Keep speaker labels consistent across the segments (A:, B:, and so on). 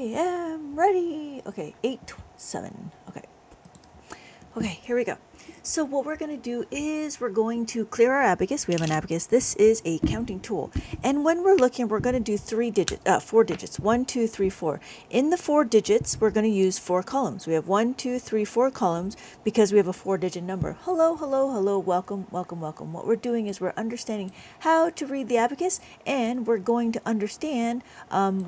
A: am ready. Okay, 8, 7. Okay, here we go. So what we're going to do is we're going to clear our abacus. We have an abacus. This is a counting tool. And when we're looking, we're going to do 4 digits. 1, 2, 3, 4. In the 4 digits, we're going to use 4 columns. We have 1, 2, 3, 4 columns because we have a 4-digit number. Hello, hello, hello, welcome, welcome, welcome. What we're doing is we're understanding how to read the abacus, and we're going to understand,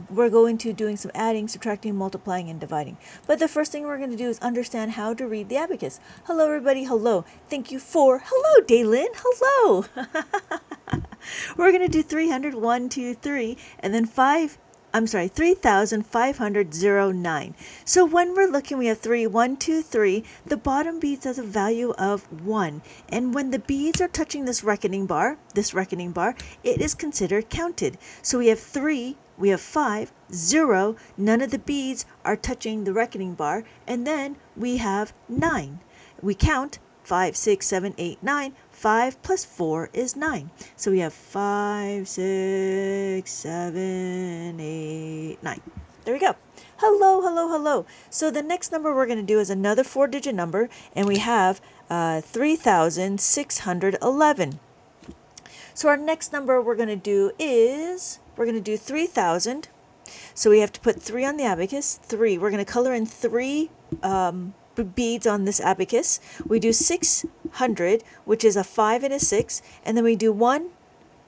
A: we're going to doing some adding, subtracting, multiplying, and dividing. But the first thing we're going to do is understand how to read the abacus. Hello, everybody. Hello. Thank you for. Hello, Daylin. Hello. We're going to do 300, 1, 2, 3, and then 3,509. So when we're looking, we have 3, 1, 2, 3. The bottom beads has a value of 1. And when the beads are touching this reckoning bar, it is considered counted. So we have 3, we have 5, 0. None of the beads are touching the reckoning bar. And then we have 9. We count 5, 6, 7, 8, 9. 5 plus 4 is 9. So we have 5, 6, 7, 8, 9. There we go. Hello, hello, hello. So the next number we're going to do is another 4-digit number, and we have 3,611. So our next number we're going to do is, we're going to do 3,000. So we have to put 3 on the abacus. 3. We're going to color in 3 beads on this abacus. We do 600, which is a 5 and a 6, and then we do 1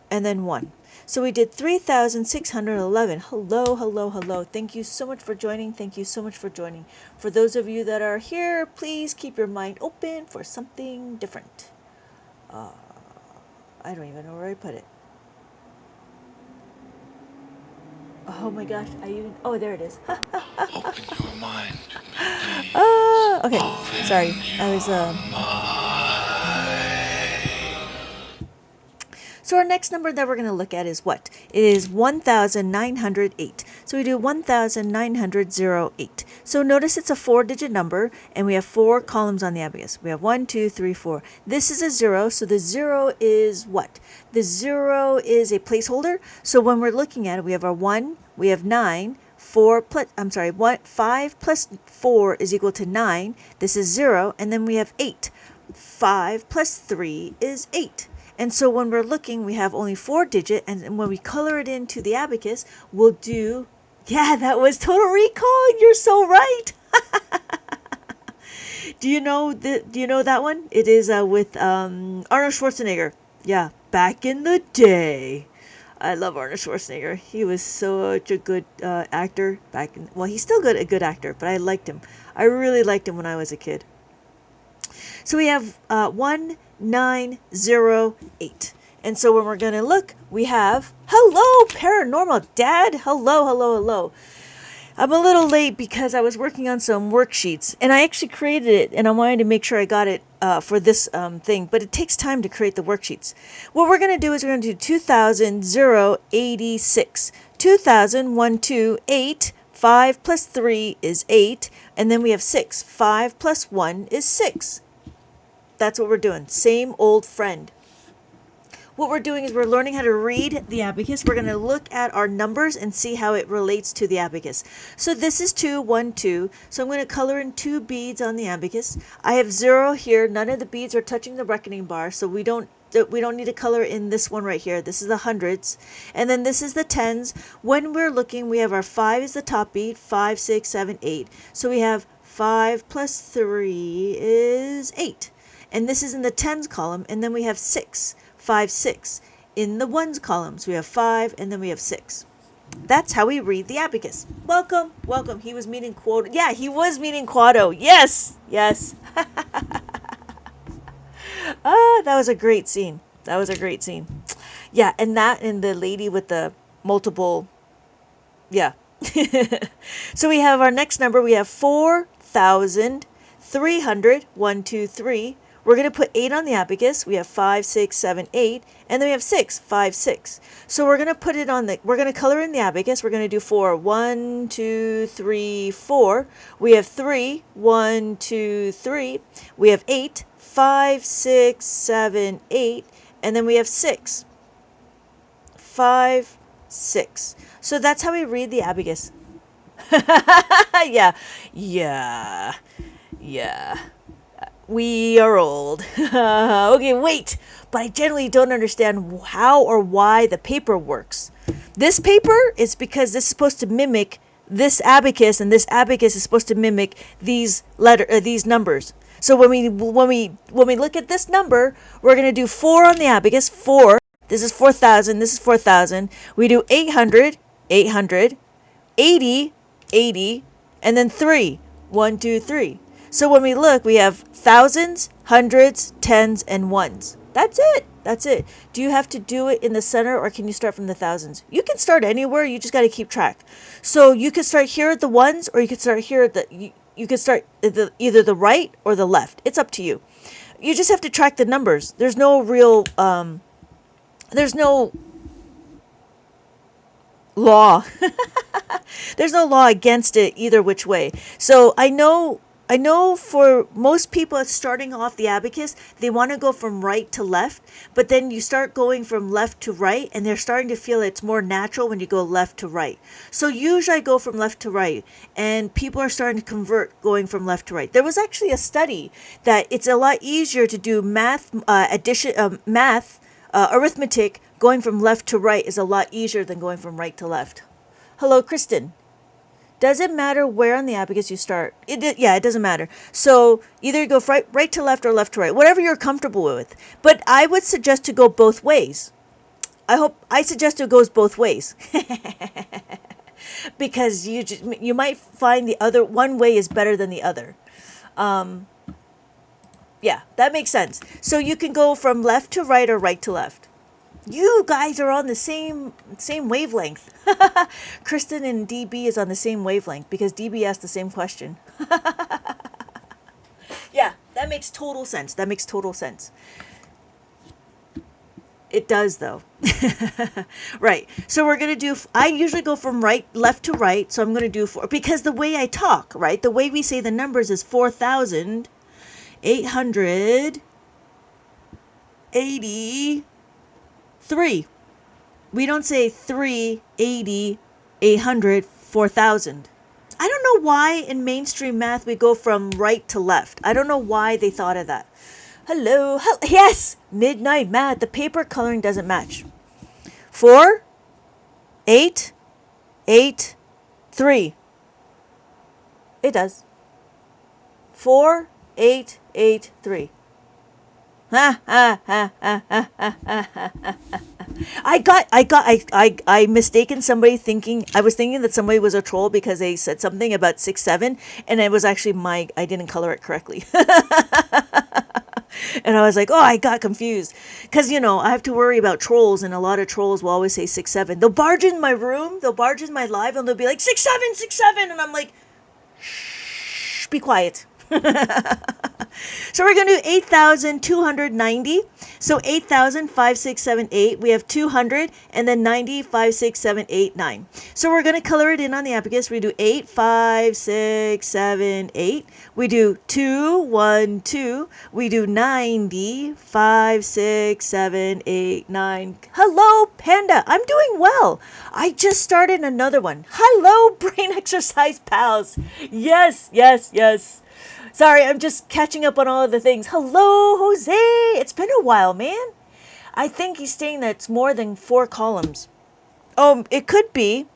A: and then 1. So we did 3,611. Hello, hello, hello. Thank you so much for joining. Thank you so much for joining. For those of you that are here, please keep your mind open for something different. I don't even know where I put it. Oh my gosh, oh, there it is.
B: Open your mind.
A: Okay, sorry. I was, So our next number that we're going to look at is what? It is 1,908. So we do 1,908. So notice it's a 4-digit number, and we have 4 columns on the abacus. We have 1, 2, 3, 4. This is a 0, so the 0 is what? The 0 is a placeholder. So when we're looking at it, we have our 1, we have 9, 5 plus 4 is equal to 9. This is 0, and then we have 8. 5 plus 3 is 8. And so when we're looking, we have only 4-digit, and when we color it into the abacus, we'll do, yeah, that was Total Recall. You're so right. Do you know that one? It is with Arnold Schwarzenegger. Yeah, back in the day. I love Arnold Schwarzenegger. He was such a good actor well, he's still a good actor, but I liked him. I really liked him when I was a kid. So we have 1908. And so when we're going to look, we have, hello, Paranormal Dad. Hello, hello, hello. I'm a little late because I was working on some worksheets, and I actually created it, and I wanted to make sure I got it for this thing, but it takes time to create the worksheets. What we're going to do is we're going to do 2,086. 2,000, 1, 2, 8. 5 plus 3 is 8, and then we have 6. 5 plus 1 is 6. That's what we're doing. Same old friend. What we're doing is we're learning how to read the abacus. We're going to look at our numbers and see how it relates to the abacus. So this is 2, 1, 2. So I'm going to color in 2 beads on the abacus. I have 0 here. None of the beads are touching the reckoning bar, so we don't need to color in this one right here. This is the hundreds. And then this is the tens. When we're looking, we have our 5 is the top bead. 5, 6, 7, 8. So we have 5 plus 3 is 8. And this is in the tens column, and then we have 6, 5, 6. In the ones columns, we have 5, and then we have 6. That's how we read the abacus. Welcome, welcome. He was meeting Quado. Yeah, he was meeting Quado. Yes, yes. That was a great scene. That was a great scene. Yeah, and the lady with the multiple, yeah. So we have our next number. We have 4,300. 1, 2, 3. We're going to put 8 on the abacus. We have 5, 6, 7, 8. And then we have 6, 5, 6. So we're going to put it on we're going to color in the abacus. We're going to do 4. 1, 2, 3, 4. We have 3. 1, 2, 3. We have 8. 5, 6, 7, 8. And then we have 6. 5, 6. So that's how we read the abacus. Yeah, yeah, yeah. We are old. Okay, wait. But I generally don't understand how or why the paper works. This paper is because this is supposed to mimic this abacus, and this abacus is supposed to mimic these numbers. So when we look at this number, we're gonna do 4 on the abacus. 4. This is 4,000. This is 4,000. We do 800, 800, 80, 80, and then 3. 1, 2, 3. So when we look, we have thousands, hundreds, tens, and ones. That's it. That's it. Do you have to do it in the center, or can you start from the thousands? You can start anywhere. You just got to keep track. So you could start here at the ones, or you could start here at you could start at either the right or the left. It's up to you. You just have to track the numbers. There's no real there's no law. There's no law against it either which way. So I know for most people starting off the abacus, they want to go from right to left, but then you start going from left to right, and they're starting to feel it's more natural when you go left to right. So usually I go from left to right, and people are starting to convert going from left to right. There was actually a study that it's a lot easier to do arithmetic going from left to right is a lot easier than going from right to left. Hello, Kristen. Does it matter where on the abacus you start? Yeah, it doesn't matter. So either you go right to left or left to right, whatever you're comfortable with. But I would suggest to go both ways. I suggest it goes both ways. Because you might find the other one way is better than the other. Yeah, that makes sense. So you can go from left to right or right to left. You guys are on the same wavelength. Kristen and DB is on the same wavelength because DB asked the same question. Yeah, that makes total sense. That makes total sense. It does though. Right. So we're going to do, I usually go from left to right. So I'm going to do 4 because the way I talk, right? The way we say the numbers is 4,883. We don't say 380, 800, 4,000. I don't know why in mainstream math we go from right to left. I don't know why they thought of that. Hello. Yes, midnight math. The paper coloring doesn't match. 4, 8, 8, 3. It does. 4, 8, 8, 3. Ha ha ha ha ha ha ha ha. I mistaken somebody thinking, I was thinking that somebody was a troll because they said something about 6, 7, and it was actually I didn't color it correctly. And I was like, oh, I got confused. Because, I have to worry about trolls, and a lot of trolls will always say 6, 7. They'll barge in my room, they'll barge in my live, and they'll be like, 6, 7, 6, 7. And I'm like, shh, be quiet. So we're going to do 8,290. So 8,000, 5, 6, 7, 8. We have 200, and then 90, 5, 6, 7, 8, 9. So we're going to color it in on the abacus. We do 8, 5, 6, 7, 8. We do 2, 1, 2. We do 90, 5, 6, 7, 8, 9. Hello, Panda. I'm doing well. I just started another one. Hello, brain exercise pals. Yes, yes, yes. Sorry, I'm just catching up on all of the things. Hello, Jose. It's been a while, man. I think he's saying that it's more than 4 columns. Oh, it could be.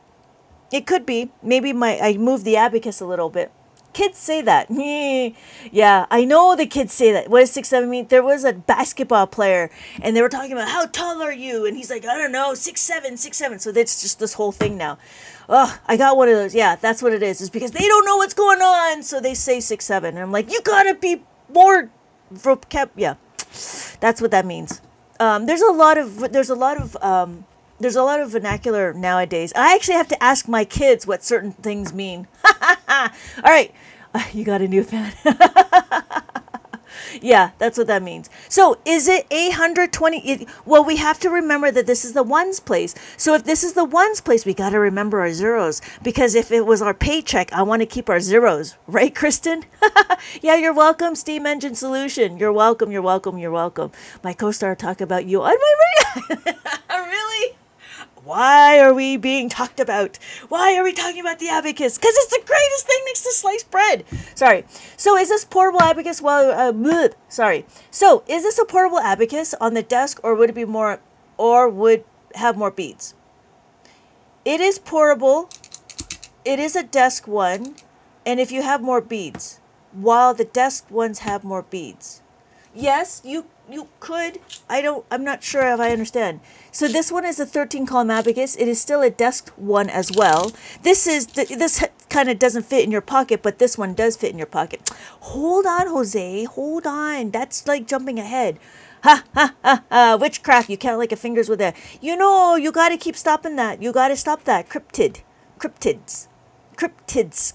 A: It could be. Maybe I moved the abacus a little bit. Kids say that. Yeah, I know the kids say that. What does 6, 7 mean? There was a basketball player, and they were talking about, how tall are you? And he's like, I don't know, 6, 7, 6, 7. So that's just this whole thing now. Oh, I got one of those. Yeah, that's what it is. It's because they don't know what's going on, so they say 6, 7. And I'm like, you gotta be more yeah, that's what that means. There's a lot of vernacular nowadays. I actually have to ask my kids what certain things mean. All right, you got a new fan. Yeah, that's what that means. So is it 820? Well, we have to remember that this is the ones place. So if this is the ones place, we got to remember our zeros. Because if it was our paycheck, I want to keep our zeros. Right, Kristen? Yeah, you're welcome, Steam Engine Solution. You're welcome, you're welcome, you're welcome. My co-star talk about you on my radio. Really? Why are we being talked about? Why are we talking about the abacus? Because it's the greatest thing next to sliced bread. Sorry. So is this portable abacus? Well, sorry. So is this a portable abacus on the desk, or would it be more, or would have more beads? It is portable. It is a desk one, and if you have more beads, while the desk ones have more beads. Yes, you could. I'm not sure if I understand. So this one is a 13 column abacus. It is still a desk one as well. This kind of doesn't fit in your pocket, but this one does fit in your pocket. Hold on, Jose. Hold on. That's like jumping ahead. Ha ha ha ha. Witchcraft. You can't lick your fingers with that. You got to keep stopping that. You got to stop that. Cryptids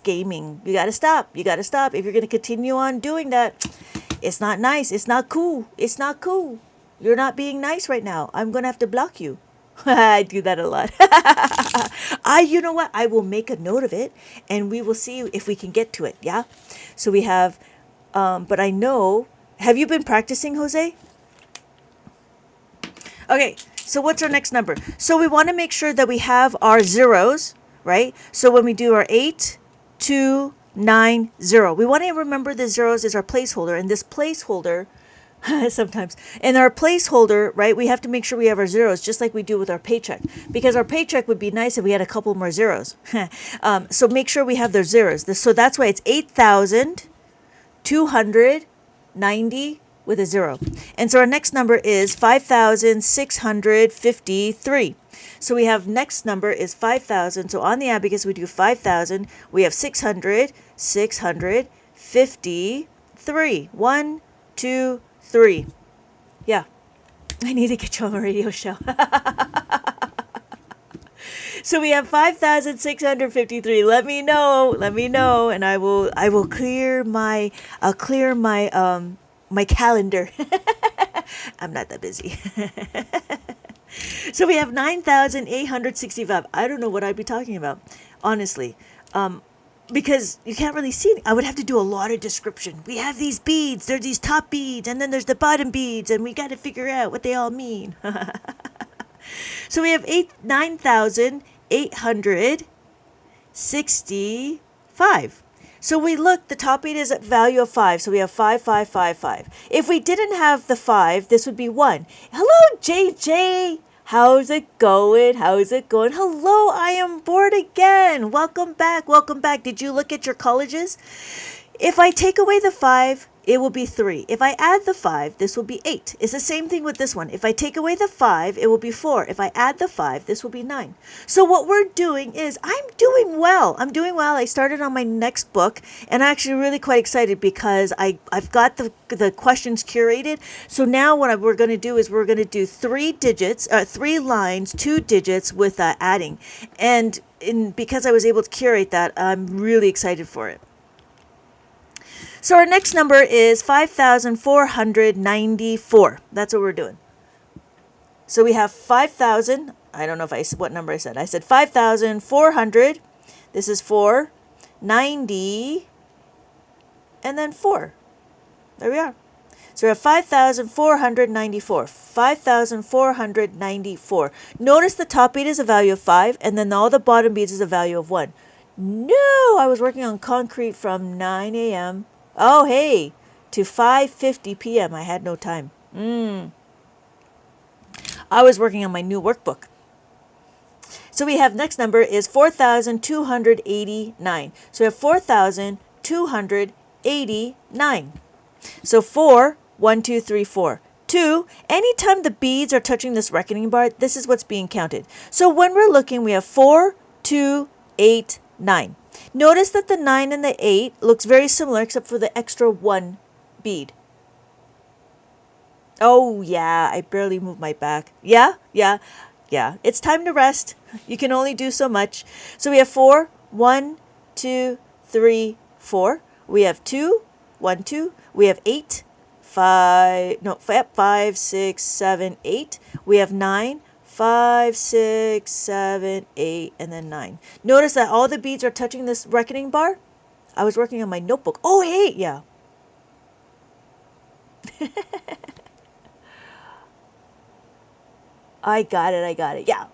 A: gaming. You got to stop. You got to stop. If you're going to continue on doing that, it's not nice. It's not cool. It's not cool. You're not being nice right now. I'm going to have to block you. I do that a lot. You know what? I will make a note of it and we will see if we can get to it. Yeah. So we have, but I know, have you been practicing, Jose? Okay. So what's our next number? So we want to make sure that we have our zeros, right? So when we do our 8, 2, 9, 0, we want to remember the zeros is our placeholder, and this placeholder sometimes, and our placeholder, right, we have to make sure we have our zeros just like we do with our paycheck, because our paycheck would be nice if we had a couple more zeros. So make sure we have those zeros. So that's why it's 8,290 with a 0. And so our next number is 5,653. So we have next number is 5,000. So on the abacus, we do 5,000. We have 653. 1, 2, 3. Yeah. I need to get you on a radio show. So we have 5,653. Let me know, and I will clear my, my calendar. I'm not that busy. So we have 9,865. I don't know what I'd be talking about, honestly. Because you can't really see it. I would have to do a lot of description. We have these beads. There's these top beads, and then there's the bottom beads, and we got to figure out what they all mean. So we have 9,865. So we look, the top bead is a value of 5. So we have 5, 5, 5, 5. If we didn't have the 5, this would be 1. Hello, JJ. How's it going? How's it going? Hello, I am bored again. Welcome back. Welcome back. Did you look at your colleges? If I take away the 5, it will be 3. If I add the 5, this will be 8. It's the same thing with this one. If I take away the 5, it will be 4. If I add the 5, this will be 9. So what we're doing is, I'm doing well. I'm doing well. I started on my next book, and I'm actually really quite excited because I've got the questions curated. So now what we're going to do is we're going to do 3 lines, 2 digits with adding. And because I was able to curate that, I'm really excited for it. So our next number is 5,494. That's what we're doing. So we have 5,000. I don't know what number I said. I said 5,400. This is 4, 90, and then 4. There we are. So we have 5,494. 5,494. Notice the top bead is a value of 5, and then all the bottom beads is a value of 1. No, I was working on concrete from 9 a.m. Oh, hey, to 5:50 p.m. I had no time. I was working on my new workbook. So we have next number is 4,289. So we have 4,289. So 4, 1, 2, 3, 4. 2, anytime the beads are touching this reckoning bar, this is what's being counted. So when we're looking, we have 4, 2, 8, 9. Notice that the 9 and the 8 looks very similar except for the extra 1 bead. Oh, yeah, I barely moved my back. Yeah. It's time to rest. You can only do so much. So we have 4, 1, 2, 3, 4. We have 2, 1, 2. We have 8, 5, 6, 7, 8. We have 9, 5, 6, 7, 8, and then 9. Notice that all the beads are touching this reckoning bar. I was working on my notebook. Oh, hey, yeah. I got it. Yeah.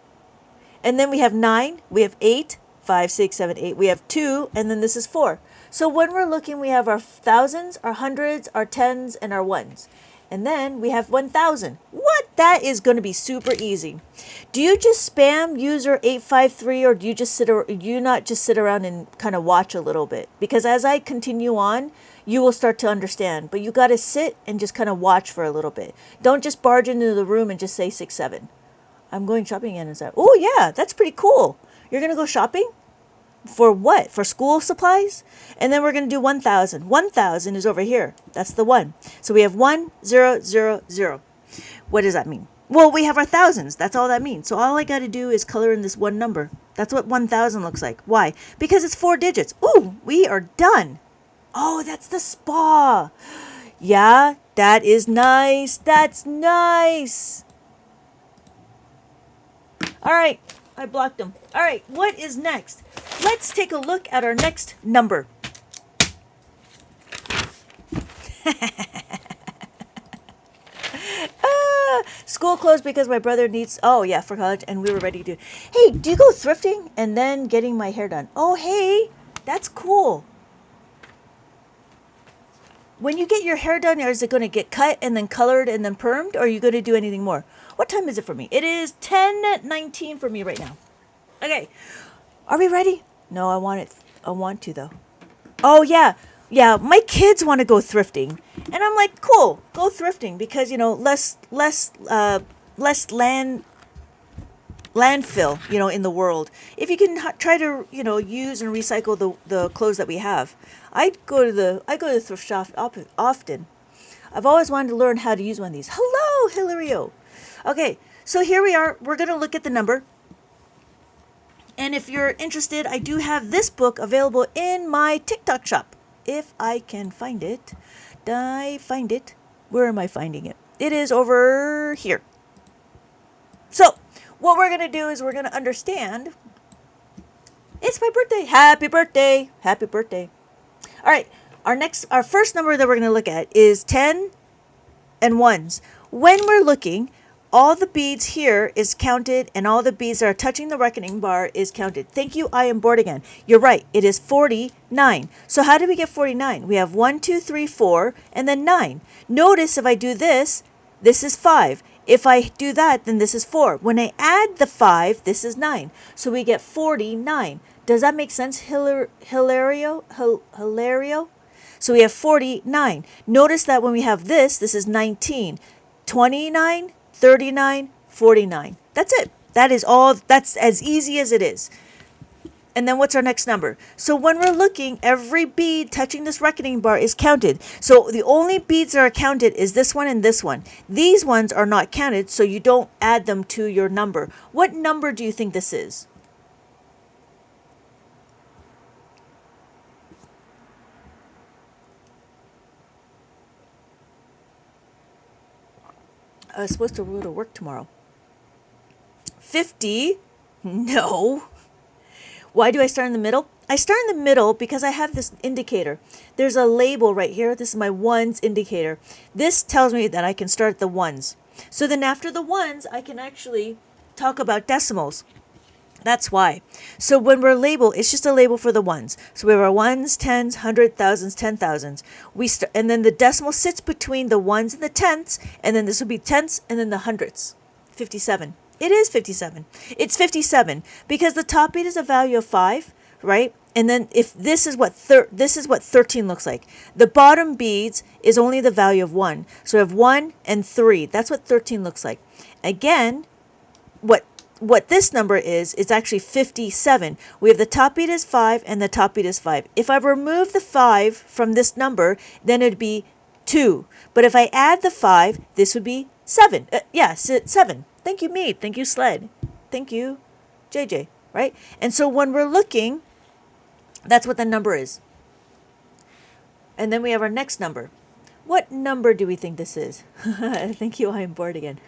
A: And then we have 9, we have 8, 5, 6, 7, 8. We have 2, and then this is 4. So when we're looking, we have our thousands, our hundreds, our tens, and our ones. And then we have 1,000. What? That is going to be super easy. Do you just spam user 853, or do you just not just sit around and kind of watch a little bit? Because as I continue on, you will start to understand. But you got to sit and just kind of watch for a little bit. Don't just barge into the room and just say 6, 7. I'm going shopping again. Is that? Oh yeah, that's pretty cool. You're going to go shopping? For what? For school supplies? And then we're going to do 1,000. 1,000 is over here. That's the 1. So we have 1, 0, 0, 0. What does that mean? Well, we have our thousands. That's all that means. So all I got to do is color in this one number. That's what 1,000 looks like. Why? Because it's 4 digits. Ooh, we are done. Oh, that's the spa. Yeah, that is nice. That's nice. All right. I blocked them. All right, what is next? Let's take a look at our next number. School closed because my brother needs, oh yeah, for college, and we were ready to, hey, do you go thrifting and then getting my hair done? Oh, hey, that's cool. When you get your hair done, is it going to get cut and then colored and then permed, or are you going to do anything more? What time is it for me? It is 10:19 for me right now. Okay, are we ready? No, I want to though. Oh yeah, yeah. My kids want to go thrifting, and I'm like, cool, go thrifting because less landfill, in the world. If you can try to, use and recycle the clothes that we have. I go to the thrift shop often. I've always wanted to learn how to use one of these. Hello, Hilario. Okay, so here we are. We're going to look at the number. And if you're interested, I do have this book available in my TikTok shop. If I can find it. Did I find it? Where am I finding it? It is over here. So, what we're going to do is we're going to understand. It's my birthday. Happy birthday. Happy birthday. All right. Our first number that we're going to look at is 10 and ones. When we're looking, all the beads here is counted, and all the beads that are touching the reckoning bar is counted. Thank you, I am bored again. You're right, it is 49. So how do we get 49? We have 1, 2, 3, 4, and then 9. Notice if I do this, this is 5. If I do that, then this is 4. When I add the 5, this is 9. So we get 49. Does that make sense, Hilario? So we have 49. Notice that when we have this is 19. 29, 39, 49. That's it. That is all. That's as easy as it is. And then what's our next number? So when we're looking, every bead touching this reckoning bar is counted. So the only beads that are counted is this one and this one. These ones are not counted, so you don't add them to your number. What number do you think this is? I was supposed to go to work tomorrow. 50? No. Why do I start in the middle? I start in the middle because I have this indicator. There's a label right here. This is my ones indicator. This tells me that I can start at the ones. So then after the ones, I can actually talk about decimals. That's why. So when we're labeled, it's just a label for the ones. So we have our ones, tens, hundred, thousands, 10,000s. And then the decimal sits between the ones and the tenths, and then this will be tenths, and then the hundredths. 57. It is 57. It's 57 because the top bead is a value of 5, right? And then if this is what 13 looks like. The bottom beads is only the value of 1. So we have 1 and 3. That's what 13 looks like. Again, what this number is, it's actually 57. We have the top bead is 5 and the top bead is 5. If I remove the 5 from this number, then it'd be 2. But if I add the 5, this would be 7. 7. Thank you, Mead. Thank you, Sled. Thank you, JJ, right? And so when we're looking, that's what the number is. And then we have our next number. What number do we think this is? Thank you, I am bored again.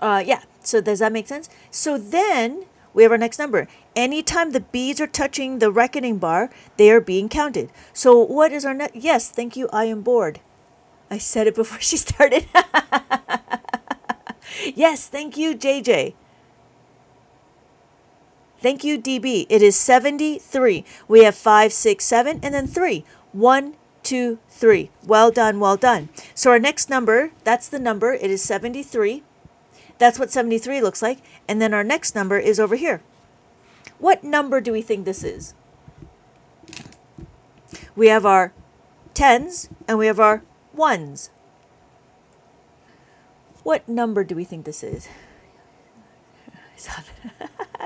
A: Yeah, so does that make sense? So then we have our next number. Anytime the beads are touching the reckoning bar, they are being counted. So what is our next? Yes, thank you, I am bored. I said it before she started. Yes, thank you, JJ. Thank you, DB. It is 73. We have 5, 6, 7, and then 3. 1, 2, 3. Well done, well done. So our next number, that's the number. It is 73. That's what 73 looks like. And then our next number is over here. What number do we think this is? We have our tens and we have our ones. What number do we think this is?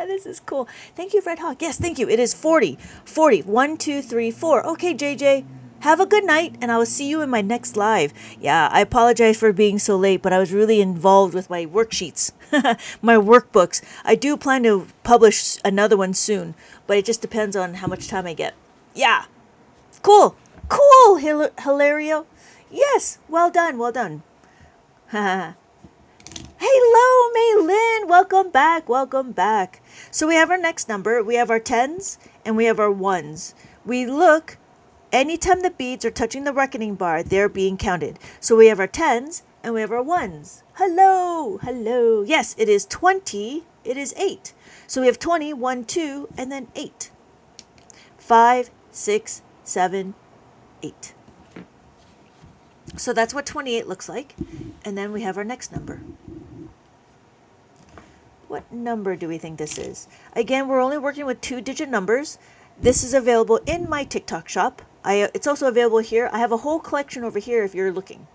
A: This is cool. Thank you, Red Hawk. Yes, thank you. It is 40. 40. 1, 2, 3, 4. Okay, JJ. Have a good night, and I will see you in my next live. Yeah, I apologize for being so late, but I was really involved with my worksheets, my workbooks. I do plan to publish another one soon, but it just depends on how much time I get. Yeah. Cool. Cool, Hilario. Yes, well done, well done. Hello, Maylin. Welcome back, welcome back. So we have our next number. We have our tens and we have our ones. We look, anytime the beads are touching the reckoning bar, they're being counted. So we have our tens and we have our ones. Hello, hello. Yes, it is 20. It is 8. So we have 20, 1, 2, and then 8. 5, 6, 7, 8. So that's what 28 looks like. And then we have our next number. What number do we think this is? Again, we're only working with 2-digit numbers. This is available in my TikTok shop. It's also available here. I have a whole collection over here if you're looking.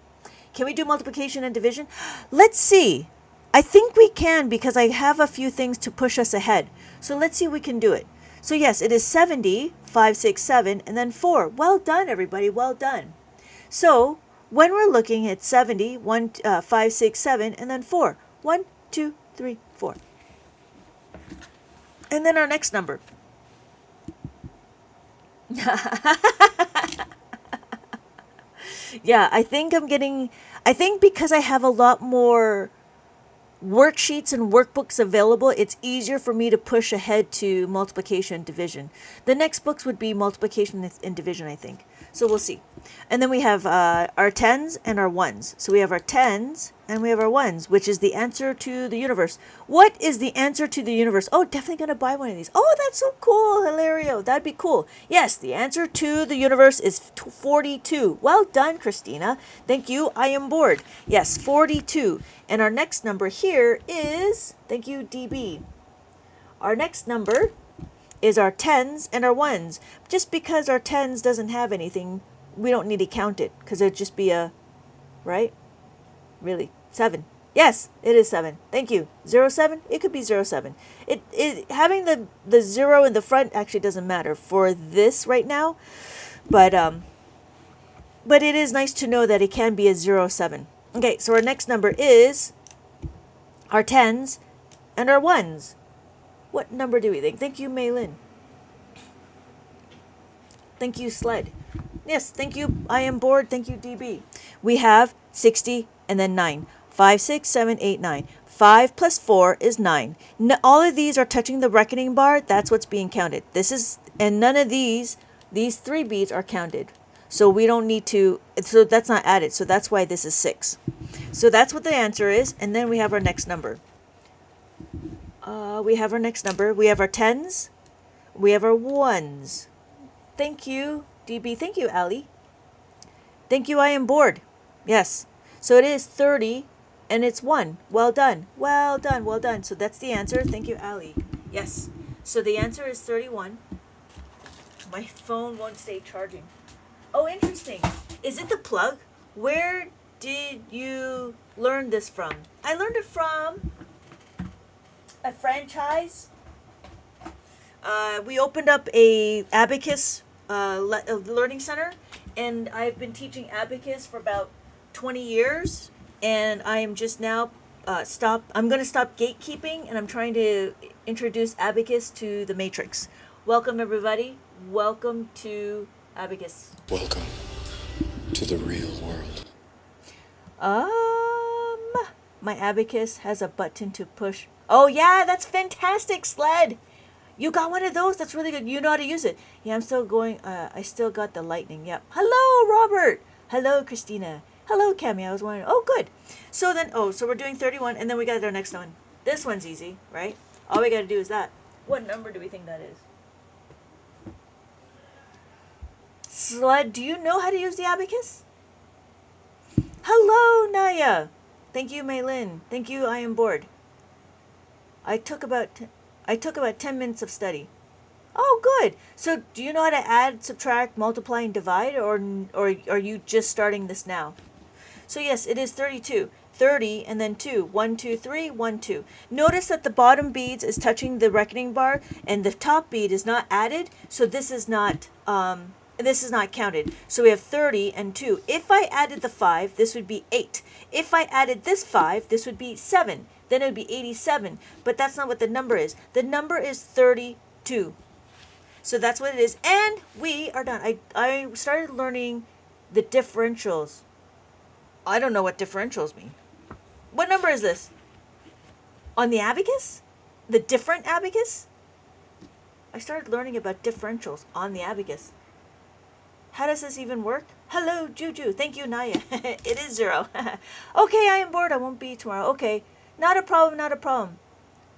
A: Can we do multiplication and division? Let's see. I think we can because I have a few things to push us ahead. So let's see if we can do it. So yes, it is 70, 5, 6, 7, and then 4. Well done, everybody. Well done. So when we're looking at 70, 5, 6, 7, and then 4. 1, 2, 3, 4. And then our next number. Yeah, I think because I have a lot more worksheets and workbooks available, it's easier for me to push ahead to multiplication and division. The next books would be multiplication and division, I think. So we'll see. And then we have our tens and our ones. So we have our tens and we have our ones, which is the answer to the universe. What is the answer to the universe? Oh, definitely going to buy one of these. Oh, that's so cool, Hilario. That'd be cool. Yes, the answer to the universe is 42. Well done, Christina. Thank you. I am bored. Yes, 42. And our next number here is, thank you, DB. Our next number is our tens and our ones. Just because our tens doesn't have anything, we don't need to count it because it'd just be a, right? Really? 7. Yes, it is 7. Thank you. 07? It could be 07. It having the 0 in the front actually doesn't matter for this right now, but it is nice to know that it can be a 07. Okay, so our next number is our tens and our ones. What number do we think? Thank you, Maylin. Thank you, Sled. Yes, thank you. I am bored. Thank you, DB. We have 60 and then 9. 5, 6, 7, 8, 9. 5 plus 4 is 9. All of these are touching the reckoning bar. That's what's being counted. And none of these 3 beads are counted. So we don't need to, so that's not added. So that's why this is 6. So that's what the answer is. And then we have our next number. We have our tens. We have our ones. Thank you, DB. Thank you, Ali. Thank you, I am bored. Yes. So it is 30 and it's 1. Well done. Well done. Well done. So that's the answer. Thank you, Ali. Yes. So the answer is 31. My phone won't stay charging. Oh, interesting. Is it the plug? Where did you learn this from? I learned it from a franchise. We opened up a Abacus learning center, and I've been teaching Abacus for about 20 years, and I am just now I'm going to stop gatekeeping, and I'm trying to introduce Abacus to the Matrix. Welcome, everybody. Welcome to Abacus.
B: Welcome to the real world.
A: My Abacus has a button to push. Oh yeah, that's fantastic, Sled. You got one of those? That's really good. You know how to use it. Yeah, I'm still going. I still got the lightning. Yep. Hello, Robert. Hello, Christina. Hello, Cami. I was wondering. Oh, good. So we're doing 31, and then we got our next one. This one's easy, right? All we got to do is that. What number do we think that is? Sled, do you know how to use the abacus? Hello, Naya. Thank you, Maylin. Thank you, I am bored. I took about 10 minutes of study. Oh, good. So, do you know how to add, subtract, multiply, and divide, or are you just starting this now? So yes, it is 32. 30 and then 2. 1, 2, 3, 1, 2. Notice that the bottom beads is touching the reckoning bar and the top bead is not added, so this is not counted. So we have 30 and 2. If I added the 5, this would be 8. If I added this 5, this would be 7. Then it would be 87. But that's not what the number is. The number is 32. So that's what it is. And we are done. I started learning the differentials. I don't know what differentials mean. What number is this? On the abacus? The different abacus? I started learning about differentials on the abacus. How does this even work? Hello, Juju. Thank you, Naya. It is 0. Okay, I am bored. I won't be tomorrow. Okay. Not a problem, not a problem.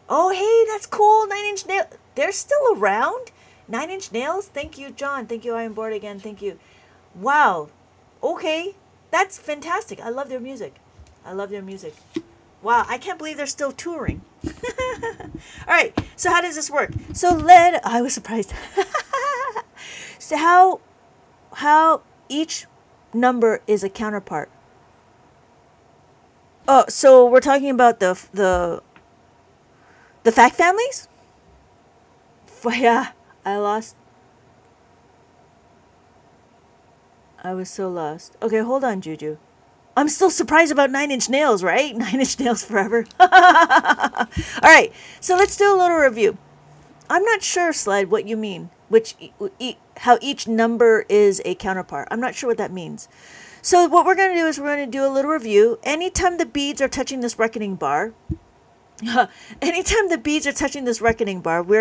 A: Oh, hey, that's cool. 9-inch nail. They're still around? 9-inch nails? Thank you, John. Thank you, I am bored again. Thank you. Wow. Okay. That's fantastic. I love their music. I love their music. Wow, I can't believe they're still touring. All right, so how does this work? So I was surprised. So how each number is a counterpart. Oh, so we're talking about the fact families? Yeah, I was so lost. Okay, hold on, Juju. I'm still surprised about 9-inch nails, right? 9-inch nails forever. All right, so let's do a little review. I'm not sure, Sled, what you mean, how each number is a counterpart. I'm not sure what that means. So what we're going to do is we're going to do a little review. Anytime the beads are touching this reckoning bar, we're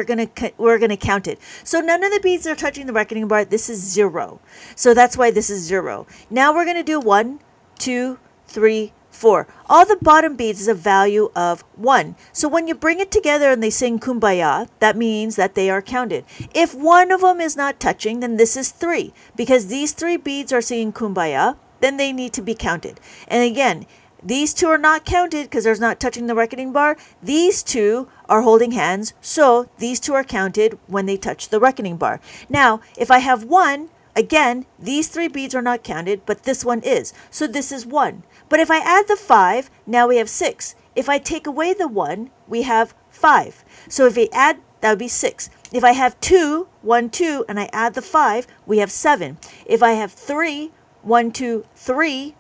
A: going to count it. So none of the beads are touching the reckoning bar. This is 0. So that's why this is 0. Now we're going to do 1, 2, 3, 4. All the bottom beads is a value of 1. So when you bring it together and they sing Kumbaya, that means that they are counted. If one of them is not touching, then this is 3. Because these 3 beads are singing Kumbaya, then they need to be counted. And again, these 2 are not counted because they're not touching the reckoning bar. These 2 are holding hands, so these 2 are counted when they touch the reckoning bar. Now, if I have 1, again, these 3 beads are not counted, but this one is. So this is 1. But if I add the 5, now we have 6. If I take away the 1, we have 5. So if I add, that would be 6. If I have 2, 1, 2, and I add the 5, we have 7. If I have 3, 1, 2, 3,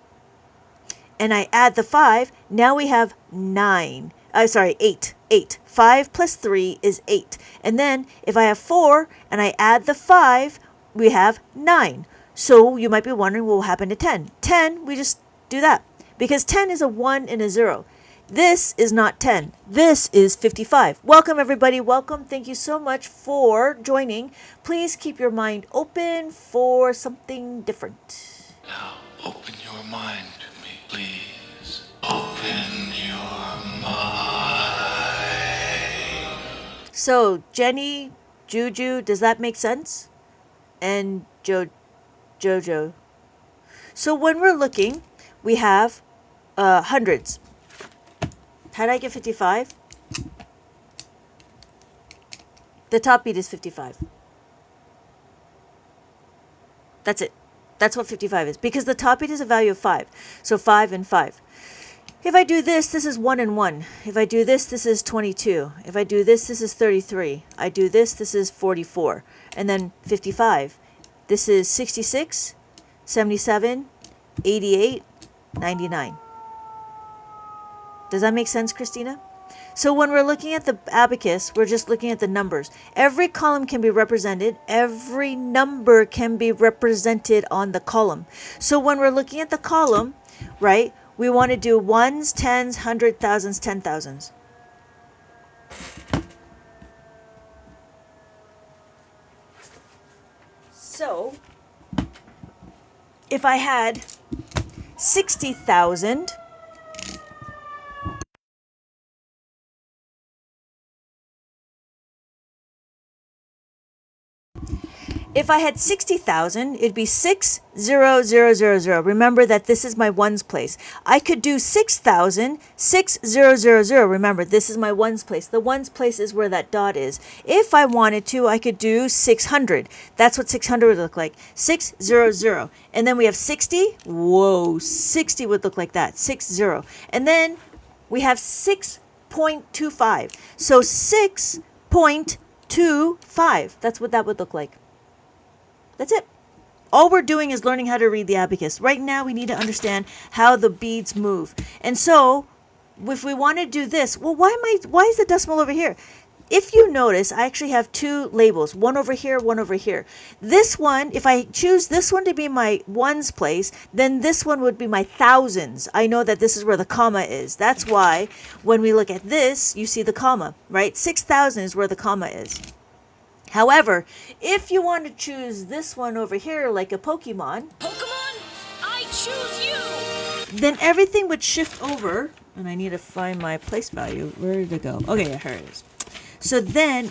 A: and I add the 5, now we have 8. 8. 5 plus 3 is 8. And then if I have 4 and I add the 5, we have 9. So you might be wondering what will happen to 10. 10, we just do that. Because 10 is a 1 and a 0. This is not 10. This is 55. Welcome, everybody. Welcome. Thank you so much for joining. Please keep your mind open for something different.
B: Now, open your mind to me, please. Open your mind.
A: So, Jenny, Juju, does that make sense? And Jojo. So when we're looking, we have hundreds. How did I get 55? The top beat is 55. That's it. That's what 55 is. Because the top beat is a value of 5. So 5 and 5. If I do this, this is 1 and 1. If I do this, this is 22. If I do this, this is 33. I do this, this is 44. And then 55. This is 66, 77, 88, 99. Does that make sense, Christina? So when we're looking at the abacus, we're just looking at the numbers. Every column can be represented. Every number can be represented on the column. So when we're looking at the column, right, we want to do ones, tens, hundred thousands, 10,000s. So if I had 60,000, If I had 60,000, it'd be 60000. Remember that this is my ones place. I could do 6,000, 6000. Remember, this is my ones place. The ones place is where that dot is. If I wanted to, I could do 600. That's what 600 would look like. 600. And then we have 60. Whoa, 60 would look like that. 60. And then we have 6.25. So 6.25. That's what that would look like. That's it. All we're doing is learning how to read the abacus. Right now, we need to understand how the beads move. And so, if we want to do this, well, why is the decimal over here? If you notice, I actually have two labels, one over here, one over here. This one, if I choose this one to be my ones place, then this one would be my thousands. I know that this is where the comma is. That's why when we look at this, you see the comma, right? 6,000 is where the comma is. However, if you want to choose this one over here like a Pokemon,
C: I choose you!
A: Then everything would shift over, and I need to find my place value. Where did it go? Okay, yeah, here it is. So then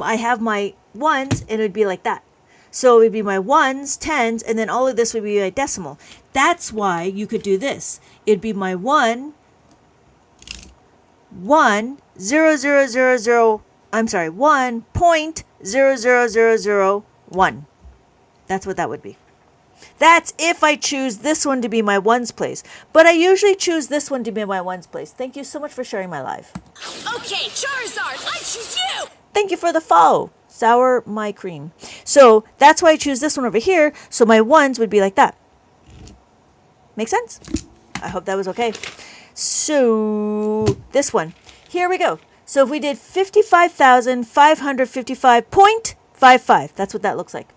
A: I have my ones, and it would be like that. So it would be my ones, tens, and then all of this would be my decimal. That's why you could do this. It'd be my 1, 1.00001. That's what that would be. That's if I choose this one to be my ones place. But I usually choose this one to be my ones place. Thank you so much for sharing my live.
C: Okay, Charizard, I choose you!
A: Thank you for the follow. Sour my cream. So that's why I choose this one over here. So my ones would be like that. Make sense? I hope that was okay. So this one. Here we go. So if we did 55,555.55, that's what that looks like.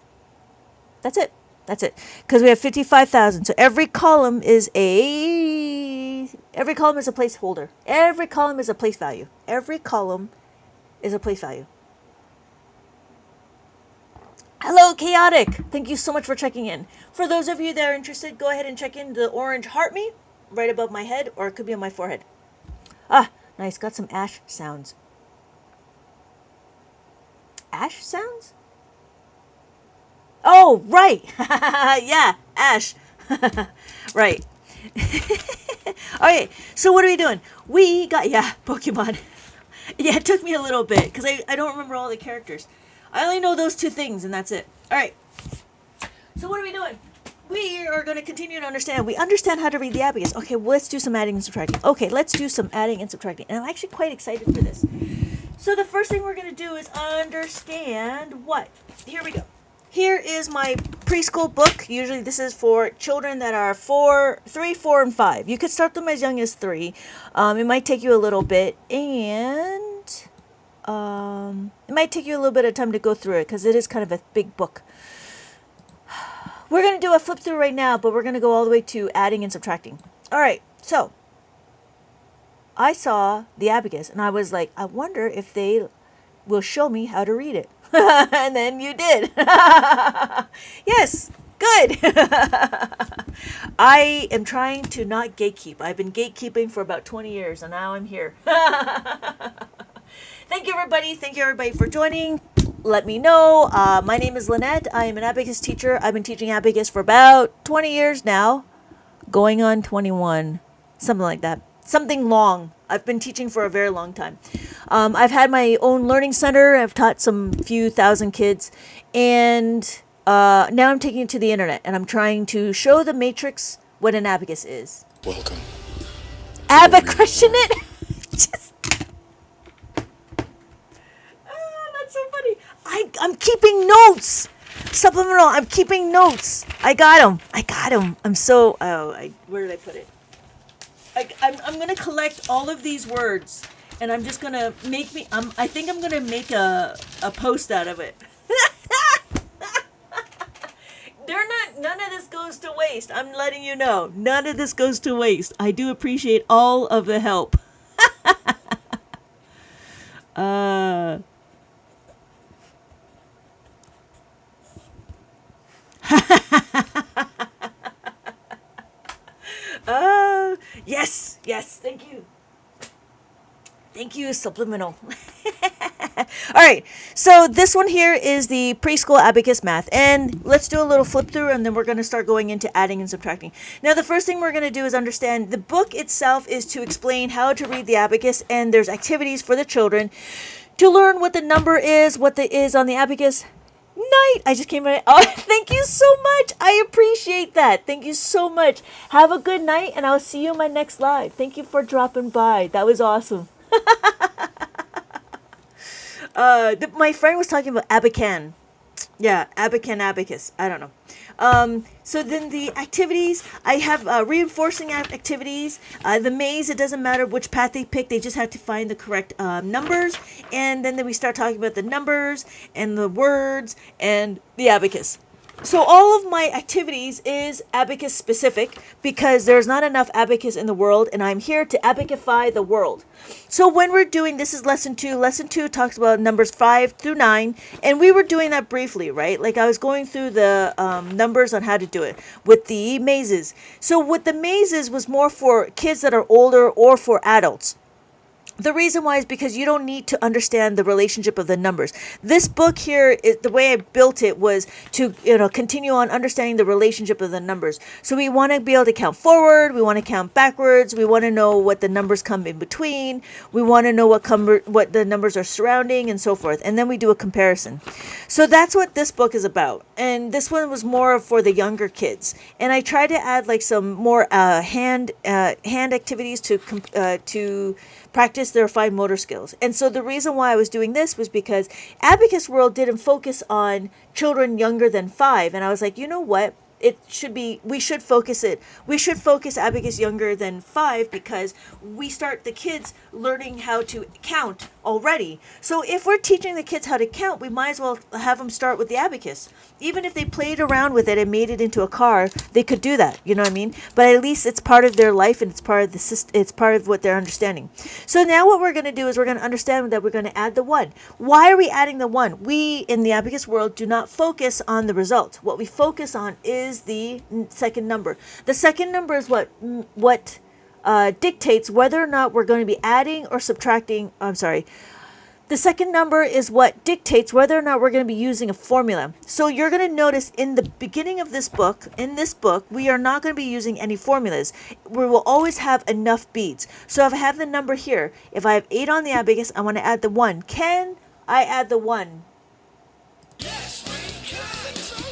A: That's it. That's it. Because we have 55,000. So every column is a placeholder. Every column is a place value. Every column is a place value. Hello, Chaotic. Thank you so much for checking in. For those of you that are interested, go ahead and check in the orange heart me right above my head, or it could be on my forehead. Ah, nice. Got some ash sounds. Ash sounds? Oh, right. Yeah, ash. Right. Okay, so what are we doing? We got, yeah, Pokemon. Yeah, it took me a little bit because I don't remember all the characters. I only know those two things, and that's it. All right. So what are we doing? We are going to continue to understand. We understand how to read the abacus. Okay, well, let's do some adding and subtracting. Okay, let's do some adding and subtracting. And I'm actually quite excited for this. So the first thing we're going to do is understand what? Here we go. Here is my preschool book. Usually this is for children that are 3, 4, and 5. You could start them as young as 3. It might take you a little bit, and it might take you a little bit of time to go through it because it is kind of a big book. We're going to do a flip through right now, but we're going to go all the way to adding and subtracting. All right, so I saw the abacus, and I was like, I wonder if they will show me how to read it. And then you did. Yes, good. I am trying to not gatekeep. I've been gatekeeping for about 20 years, and now I'm here. Thank you, everybody. Thank you, everybody, for joining. Let me know. My name is Lynette. I am an abacus teacher. I've been teaching abacus for about 20 years now. Going on 21. Something like that. Something long. I've been teaching for a very long time. I've had my own learning center. I've taught some few thousand kids. And now I'm taking it to the internet. And I'm trying to show the matrix what an abacus is.
B: Welcome.
A: Abacrushing it? Just... that's so funny. I'm keeping notes. Subliminal. I'm keeping notes. I got them. I'm so... where did I put it? I'm going to collect all of these words, and I'm just going to make me... I think I'm going to make a post out of it. None of this goes to waste. I'm letting you know. None of this goes to waste. I do appreciate all of the help. Yes, thank you. Thank you, Subliminal. All right, so this one here is the preschool abacus math, and let's do a little flip through, and then we're going to start going into adding and subtracting. Now, the first thing we're going to do is understand the book itself is to explain how to read the abacus, and there's activities for the children to learn what the number is, what the is on the abacus. Night. I just came right. Oh, thank you so much. I appreciate that. Thank you so much. Have a good night, and I'll see you in my next live. Thank you for dropping by. That was awesome. My friend was talking about abacan. Yeah, abacan abacus. I don't know. So then the activities, I have reinforcing activities. The maze, it doesn't matter which path they pick. They just have to find the correct numbers. And then we start talking about the numbers and the words and the abacus. So all of my activities is abacus specific because there's not enough abacus in the world, and I'm here to abacify the world. So when we're doing, this is lesson 2. Lesson 2 talks about numbers 5 through 9, and we were doing that briefly, right? Like I was going through the numbers on how to do it with the mazes. So with the mazes was more for kids that are older or for adults. The reason why is because you don't need to understand the relationship of the numbers. This book here, the way I built it was to continue on understanding the relationship of the numbers. So we want to be able to count forward, we want to count backwards, we want to know what the numbers come in between, we want to know what the numbers are surrounding, and so forth. And then we do a comparison. So that's what this book is about. And this one was more for the younger kids. And I tried to add like some more hand activities to practice their fine motor skills. And so the reason why I was doing this was because Abacus World didn't focus on children younger than 5. And I was like, you know what? We should focus Abacus younger than 5 because we start the kids learning how to count already. So if we're teaching the kids how to count, we might as well have them start with the abacus. Even if they played around with it and made it into a car, they could do that. You know what I mean? But at least it's part of their life and it's part of it's part of what they're understanding. So now what we're going to do is we're going to understand that we're going to add the 1. Why are we adding the 1? We in the abacus world do not focus on the result. What we focus on is the second number. The second number is what dictates whether or not we're going to be adding or subtracting. The second number is what dictates whether or not we're going to be using a formula. So you're going to notice in the beginning of this book, we are not going to be using any formulas. We will always have enough beads. So if I have the number here, if I have 8 on the abacus, I want to add the 1. Can I add the 1?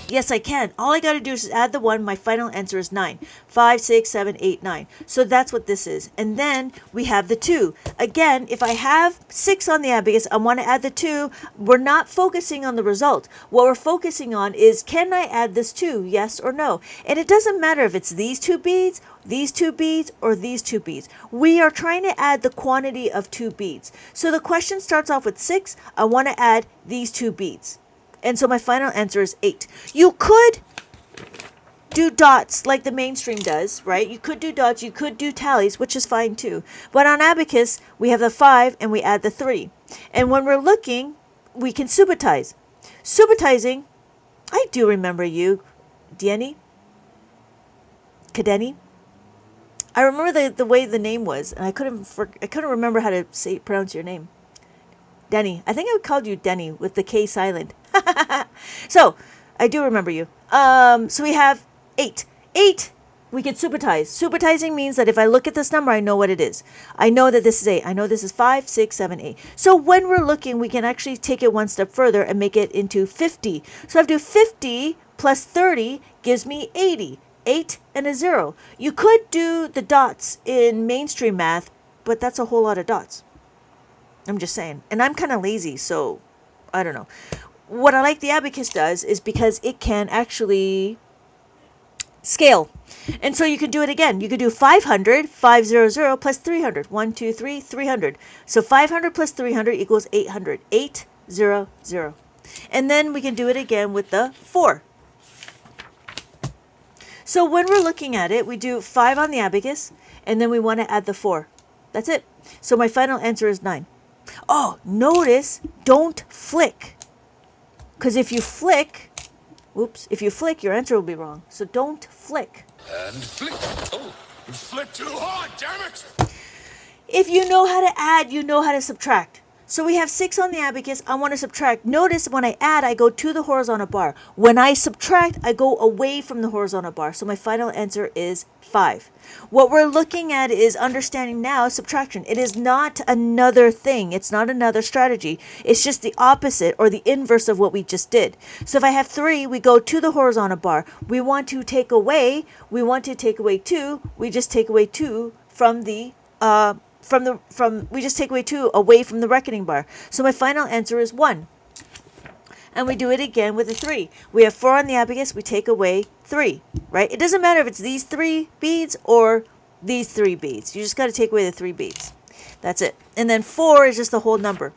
A: Yes, I can. All I got to do is add the 1. My final answer is 9. 5, 6, 7, 8, 9. So that's what this is. And then we have the 2. Again, if I have 6 on the abacus, I want to add the 2. We're not focusing on the result. What we're focusing on is, can I add this 2? Yes or no? And it doesn't matter if it's these 2 beads, these 2 beads, or these 2 beads. We are trying to add the quantity of 2 beads. So the question starts off with 6. I want to add these 2 beads. And so my final answer is 8. You could do dots like the mainstream does, right? You could do dots, you could do tallies, which is fine too. But on Abacus, we have the 5 and we add the 3. And when we're looking, we can subitize. Subitizing, I do remember you, Denny. Kadeni. I remember the way the name was, and I couldn't remember how to pronounce your name. Denny. I think I called you Denny with the K silent. So, I do remember you. So we have 8. 8, we can subitize. Subitizing means that if I look at this number, I know what it is. I know that this is 8. I know this is 5, 6, 7, 8. So when we're looking, we can actually take it one step further and make it into 50. So I have to do 50 plus 30 gives me 80. 8 and a 0. You could do the dots in mainstream math, but that's a whole lot of dots. I'm just saying. And I'm kind of lazy, so I don't know. What I like the abacus does is because it can actually scale. And so you can do it again. You could do 500, 500 plus 300. 1, 2, 3, 300. So 500 plus 300 equals 800. 800. And then we can do it again with the 4. So when we're looking at it, we do 5 on the abacus, and then we want to add the 4. That's it. So my final answer is 9. Oh, notice, don't flick. Because if you flick, your answer will be wrong. So don't flick.
B: And flick. Oh, you flicked too hard, damn it!
A: If you know how to add, you know how to subtract. So we have 6 on the abacus. I want to subtract. Notice when I add, I go to the horizontal bar. When I subtract, I go away from the horizontal bar. So my final answer is 5. What we're looking at is understanding now subtraction. It is not another thing. It's not another strategy. It's just the opposite or the inverse of what we just did. So if I have 3, we go to the horizontal bar. We want to take away 2. We just take away 2 from the we just take away 2 away from the reckoning bar. So my final answer is 1. And we do it again with a 3. We have 4 on the abacus, we take away 3, right? It doesn't matter if it's these 3 beads or these 3 beads. You just got to take away the 3 beads. That's it. And then 4 is just the whole number.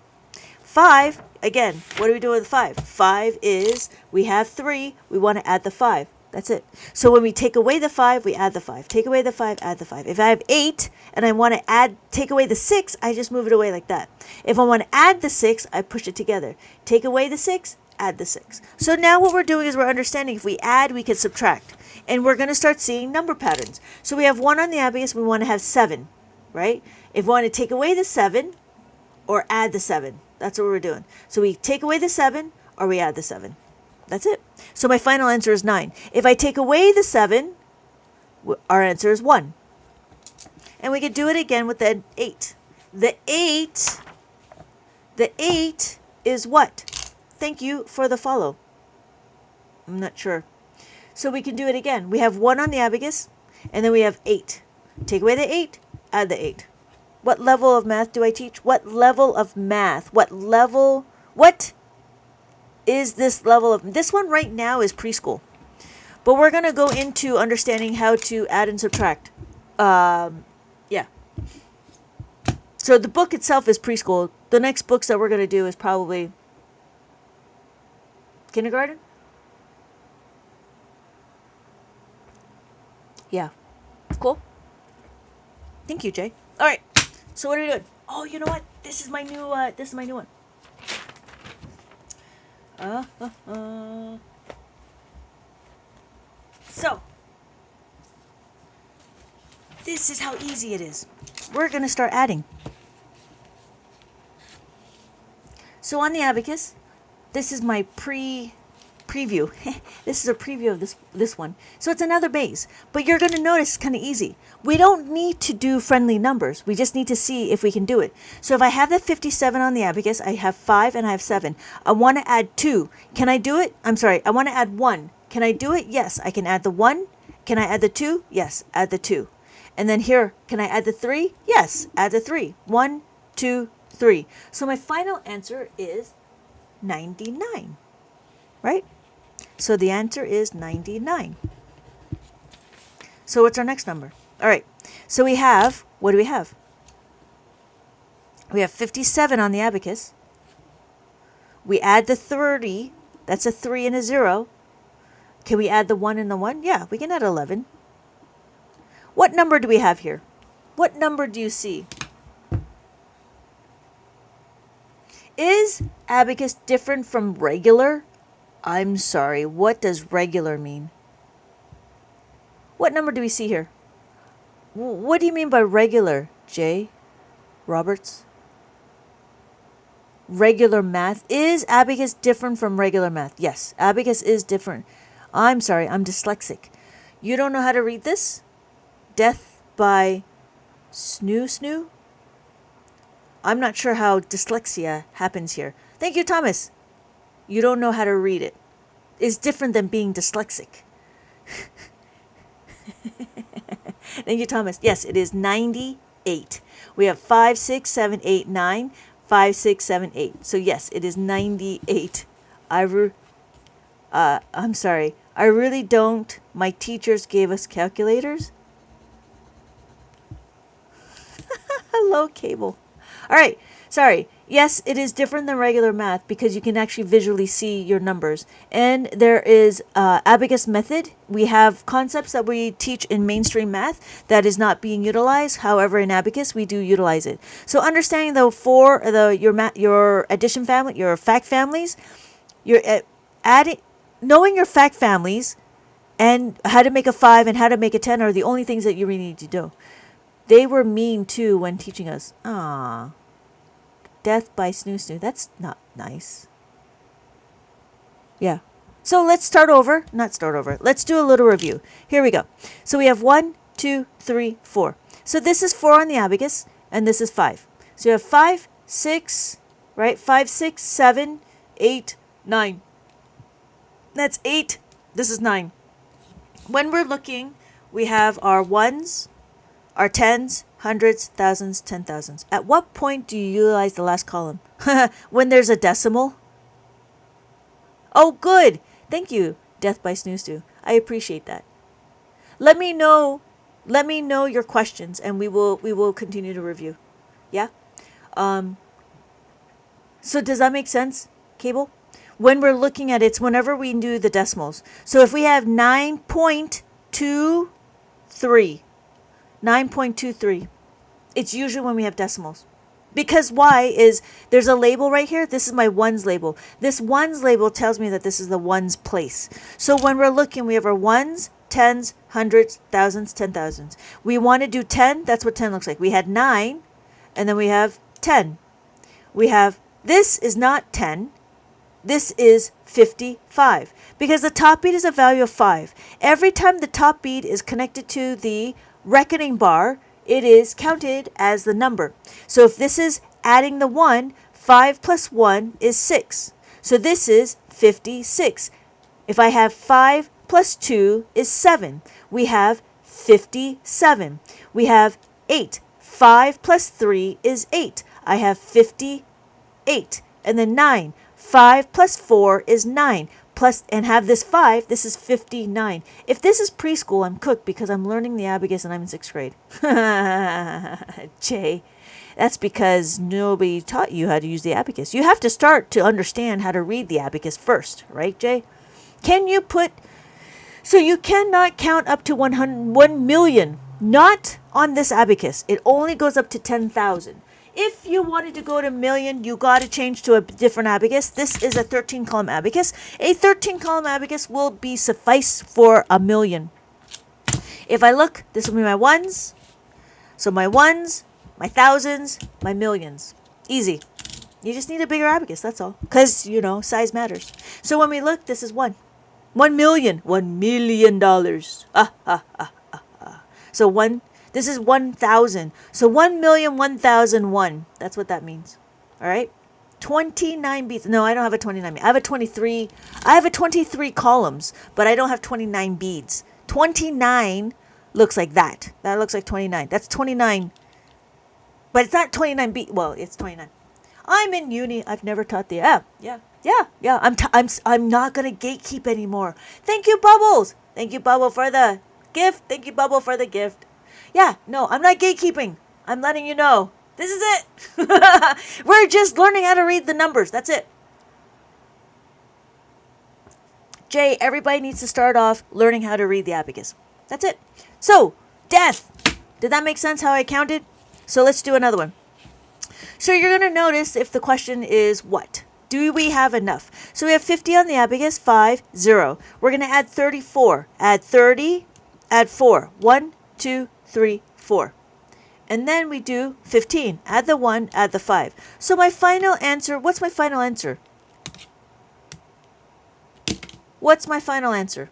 A: 5, again, what do we do with 5? 5 is, we have 3, we want to add the 5. That's it. So when we take away the 5, we add the 5. Take away the 5, add the 5. If I have 8 and I want to take away the 6, I just move it away like that. If I want to add the 6, I push it together. Take away the 6, add the 6. So now what we're doing is we're understanding if we add, we can subtract. And we're going to start seeing number patterns. So we have 1 on the abacus, we want to have 7, right? If we want to take away the 7 or add the 7, that's what we're doing. So we take away the 7 or we add the 7. That's it. So my final answer is 9. If I take away the 7, our answer is 1. And we could do it again with the 8. The 8 is what? Thank you for the follow. I'm not sure. So we can do it again. We have 1 on the abacus, and then we have 8. Take away the 8, add the 8. What level of math do I teach? What level of math? What is this level of, this one right now is preschool, but we're going to go into understanding how to add and subtract. Yeah. So the book itself is preschool. The next books that we're going to do is probably kindergarten. Yeah. Cool. Thank you, Jay. All right. So what are we doing? Oh, you know what? This is my new one. So, this is how easy it is. We're going to start adding. So on the abacus, this is my preview. This is a preview of this one. So it's another base, but you're going to notice it's kind of easy. We don't need to do friendly numbers. We just need to see if we can do it. So if I have the 57 on the abacus, I have 5 and I have 7. I want to add 2. Can I do it? I'm sorry. I want to add 1. Can I do it? Yes. I can add the 1. Can I add the 2? Yes. Add the 2. And then here, can I add the 3? Yes. Add the 3. 1, 2, 3. So my final answer is 99. Right? So the answer is 99. So what's our next number? All right. So we have, what do we have? We have 57 on the abacus. We add the 30. That's a 3 and a 0. Can we add the 1 and the 1? Yeah, we can add 11. What number do we have here? What number do you see? Is abacus different from regular? I'm sorry, what does regular mean? What number do we see here? What do you mean by regular, Jay Roberts? Regular math. Is abacus different from regular math? Yes, abacus is different. I'm sorry, I'm dyslexic. You don't know how to read this? Death by Snoo? I'm not sure how dyslexia happens here. Thank you, Thomas. You don't know how to read it. It's different than being dyslexic. Thank you, Thomas. Yes, it is 98. We have 5, 6, 7, 8, 9. 5, 6, 7, 8. So yes, it is 98. I'm sorry. I really don't. My teachers gave us calculators. Hello, Cable. All right. Sorry. Yes, it is different than regular math because you can actually visually see your numbers. And there is abacus method. We have concepts that we teach in mainstream math that is not being utilized. However, in abacus, we do utilize it. So understanding your addition family, your fact families, your knowing your fact families and how to make a 5 and how to make a 10 are the only things that you really need to do. They were mean too when teaching us. Ah. Death by snoo snoo. That's not nice. Yeah. So let's start over. Not start over. Let's do a little review. Here we go. So we have 1, 2, 3, 4. So this is 4 on the abacus, and this is 5. So you have 5, 6, right? 5, 6, 7, 8, 9. That's 8. This is 9. When we're looking, we have our ones, our tens, hundreds, thousands, 10,000s. At what point do you utilize the last column? When there's a decimal? Oh, good. Thank you, Death by Snoo Snoo. I appreciate that. Let me know your questions, and we will continue to review. Yeah? So does that make sense, Cable? When we're looking at it, it's whenever we do the decimals. So if we have 9.23, 9.23, it's usually when we have decimals. Because why is there's a label right here. This is my ones label. This ones label tells me that this is the ones place. So when we're looking, we have our ones, tens, hundreds, thousands, 10,000s. We want to do 10. That's what 10 looks like. We had 9, and then we have 10. We have, this is not 10. This is 55 because the top beat is a value of 5. Every time the top beat is connected to the reckoning bar, it is counted as the number. So if this is adding the 1, 5 plus 1 is 6. So this is 56. If I have 5 plus 2 is 7. We have 57. We have 8. 5 plus 3 is 8. I have 58. And then 9. 5 plus 4 is 9. Plus, and have this 5, this is 59. If this is preschool, I'm cooked because I'm learning the abacus and I'm in 6th grade. Jay, that's because nobody taught you how to use the abacus. You have to start to understand how to read the abacus first, right, Jay? Can you put, so you cannot count up to 1 million, not on this abacus. It only goes up to 10,000. If you wanted to go to million, you got to change to a different abacus. This is a 13-column abacus. A 13-column abacus will be suffice for a million. If I look, this will be my ones. So my ones, my thousands, my millions. Easy. You just need a bigger abacus, that's all. Because, you know, size matters. So when we look, this is 1. 1 million. $1 million. So 1. This is 1,000. So 1,000,001. That's what that means. All right. 29 beads. No, I don't have a 29 bead. I have a 23. I have a 23 columns, but I don't have 29 beads. 29 looks like that. That looks like 29. That's 29. But it's not 29 beads. Well, it's 29. I'm in uni. I've never taught the yeah. I'm not gonna gatekeep anymore. Thank you, Bubbles. Thank you, Bubble, for the gift. Thank you, Bubble, for the gift. Yeah, no, I'm not gatekeeping. I'm letting you know. This is it. We're just learning how to read the numbers. That's it. Jay, everybody needs to start off learning how to read the abacus. That's it. So, death. Did that make sense how I counted? So let's do another one. So you're going to notice if the question is what? Do we have enough? So we have 50 on the abacus, 5, 0. We're going to add 34. Add 30, add 4. 1, 2, 3, 4. And then we do 15. Add the 1, add the 5. So my final answer, what's my final answer? What's my final answer?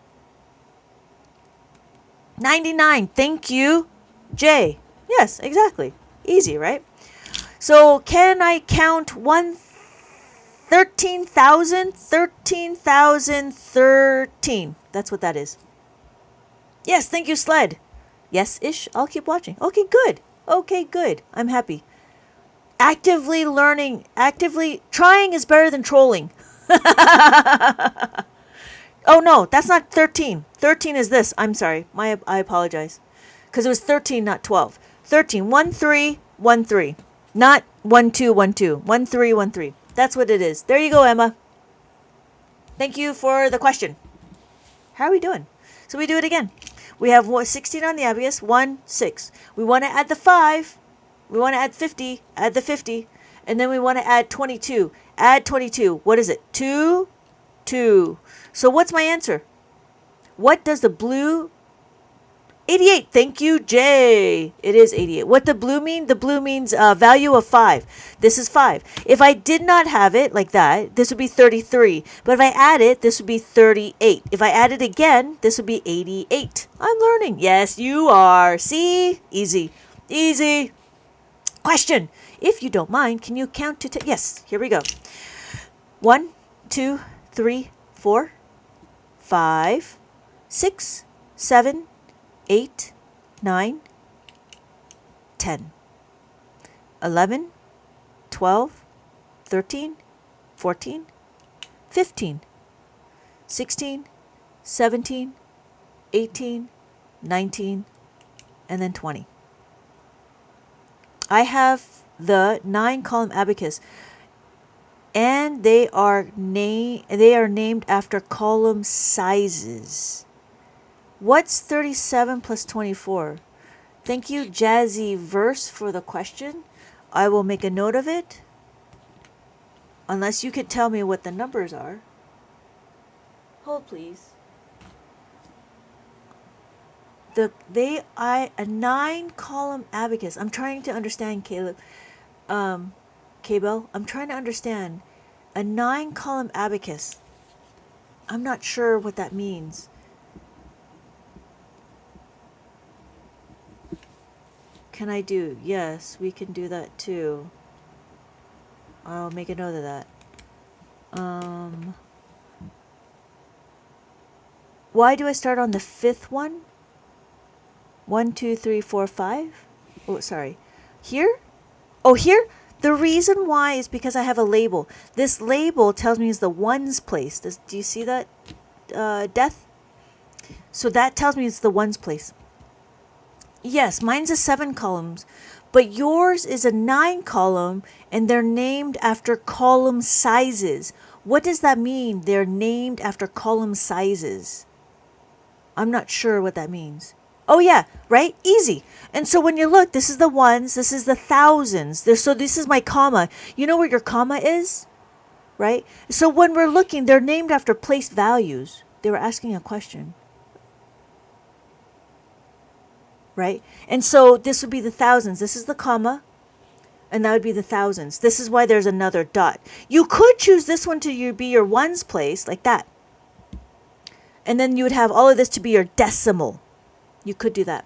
A: 99. Thank you, Jay. Yes, exactly. Easy, right? So can I count 13,000? 13,013. That's what that is. Yes, thank you, Sled. Yes-ish. I'll keep watching. Okay, good. Okay, good. I'm happy. Actively learning, actively trying is better than trolling. Oh, no, that's not 13. 13 is this. I'm sorry. I apologize. Because it was 13, not 12. 13. 1, 3, 1, 3. Not 1, 2, 1, 2. 1, 3, 1, 3. That's what it is. There you go, Emma. Thank you for the question. How are we doing? So we do it again. We have 16 on the abacus, 1, 6. We want to add the 5. We want to add 50. Add the 50. And then we want to add 22. Add 22. What is it? 2, 2. So what's my answer? What does the blue 88. Thank you, Jay. It is 88. What the blue mean? The blue means value of 5. This is 5. If I did not have it like that, this would be 33. But if I add it, this would be 38. If I add it again, this would be 88. I'm learning. Yes, you are. See? Easy. Easy. Question. If you don't mind, can you count to 10? Yes, here we go. 1, 2, 3, 4, 5, 6, 7, 8, 9, 10, 11, 12, 13, 14, 15, 16, 17, 18, 19, and then 20. I have the 9-column abacus, and they are named after column sizes. What's 37 plus 24? Thank you, Jazzy Verse, for the question. I will make a note of it. Unless you could tell me what the numbers are. Hold, please. A 9-column abacus. I'm trying to understand, Caleb. K-Bell. I'm trying to understand. A 9-column abacus. I'm not sure what that means. Can I do? Yes, we can do that too. I'll make a note of that. Why do I start on the 5th one? 1, 2, 3, 4, 5? Oh, sorry. Here? Oh, here? The reason why is because I have a label. This label tells me it's the ones place. Do you see that, Death? So that tells me it's the ones place. Yes, mine's a 7 columns, but yours is a 9 column, and they're named after column sizes. What does that mean? They're named after column sizes. I'm not sure what that means. Oh yeah, right? Easy. And so when you look, this is the ones, this is the thousands. So this is my comma. You know where your comma is? Right? So when we're looking, they're named after place values. They were asking a question. Right? And so this would be the thousands. This is the comma, and that would be the thousands. This is why there's another dot. You could choose this one to be your ones place, like that. And then you would have all of this to be your decimal. You could do that.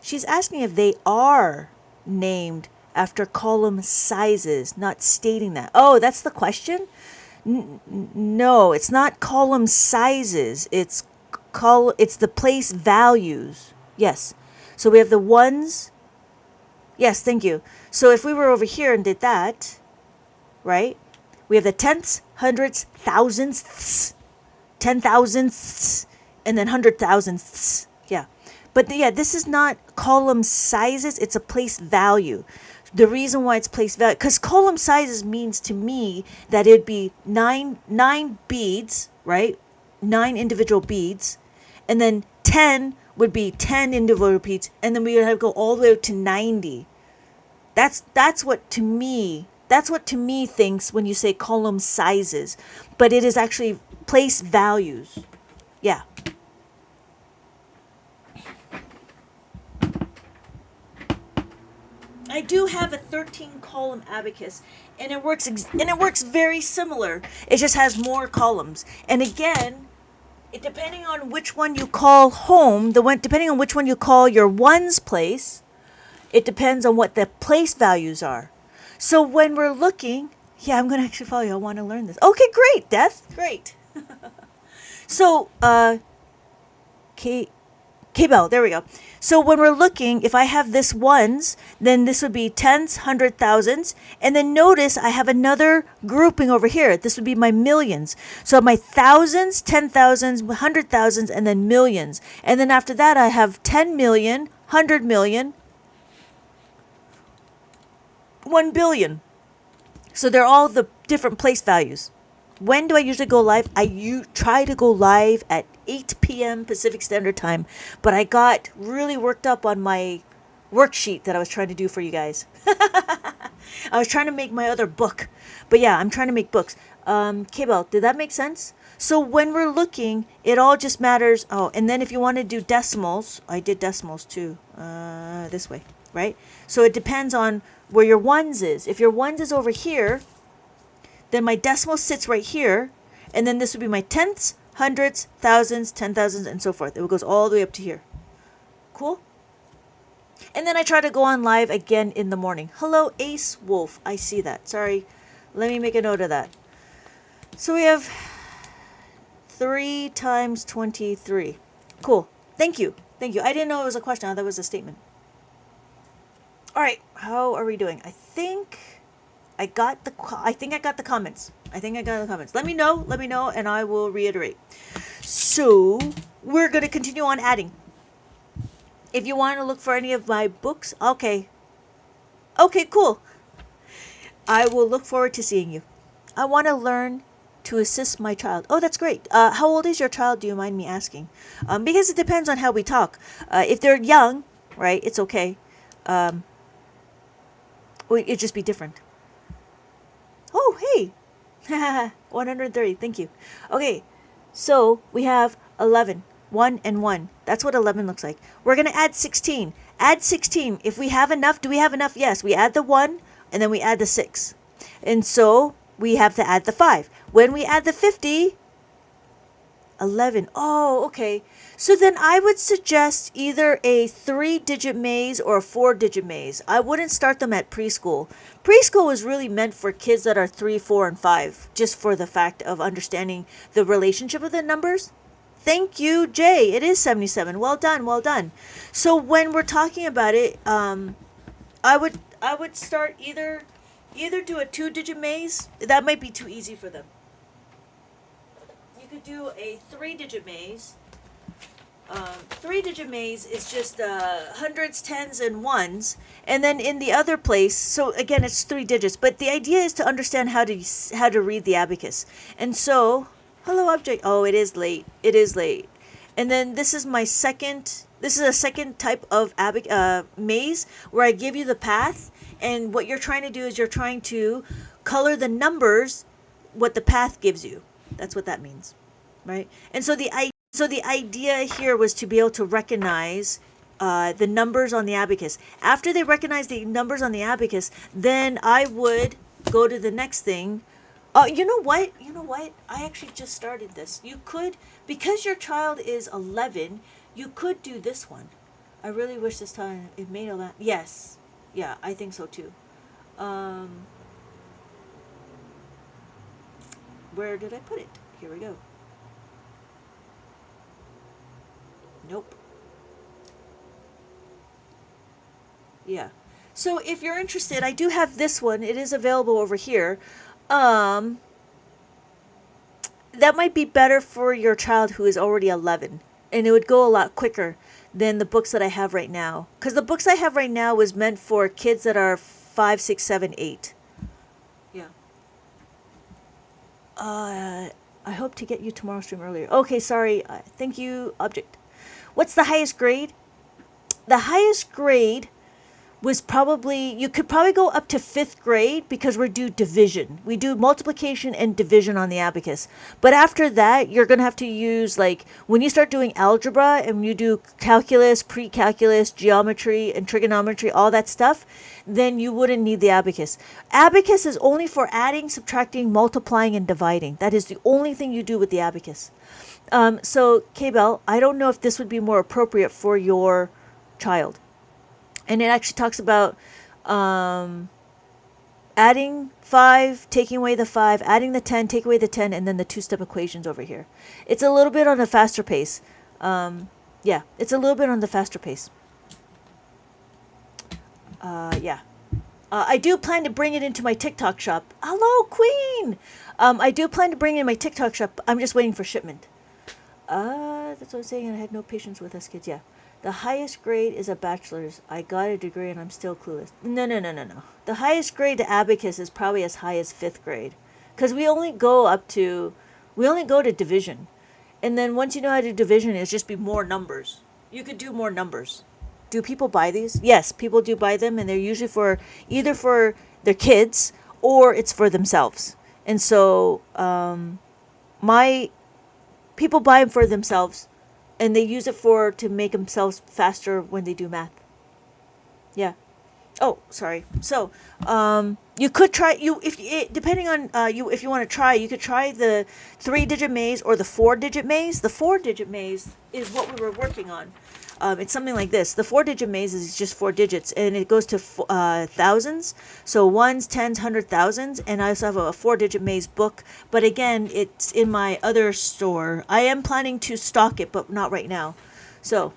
A: She's asking if they are named after column sizes, not stating that. Oh, that's the question? No, it's not column sizes. It's the place values. Yes. So we have the ones. Yes, thank you. So if we were over here and did that, right? We have the tenths, hundreds, thousandths, 10,000ths, and then 100,000ths. Yeah. But yeah, this is not column sizes. It's a place value. The reason why it's place value, because column sizes means to me that it'd be nine beads, right? 9 individual beads, and then 10 would be 10 individual beads, and then we would have to go all the way up to 90. That's what to me thinks when you say column sizes, but it is actually place values. Yeah. I do have a 13-column abacus, and it works very similar. It just has more columns. And again, depending on which one you call home, depending on which one you call your ones place, it depends on what the place values are. So when we're looking, yeah, I'm going to actually follow you. I want to learn this. Okay, great, Death. Great. So, K-Bell, there we go. So when we're looking, if I have this ones, then this would be tens, hundred thousands. And then notice I have another grouping over here. This would be my millions. So my thousands, 10,000s, 100,000s, and then millions. And then after that, I have 10 million, 100 million, 1 billion. So they're all the different place values. When do I usually go live? I try to go live at 8 p.m. Pacific Standard Time, but I got really worked up on my worksheet that I was trying to do for you guys. I was trying to make my other book. But yeah, I'm trying to make books. K-Bell, did that make sense? So when we're looking, it all just matters. Oh, and then if you want to do decimals, I did decimals too, this way, right? So it depends on where your ones is. If your ones is over here, then my decimal sits right here, and then this would be my tenths, hundreds, thousands, 10,000s, and so forth. It goes all the way up to here. Cool? And then I try to go on live again in the morning. Hello, Ace Wolf. I see that. Sorry. Let me make a note of that. So we have 3 times 23. Cool. Thank you. Thank you. I didn't know it was a question. I thought it was a statement. All right. How are we doing? I think I got the comments. Let me know, and I will reiterate. So we're going to continue on adding. If you want to look for any of my books, okay, cool. I will look forward to seeing you. I want to learn to assist my child. Oh, that's great. How old is your child? Do you mind me asking? Because it depends on how we talk. If they're young, right, it's okay. It'd just be different. Oh, hey. 130. Thank you. Okay. So we have 11. 1 and 1. That's what 11 looks like. We're going to add 16. Add 16. If we have enough, do we have enough? Yes. We add the 1 and then we add the 6. And so we have to add the 5. When we add the 50, 11. Oh, okay. So then I would suggest either a 3-digit maze or a 4-digit maze. I wouldn't start them at preschool. Preschool is really meant for kids that are 3, 4, and 5, just for the fact of understanding the relationship of the numbers. Thank you, Jay. It is 77. Well done, well done. So when we're talking about it, I would start either do a 2-digit maze. That might be too easy for them. You could do a 3-digit maze. 3-digit maze is just hundreds, tens, and ones, and then in the other place. So again, it's 3 digits. But the idea is to understand how to read the abacus. And so, hello, object. Oh, it is late. It is late. And then this is my second. This is a second type of maze where I give you the path, and what you're trying to do is you're trying to color the numbers, what the path gives you. That's what that means, right? And so the idea here was to be able to recognize the numbers on the abacus. After they recognize the numbers on the abacus, then I would go to the next thing. You know what? I actually just started this. You could, because your child is 11, you could do this one. I really wish this time it made a lot. Yes. Yeah, I think so too. Where did I put it? Here we go. Nope. Yeah. So if you're interested, I do have this one. It is available over here. That might be better for your child who is already 11. And it would go a lot quicker than the books that I have right now. Because the books I have right now was meant for kids that are 5, 6, 7, 8. Yeah. I hope to get you tomorrow's stream earlier. Okay, sorry. Thank you, object. What's the highest grade? The highest grade was probably, you could probably go up to 5th grade because we do division. We do multiplication and division on the abacus. But after that, you're going to have to use, like, when you start doing algebra and you do calculus, pre-calculus, geometry, and trigonometry, all that stuff, then you wouldn't need the abacus. Abacus is only for adding, subtracting, multiplying, and dividing. That is the only thing you do with the abacus. So, K-Bell, I don't know if this would be more appropriate for your child. And it actually talks about adding 5, taking away the 5, adding the 10, take away the 10, and then the 2-step equations over here. It's a little bit on a faster pace. Yeah, it's a little bit on the faster pace. Yeah. I do plan to bring it into my TikTok shop. Hello, Queen! I do plan to bring in my TikTok shop. I'm just waiting for shipment. That's what I'm saying. I had no patience with us kids. Yeah. The highest grade is a bachelor's. I got a degree and I'm still clueless. No. The highest grade to abacus is probably as high as 5th grade. Because we only go to division. And then once you know how to do division, it's just be more numbers. You could do more numbers. Do people buy these? Yes, people do buy them, and they're usually for either for their kids or it's for themselves. And so my People buy them for themselves, and they use it to make themselves faster when they do math. Yeah. Oh, sorry. So, you could try depending on if you want to try, you could try the 3-digit maze or the 4-digit maze. The 4-digit maze is what we were working on. It's something like this. The 4-digit maze is just 4 digits, and it goes to thousands. So ones, tens, hundred, thousands, and I also have a 4-digit maze book. But again, it's in my other store. I am planning to stock it, but not right now. So.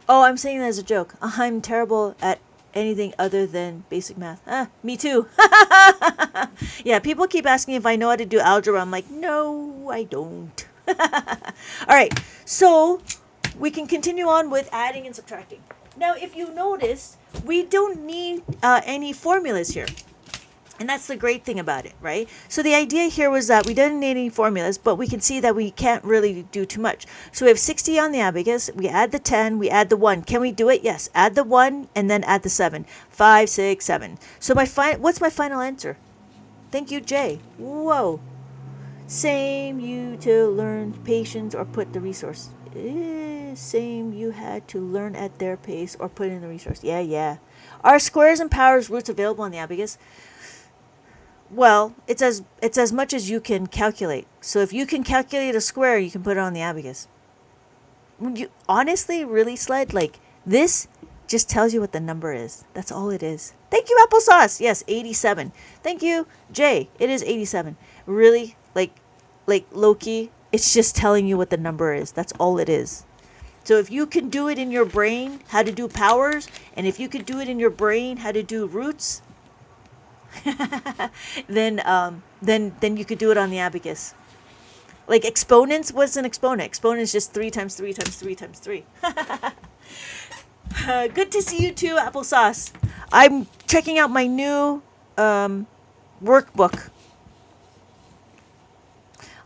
A: Oh, I'm saying that as a joke. I'm terrible at anything other than basic math. Me too. Yeah, people keep asking if I know how to do algebra. I'm like, no, I don't. All right, so we can continue on with adding and subtracting. Now, if you notice, we don't need any formulas here. And that's the great thing about it, right? So the idea here was that we didn't need any formulas, but we can see that we can't really do too much. So we have 60 on the abacus. We add the 10. We add the 1. Can we do it? Yes. Add the 1 and then add the 7. 5, 6, 7. So what's my final answer? Thank you, Jay. Whoa. Same you to learn patience or put the resource. Same you had to learn at their pace or put in the resource. Yeah. Are squares and powers roots available on the abacus? Well, it's as much as you can calculate. So if you can calculate a square, you can put it on the abacus. Would you honestly really, Sled? Like, this just tells you what the number is. That's all it is. Thank you, applesauce. Yes, 87. Thank you, Jay. It is 87. Really? Like low-key, it's just telling you what the number is. That's all it is. So if you can do it in your brain, how to do powers, and if you could do it in your brain, how to do roots, then you could do it on the abacus. Like exponents, what's an exponent? Exponent is just 3 times 3 times 3 times 3. Good to see you too, applesauce. I'm checking out my new workbook.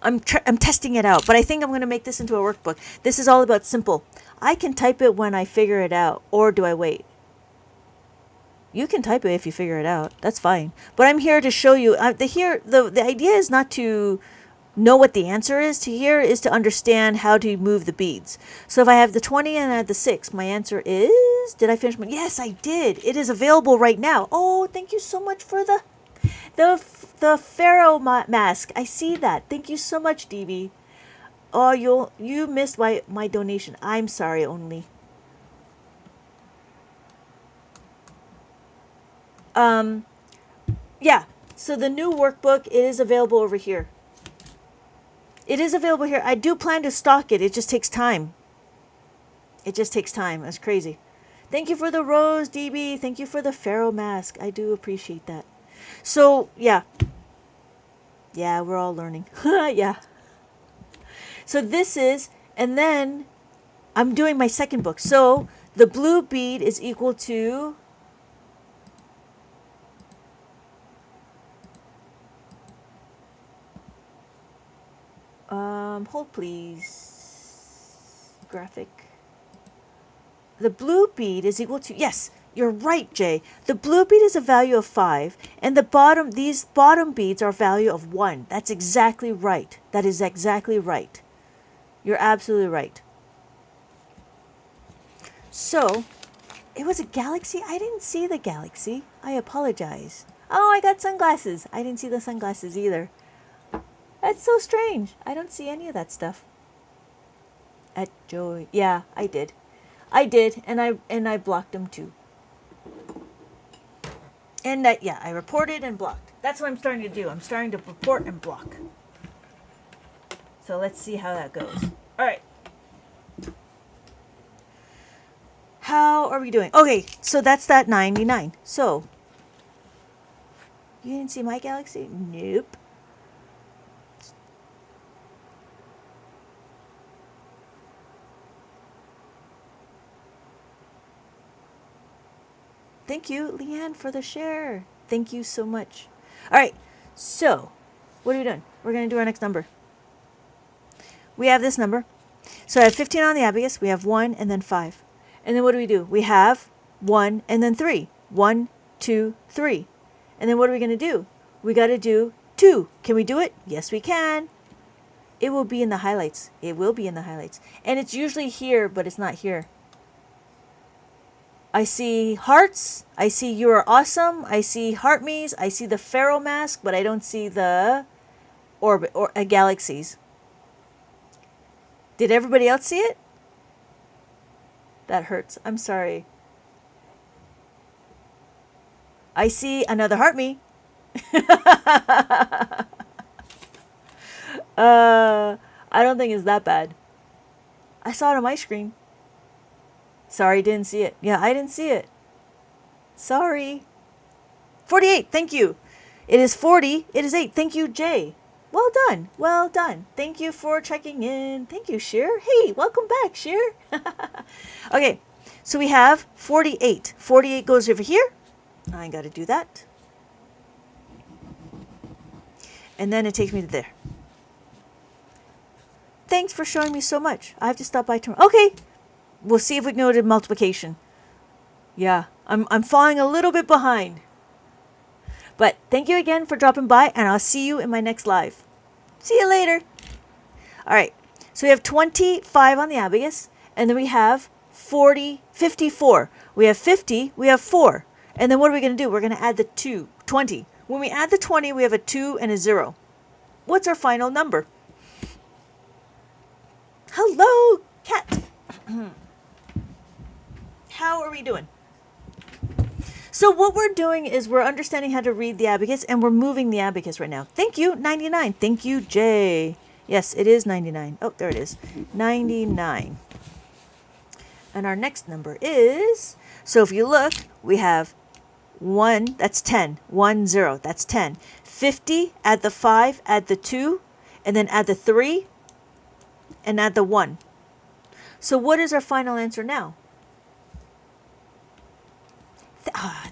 A: I'm testing it out, but I think I'm going to make this into a workbook. This is all about simple. I can type it when I figure it out, or do I wait? You can type it if you figure it out. That's fine. But I'm here to show you. The idea is not to know what the answer is. To understand how to move the beads. So if I have the 20 and I have the 6, my answer is. Did I finish my? Yes, I did. It is available right now. Oh, thank you so much for the pharaoh mask. I see that. Thank you so much, DB. Oh, you missed my donation. I'm sorry, only. Yeah, so the new workbook, it is available over here. It is available here. I do plan to stock it. It just takes time. That's crazy. Thank you for the rose, DB. Thank you for the pharaoh mask. I do appreciate that. So, yeah. Yeah, we're all learning. Yeah. So this is, and then I'm doing my second book. So the blue bead is equal to hold please. Graphic. The blue bead is equal to, yes, you're right, Jay. The blue bead is a value of 5, and these bottom beads are a value of 1. That's exactly right. That is exactly right. You're absolutely right. So, it was a galaxy? I didn't see the galaxy. I apologize. Oh, I got sunglasses. I didn't see the sunglasses either. That's so strange. I don't see any of that stuff. At Joy. Yeah, I did. And I blocked them too. And yeah, I reported and blocked. That's what I'm starting to do. I'm starting to report and block. So let's see how that goes. All right. How are we doing? Okay, so that's that 99. So, you didn't see my galaxy? Nope. Thank you, Leanne, for the share. Thank you so much. All right, so what are we doing? We're going to do our next number. We have this number. So I have 15 on the abacus. We have 1 and then 5. And then what do? We have 1 and then 3. 1, 2, 3. And then what are we going to do? We got to do 2. Can we do it? Yes, we can. It will be in the highlights. It will be in the highlights. And it's usually here, but it's not here. I see hearts. I see you are awesome. I see heart me's. I see the pharaoh mask, but I don't see the orbit or galaxies. Did everybody else see it? That hurts. I'm sorry. I see another heart me. I don't think it's that bad. I saw it on my screen. Sorry, didn't see it. Yeah, I didn't see it. Sorry. 48, thank you. It is 40. It is 8. Thank you, Jay. Well done. Well done. Thank you for checking in. Thank you, Sheer. Hey, welcome back, Sheer. Okay, so we have 48. 48 goes over here. I got to do that. And then it takes me to there. Thanks for showing me so much. I have to stop by tomorrow. Okay. We'll see if we can go to multiplication. Yeah, I'm falling a little bit behind. But thank you again for dropping by, and I'll see you in my next live. See you later. All right. So we have 25 on the abacus, and then we have 54. We have 50, we have 4. And then what are we going to do? We're going to add the 20. When we add the 20, we have a 2 and a 0. What's our final number? Hello, cat. How are we doing? So what we're doing is we're understanding how to read the abacus, and we're moving the abacus right now. Thank you, 99. Thank you, Jay. Yes, it is 99. Oh, there it is. 99. And our next number is, so if you look, we have 1, that's 10. 1, 0, that's 10. 50, add the 5, add the 2, and then add the 3, and add the 1. So what is our final answer now?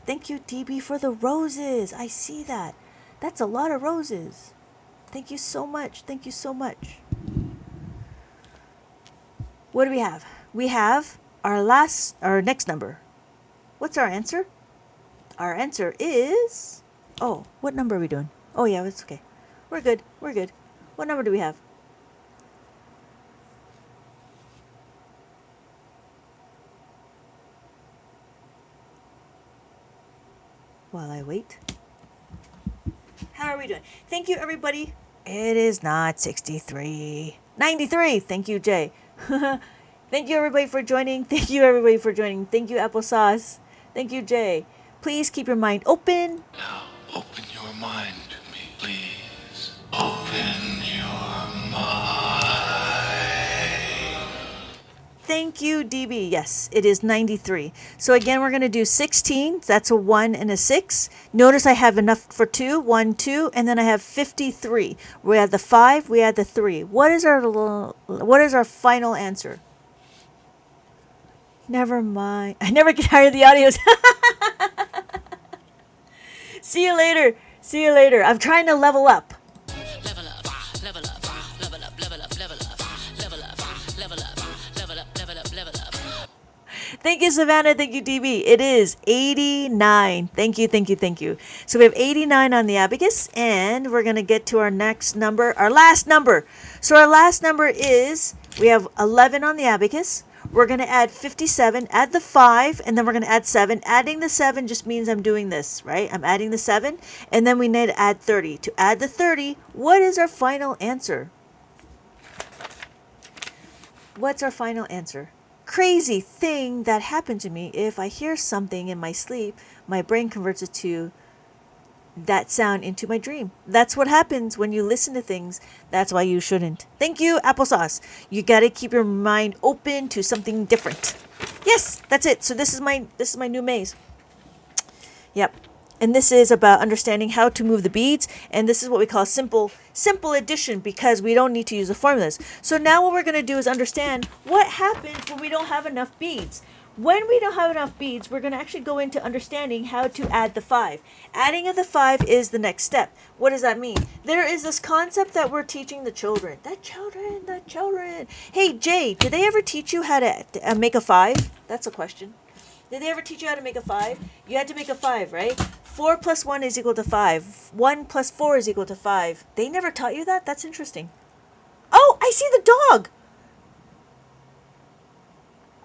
A: Thank you, DB, for the roses. I see that. That's a lot of roses. Thank you so much. Thank you so much. What do we have? We have our next number. What's our answer? Our answer is, oh, what number are we doing? Oh, yeah, it's okay. We're good. We're good. What number do we have? While I wait. How are we doing? Thank you, everybody. It is not 63. 93. Thank you, Jay. Thank you, everybody, for joining. Thank you, everybody, for joining. Thank you, Applesauce. Thank you, Jay. Please keep your mind open.
B: Now, open your mind to me, please. Open your mind.
A: Thank you, DB. Yes, it is 93. So again, we're going to do 16. That's a 1 and a 6. Notice I have enough for 2. 1, 2, and then I have 53. We add the 5, we add the 3. What is our final answer? Never mind. I never get tired of the audios. See you later. See you later. I'm trying to level up.
C: Level up, level up, level up, level up, level up, level up, level up, level up, level up, level up.
A: Thank you, Savannah. Thank you, DB. It is 89. Thank you, thank you, thank you. So we have 89 on the abacus, and we're going to get to our next number, our last number. So our last number is, we have 11 on the abacus. We're going to add 57, add the 5, and then we're going to add 7. Adding the 7 just means I'm doing this, right? I'm adding the 7, and then we need to add 30. To add the 30, what is our final answer? What's our final answer? Crazy thing that happened to me. If I hear something in my sleep, my brain converts it to that sound into my dream. That's what happens when you listen to things. That's why you shouldn't. Thank you, Applesauce. You got to keep your mind open to something different. Yes, that's it. So this is my new maze. Yep. And this is about understanding how to move the beads, and this is what we call simple addition, because we don't need to use the formulas. So now what we're going to do is understand what happens when we don't have enough beads. When we don't have enough beads, we're going to actually go into understanding how to add the 5. Adding of the 5 is the next step. What does that mean? There is this concept that we're teaching the children. The children. Hey, Jay, did they ever teach you how to make a 5? That's a question. Did they ever teach you how to make a 5? You had to make a 5, right? 4 plus 1 is equal to 5. 1 plus 4 is equal to 5. They never taught you that? That's interesting. I see the dog.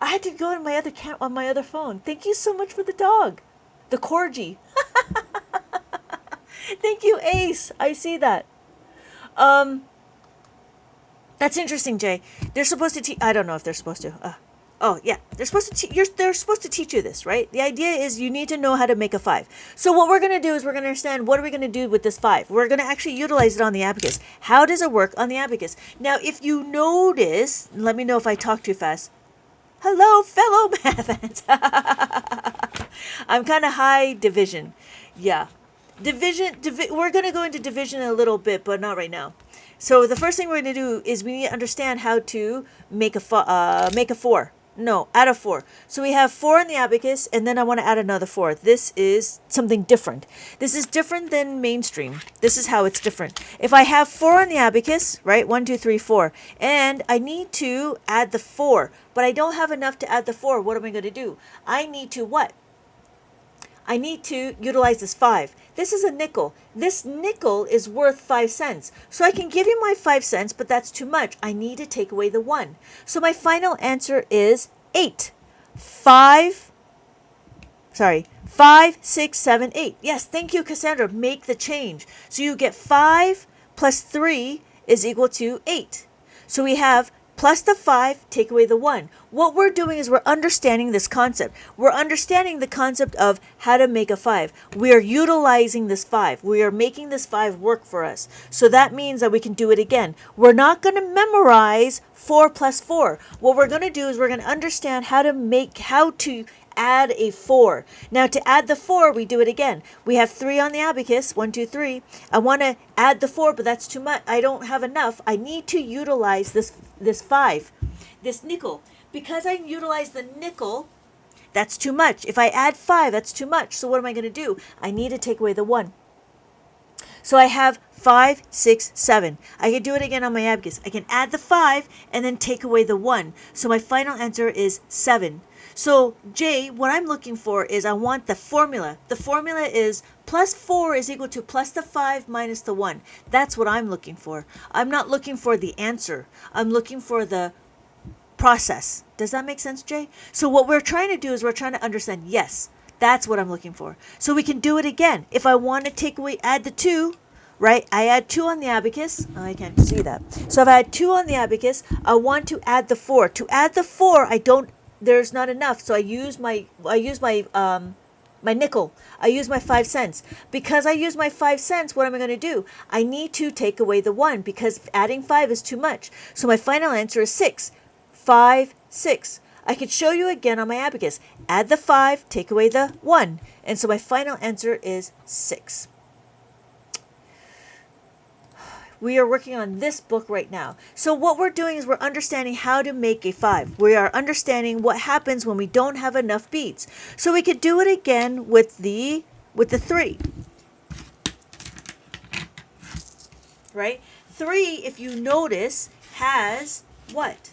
A: I had to go on my other on my other phone. Thank you so much for the dog. The corgi. Thank you, Ace. I see that. Um, that's interesting, Jay. They're supposed to teach. I don't know if they're supposed to. Oh yeah, they're supposed to. They're supposed to teach you this, right? The idea is you need to know how to make a 5. So what we're gonna do is we're gonna understand what are we gonna do with this 5. We're gonna actually utilize it on the abacus. How does it work on the abacus? Now, if you notice, let me know if I talk too fast. Hello, fellow maths. I'm kind of high division. Yeah. We're going to go into division in a little bit, but not right now. So the first thing we're going to do is we need to understand how to make a 4. No, add a 4. So we have 4 in the abacus, and then I want to add another 4. This is something different. This is different than mainstream. This is how it's different. If I have 4 in the abacus, right, 1, 2, 3, 4, and I need to add the 4, but I don't have enough to add the 4, what am I going to do? I need to what? I need to utilize this 5. This is a nickel. This nickel is worth 5 cents. So I can give you my 5 cents, but that's too much. I need to take away the 1. So my final answer is 8. 5, 6, 7, 8. Yes, thank you, Cassandra. Make the change. So you get 5 plus 3 is equal to 8. So we have plus the 5, take away the 1. What we're doing is we're understanding this concept. We're understanding the concept of how to make a 5. We are utilizing this 5. We are making this 5 work for us. So that means that we can do it again. We're not going to memorize 4 plus 4. What we're going to do is we're going to understand how to add a 4. Now to add the 4, we do it again. We have 3 on the abacus, 1, 2, 3. I want to add the 4, but that's too much. I don't have enough. I need to utilize this 5, this nickel. Because I utilize the nickel, that's too much. If I add 5, that's too much. So what am I going to do? I need to take away the 1. So I have 5, 6, 7. I can do it again on my abacus. I can add the 5 and then take away the 1. So my final answer is 7. So Jay, what I'm looking for is I want the formula. The formula is plus 4 is equal to plus the 5 minus the 1. That's what I'm looking for. I'm not looking for the answer. I'm looking for the process. Does that make sense, Jay? So what we're trying to do is we're trying to understand, yes, that's what I'm looking for. So we can do it again. If I want to take away, add the 2, right? I add 2 on the abacus. Oh, I can't see that. So if I add 2 on the abacus, I want to add the 4. To add the 4, there's not enough. So I use my nickel. I use my 5 cents. Because I use my 5 cents, what am I going to do? I need to take away the 1 because adding 5 is too much. So my final answer is 6. 5, 6. I could show you again on my abacus. Add the 5, take away the 1. And so my final answer is 6. We are working on this book right now. So what we're doing is we're understanding how to make a 5. We are understanding what happens when we don't have enough beads. So we could do it again with the 3. Right? 3, if you notice, has what?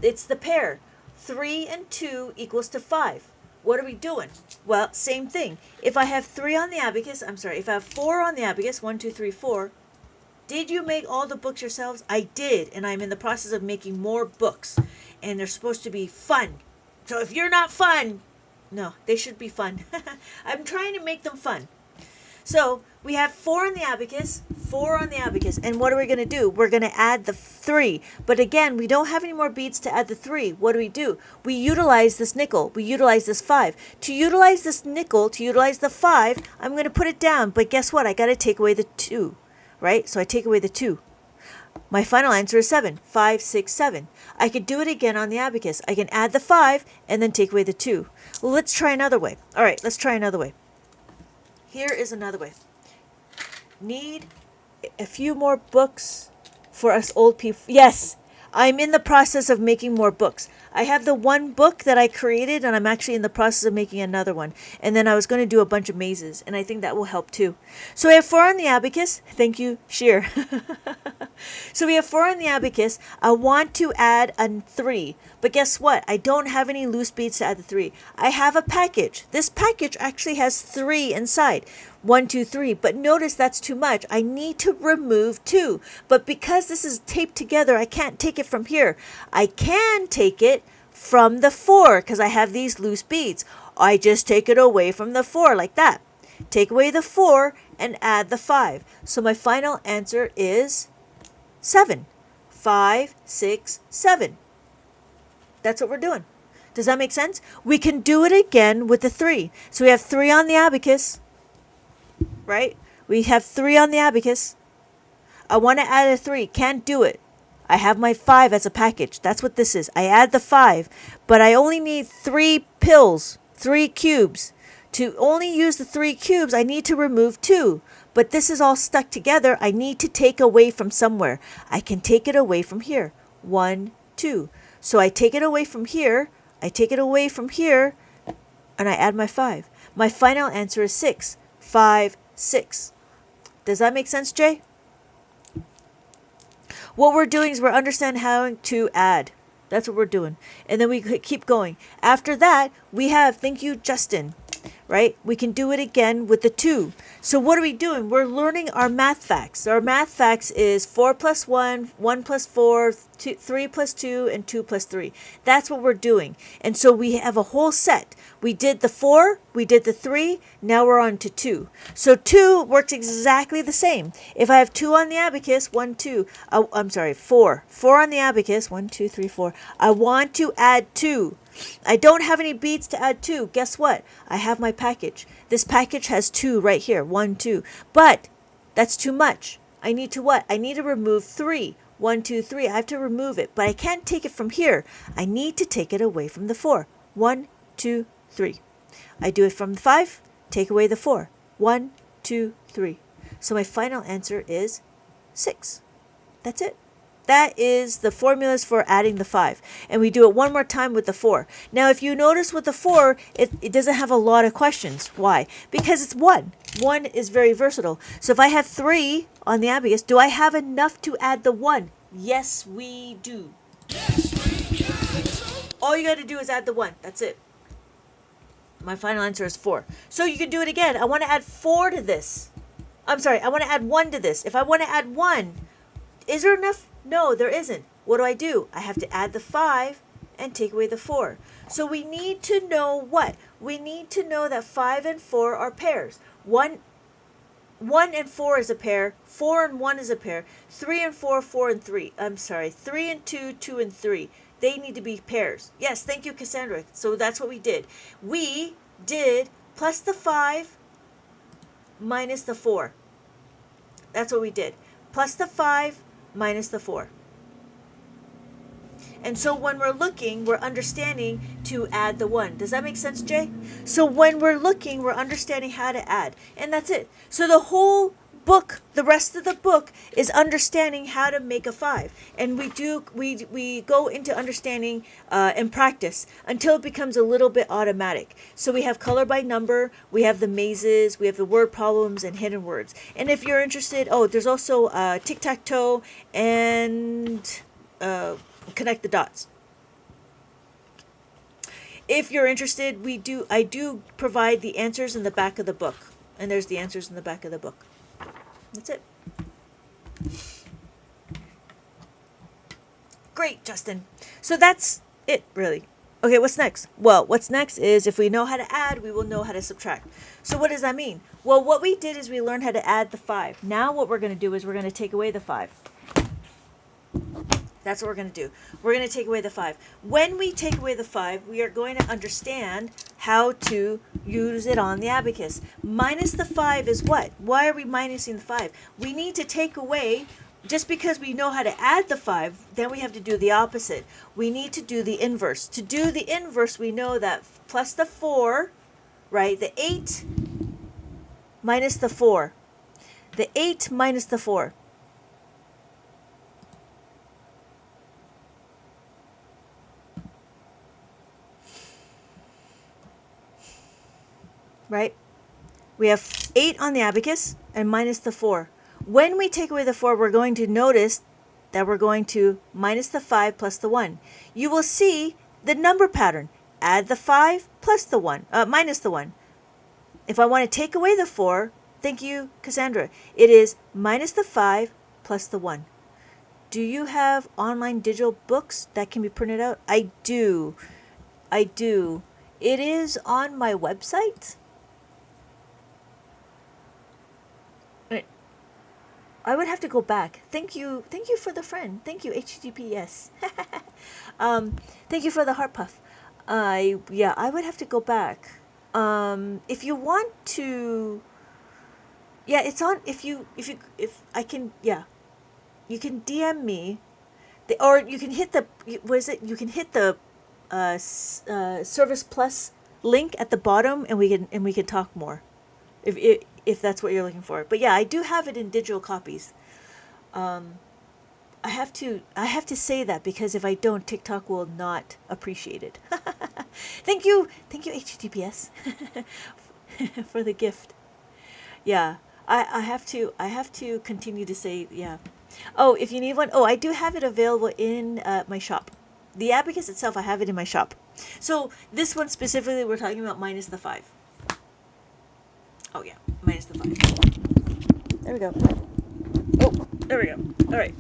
A: It's the pair. 3 and 2 equals to 5. What are we doing? Well, same thing. If I have 3 on the abacus, if I have 4 on the abacus, 1, 2, 3, 4, did you make all the books yourselves? I did, and I'm in the process of making more books, and they're supposed to be fun. So if you're not fun, no, they should be fun. I'm trying to make them fun. So we have 4 on the abacus, 4 on the abacus, and what are we going to do? We're going to add the 3. But again, we don't have any more beads to add the 3. What do? We utilize this nickel. We utilize this 5. To utilize this nickel, to utilize the 5, I'm going to put it down. But guess what? I got to take away the 2, right? So I take away the 2. My final answer is 7. 5, 6, 7. I could do it again on the abacus. I can add the 5 and then take away the 2. Well, let's try another way. All right, let's try another way. Here is another way. Need a few more books for us old people. Yes, I'm in the process of making more books. I have the one book that I created, and I'm actually in the process of making another one. And then I was going to do a bunch of mazes, and I think that will help too. So we have 4 on the abacus. Thank you, Sheer. So we have 4 on the abacus. I want to add a 3. But guess what? I don't have any loose beads to add the 3. I have a package. This package actually has 3 inside. 1, 2, 3. But notice that's too much. I need to remove 2. But because this is taped together, I can't take it from here. I can take it from the 4 because I have these loose beads. I just take it away from the 4 like that. Take away the 4 and add the 5. So my final answer is 7. 5, 6, 7. That's what we're doing. Does that make sense? We can do it again with the 3. So we have 3 on the abacus, right? We have 3 on the abacus. I want to add a 3. Can't do it. I have my 5 as a package. That's what this is. I add the 5, but I only need 3 pills, 3 cubes. To only use the 3 cubes, I need to remove 2. But this is all stuck together. I need to take away from somewhere. I can take it away from here. 1, 2. So I take it away from here. I take it away from here, and I add my 5. My final answer is 6. 5, 6. Does that make sense, Jay? What we're doing is we're understanding how to add. That's what we're doing. And then we keep going. After that, we have, thank you, Justin, right? We can do it again with the 2. So what are we doing? We're learning our math facts. Our math facts is 4 plus 1, 1 plus 4, 3 plus 2, and 2 plus 3. That's what we're doing. And so we have a whole set. We did the 4, we did the 3, now we're on to 2. So 2 works exactly the same. If I have 2 on the abacus, 1, 2, I'm sorry, 4. 4 on the abacus, 1, 2, 3, 4. I want to add 2. I don't have any beads to add 2. Guess what? I have my package. This package has 2 right here. 1, 2. But that's too much. I need to what? I need to remove 3. 1, 2, 3. I have to remove it. But I can't take it from here. I need to take it away from the 4. 1, 2, 3. I do it from the 5. Take away the 4. 1, 2, 3. So my final answer is 6. That's it. That is the formulas for adding the 5. And we do it one more time with the 4. Now, if you notice with the 4, it doesn't have a lot of questions. Why? Because it's 1. 1 is very versatile. So if I have 3 on the abacus, do I have enough to add the 1? Yes, we do. All you got to do is add the 1. That's it. My final answer is 4. So you can do it again. I want to add 4 to this. I'm sorry, I want to add 1 to this. If I want to add 1, is there enough? No, there isn't. What do? I have to add the 5 and take away the 4. So we need to know what? We need to know that 5 and 4 are pairs. 1 and 4 is a pair. 4 and 1 is a pair. 3 and 4, 4 and 3. I'm sorry, 3 and 2, 2 and 3. They need to be pairs. Yes, thank you, Cassandra. So that's what we did. We did plus the 5 minus the 4. That's what we did. Plus the 5 minus the 4. And so when we're looking, we're understanding to add the 1. Does that make sense, Jay? So when we're looking, we're understanding how to add. And that's it. So the whole book, the rest of the book is understanding how to make a 5. And we go into understanding and practice until it becomes a little bit automatic. So we have color by number, we have the mazes, we have the word problems and hidden words. And if you're interested, there's also tic-tac-toe and connect the dots. If you're interested, I do provide the answers in the back of the book. And there's the answers in the back of the book. That's it. Great, Justin. So that's it, really. Okay, what's next? Well, what's next is if we know how to add, we will know how to subtract. So what does that mean? Well, what we did is we learned how to add the 5. Now what we're going to do is we're going to take away the 5. That's what we're going to do. We're going to take away the 5. When we take away the 5, we are going to understand how to use it on the abacus. Minus the 5 is what? Why are we minusing the 5? We need to take away, just because we know how to add the 5, then we have to do the opposite. We need to do the inverse. To do the inverse, we know that plus the 4, right? The 8 minus the 4. The 8 minus the 4. Right? We have 8 on the abacus and minus the 4. When we take away the 4, we're going to notice that we're going to minus the 5 plus the 1. You will see the number pattern. Add the 5 plus the 1, minus the 1. If I want to take away the 4, thank you, Cassandra. It is minus the 5 plus the 1. Do you have online digital books that can be printed out? I do. I do. It is on my website. I would have to go back. Thank you. Thank you for the friend. Thank you, HTTPS. Thank you for the heart puff. Yeah, I would have to go back. If you want to, yeah, it's on. If I can, yeah, you can DM me, or you can hit the, what is it? You can hit the, Service Plus link at the bottom, and we can talk more, if that's what you're looking for. But yeah, I do have it in digital copies. I have to say that because if I don't, TikTok will not appreciate it. Thank you, HTTPS, for the gift. Yeah, I have to continue to say, yeah. Oh, if you need one, oh, I do have it available in my shop. The Abacus itself, I have it in my shop. So this one specifically, we're talking about minus the 5. Oh yeah, minus the 5. There we go. Oh, there we go. All right.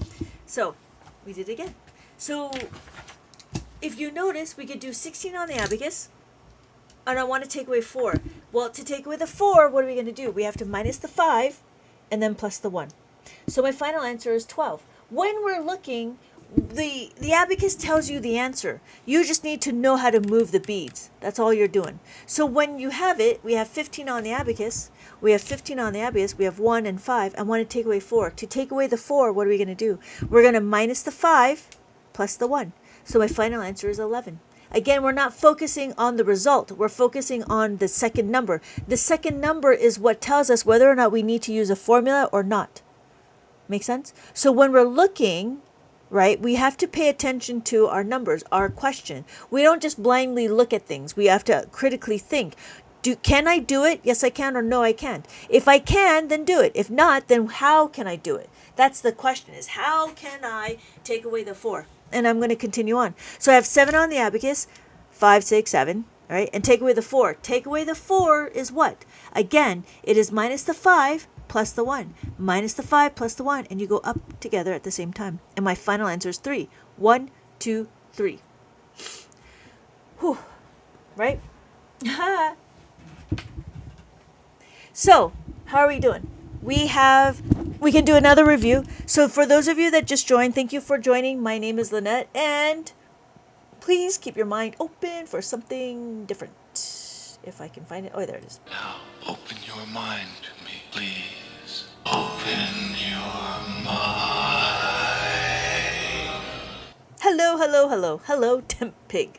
A: So we did it again. So if you notice, we could do 16 on the Abacus, and I want to take away 4. Well, to take away the 4, what are we going to do? We have to minus the 5 and then plus the 1. So my final answer is 12. When we're looking, the Abacus tells you the answer. You just need to know how to move the beads. That's all you're doing. So when you have it, we have 15 on the Abacus. We have 15 on the Abacus. We have 1 and 5. I want to take away 4. To take away the 4, what are we going to do? We're going to minus the 5 plus the 1. So my final answer is 11. Again, we're not focusing on the result. We're focusing on the second number. The second number is what tells us whether or not we need to use a formula or not. Make sense? So when we're looking, right, we have to pay attention to our numbers, our question. We don't just blindly look at things. We have to critically think. Can I do it? Yes, I can, or no, I can't. If I can, then do it. If not, then how can I do it? That's the question, is how can I take away the 4? And I'm going to continue on. So I have 7 on the Abacus, 5, 6, 7, all right? And take away the 4. Take away the 4 is what? Again, it is minus the 5 plus the 1. Minus the 5 plus the 1. And you go up together at the same time. And my final answer is 3. 1, 2, 3. Whew. Right? So, how are we doing? We can do another review. So for those of you that just joined, thank you for joining. My name is Lynette, and please keep your mind open for something different. If I can find it. Oh, there it is.
B: Now, open your mind to me, please. Open your mind.
A: Hello, hello, hello. Hello, Temp Pig.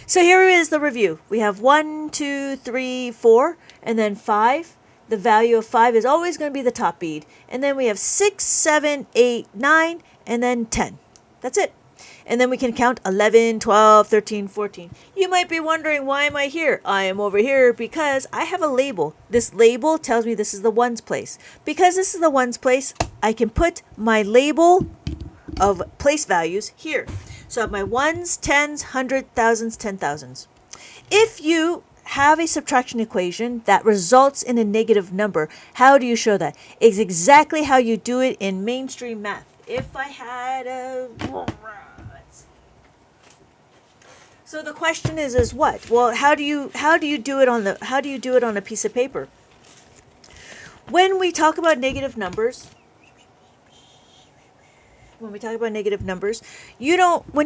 A: So here is the review. We have 1, 2, 3, 4, and then 5. The value of 5 is always going to be the top bead. And then we have 6, 7, 8, 9, and then 10. That's it. And then we can count 11, 12, 13, 14. You might be wondering, why am I here? I am over here because I have a label. This label tells me this is the ones place. Because this is the ones place, I can put my label of place values here. So I have my ones, tens, hundred, thousands, 10,000s. If you have a subtraction equation that results in a negative number, how do you show that? It's exactly how you do it in mainstream math. If I had a... So the question is what? Well, how do you do it on a piece of paper? When we talk about negative numbers, when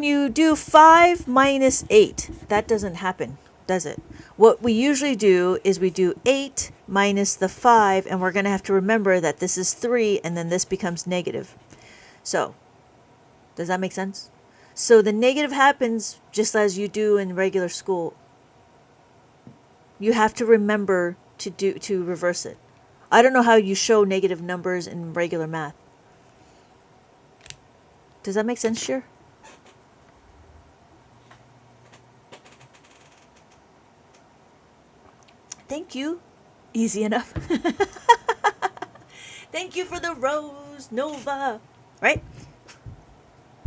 A: you do 5 minus 8, that doesn't happen, does it? What we usually do is we do 8 minus the 5, and we're going to have to remember that this is 3, and then this becomes negative. So, does that make sense? So the negative happens just as you do in regular school. You have to remember to reverse it. I don't know how you show negative numbers in regular math. Does that make sense, Shir? Thank you. Easy enough. Thank you for the rose, Nova. Right?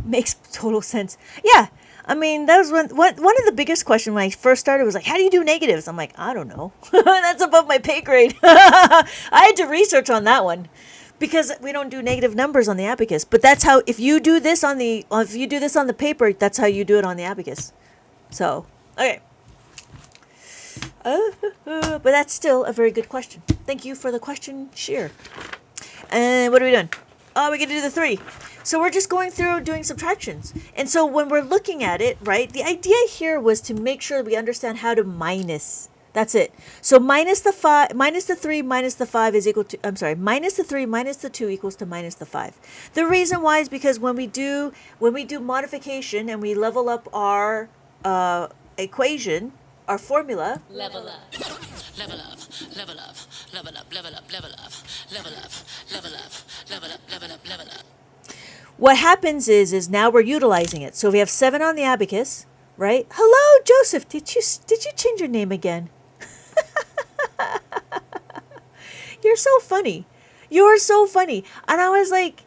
A: Makes total sense. Yeah. I mean, that was one of the biggest questions when I first started was like, how do you do negatives? I'm like, I don't know. That's above my pay grade. I had to research on that one because we don't do negative numbers on the abacus. But that's how, if you do this on the paper, that's how you do it on the abacus. So, okay. But that's still a very good question. Thank you for the question, Sheer. And what are we doing? Oh, we get to do the 3. So we're just going through doing subtractions. And so when we're looking at it, right, the idea here was to make sure we understand how to minus. That's it. So minus the 5, minus the 3, minus the 5 is equal to, I'm sorry, minus the 3, minus the 2 equals to minus the 5. The reason why is because when we do modification and we level up our equation, our formula,
C: Level up. Level up. Level up. Level up. Level up. Level up. Level up. Level up. Level up. Level up. Level up.
A: what happens is now we're utilizing it. So we have 7 on the abacus, right? Hello, Joseph. Did you change your name again? You're so funny. You're so funny. And I was like,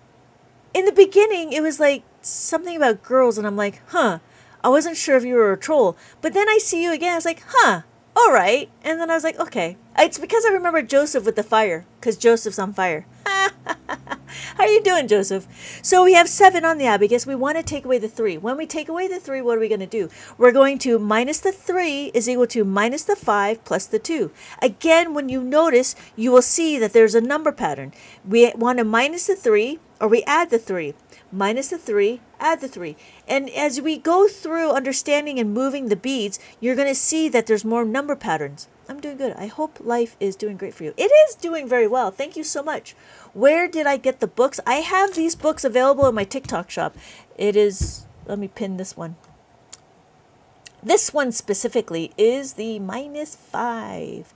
A: in the beginning, it was like something about girls, and I'm like, huh. I wasn't sure if you were a troll. But then I see you again. I was like, huh. All right. And then I was like, okay. It's because I remember Joseph with the fire, because Joseph's on fire. How are you doing, Joseph? So we have 7 on the abacus. We want to take away the 3. When we take away the 3, what are we going to do? We're going to minus the 3 is equal to minus the 5 plus the 2. Again, when you notice, you will see that there's a number pattern. We want to minus the 3, or we add the 3. Minus the 3, add the 3. And as we go through understanding and moving the beads, you're going to see that there's more number patterns. I'm doing good. I hope life is doing great for you. It is doing very well. Thank you so much. Where did I get the books? I have these books available in my TikTok shop. It is, let me pin this one. This one specifically is the minus 5.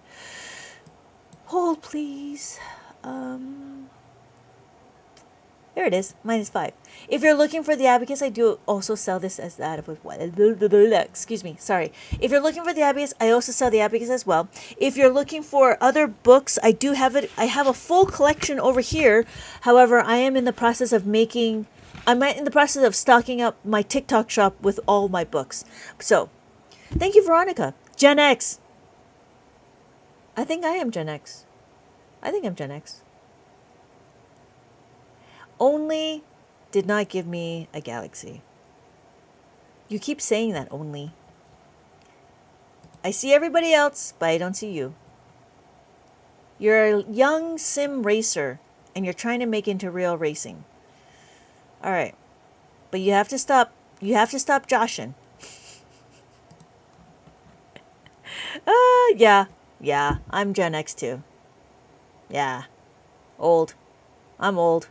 A: Hold, please. There it is, minus 5. If you're looking for the abacus, I do also sell this as that of what? Excuse me, sorry. If you're looking for the abacus, I also sell the abacus as well. If you're looking for other books, I do have it. I have a full collection over here. However, I am in the process of stocking up my TikTok shop with all my books. So, thank you, Veronica. Gen X. I think I am Gen X. I think I'm Gen X. Only did not give me a galaxy. You keep saying that, only. I see everybody else, but I don't see you. You're a young sim racer, and you're trying to make into real racing. All right. But you have to stop. You have to stop joshing. Yeah. I'm Gen X too. Yeah. Old. I'm old.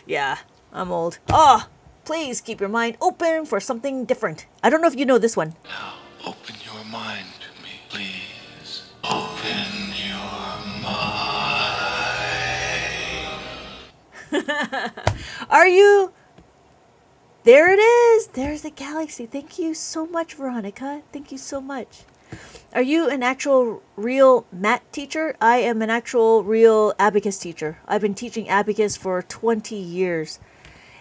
A: Yeah, I'm old. Oh, please keep your mind open for something different. I don't know if you know this one.
B: Now, open your mind to me, please. Open your mind.
A: Are you? There it is. There's the galaxy. Thank you so much, Veronica. Thank you so much. Are you an actual real math teacher? I am an actual real abacus teacher. I've been teaching abacus for 20 years.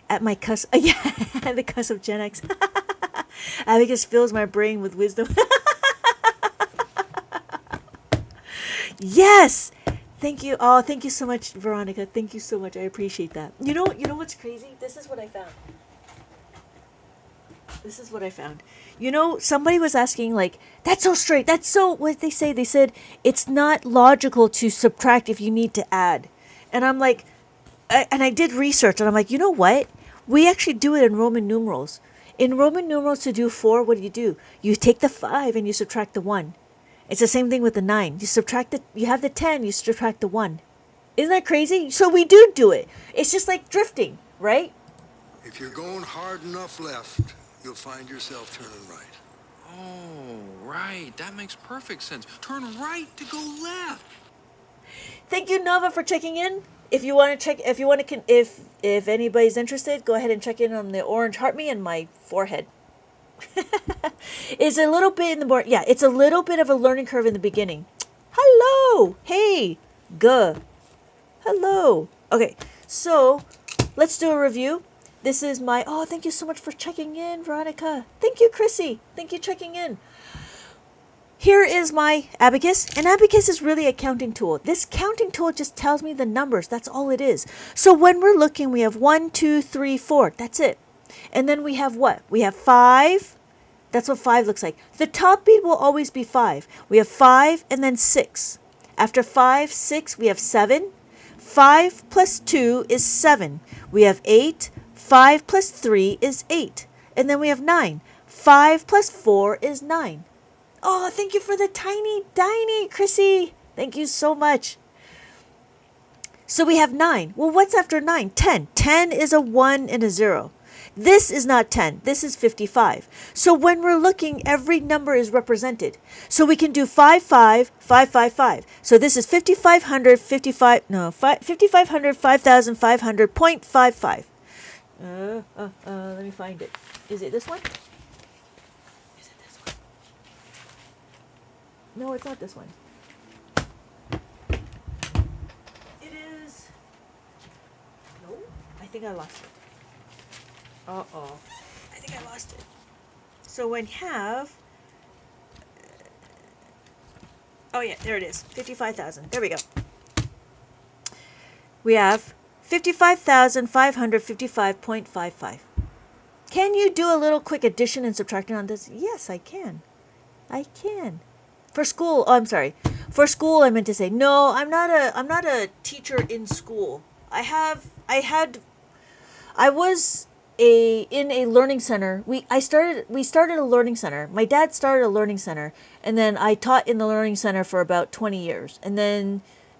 A: At my cusp, yeah, the cusp of Gen X. Abacus fills my brain with wisdom. Yes! Thank you. Oh, thank you so much, Veronica. Thank you so much. I appreciate that. You know what's crazy? This is what I found. You know, somebody was asking, like, that's so straight. That's so, what did they say? They said, it's not logical to subtract if you need to add. And I'm like, and I did research, and I'm like, you know what? We actually do it in Roman numerals. In Roman numerals, to do 4, what do? You take the 5 and you subtract the 1. It's the same thing with the 9. You have the 10, you subtract the 1. Isn't that crazy? So we do it. It's just like drifting, right?
D: If you're going hard enough left, you'll find yourself turning right.
E: Oh, right. That makes perfect sense. Turn right to go left.
A: Thank you, Nova, for checking in. If anybody's interested, go ahead and check in on the orange heart me and my forehead. It's a little bit in the more, yeah, it's a little bit of a learning curve in the beginning. Hello, hey, hello. Okay, so let's do a review. This is my, oh, thank you so much for checking in, Veronica. Thank you, Chrissy. Thank you checking in. Here is my abacus. An abacus is really a counting tool. This counting tool just tells me the numbers. That's all it is. So when we're looking, we have 1, 2, 3, 4. That's it. And then we have what? We have 5. That's what 5 looks like. The top beat will always be 5. We have 5 and then 6. After 5, 6, we have 7. 5 plus 2 is 7. We have 8. 5 plus 3 is 8. And then we have 9. 5 plus 4 is 9. Oh, thank you for the tiny, Chrissy. Thank you so much. So we have 9. Well, what's after 9? 10. 10 is a 1 and a 0. This is not 10. This is 55. So when we're looking, every number is represented. So we can do 5, 5, 5, 5, 5. So this is 5,500, 5,500, 5,500.55. Let me find it. Is it this one? Is it this one? No, it's not this one. It is. No, I think I lost it. Uh-oh. I think I lost it. So when have... Oh, yeah, there it is. 55,000. There we go. We have 55,555.55. Can you do a little quick addition and subtraction on this? Yes, I can. I can. For school, oh, I'm sorry. For school, I meant to say, no, I'm not a teacher in school. I was in a learning center. We started a learning center. My dad started a learning center, and then I taught in the learning center for about 20 years. And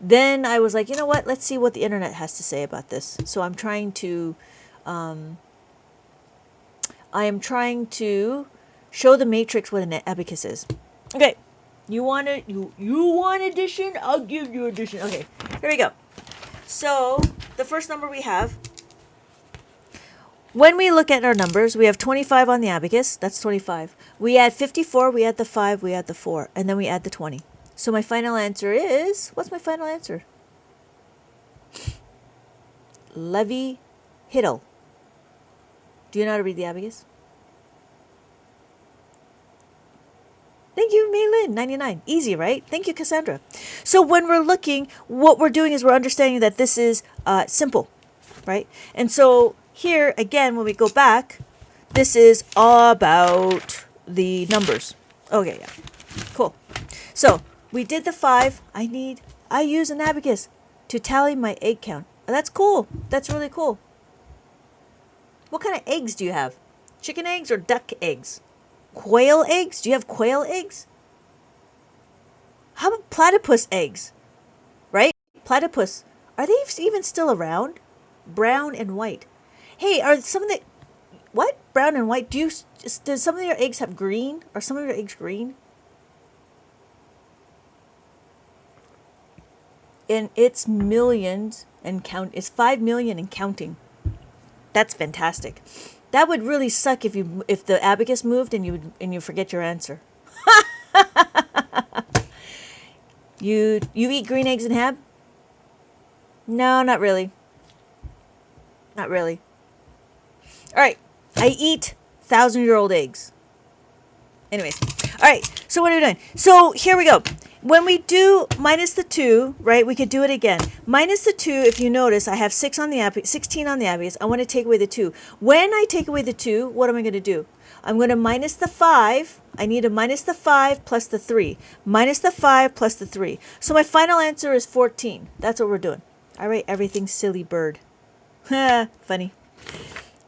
A: then I was like, you know what? Let's see what the internet has to say about this. So I am trying to show the matrix what an abacus is. Okay. You want addition? I'll give you addition. Okay, here we go. So the first number we have, when we look at our numbers, we have 25 on the abacus. That's 25. We add 54, we add the 5, we add the 4, and then we add the 20. So my final answer is, what's my final answer? Levi Hiddle. Do you know how to read the abacus? Thank you, Maylin, 99. Easy, right? Thank you, Cassandra. So when we're looking, what we're doing is we're understanding that this is simple, right? And so here, again, when we go back, this is about the numbers. Okay, yeah. Cool. So we did the 5. I use an abacus to tally my egg count. Oh, that's cool. That's really cool. What kind of eggs do you have? Chicken eggs or duck eggs? Quail eggs? Do you have quail eggs? How about platypus eggs? Right? Platypus. Are they even still around? Brown and white. Hey, are some of the... What? Brown and white? Does some of your eggs have green? Are some of your eggs green? And it's millions and count. It's 5 million and counting. That's fantastic. That would really suck if the abacus moved and you forget your answer. You eat green eggs and ham? No, not really. Not really. All right. I eat 1,000-year-old eggs. Anyways. All right. So what are we doing? So here we go. When we do minus the 2, right, we could do it again. Minus the 2, if you notice, I have 16 on the abacus. I want to take away the 2. When I take away the 2, what am I going to do? I'm going to minus the 5. I need to minus the 5 plus the 3. Minus the 5 plus the 3. So my final answer is 14. That's what we're doing. I write everything silly bird. Funny.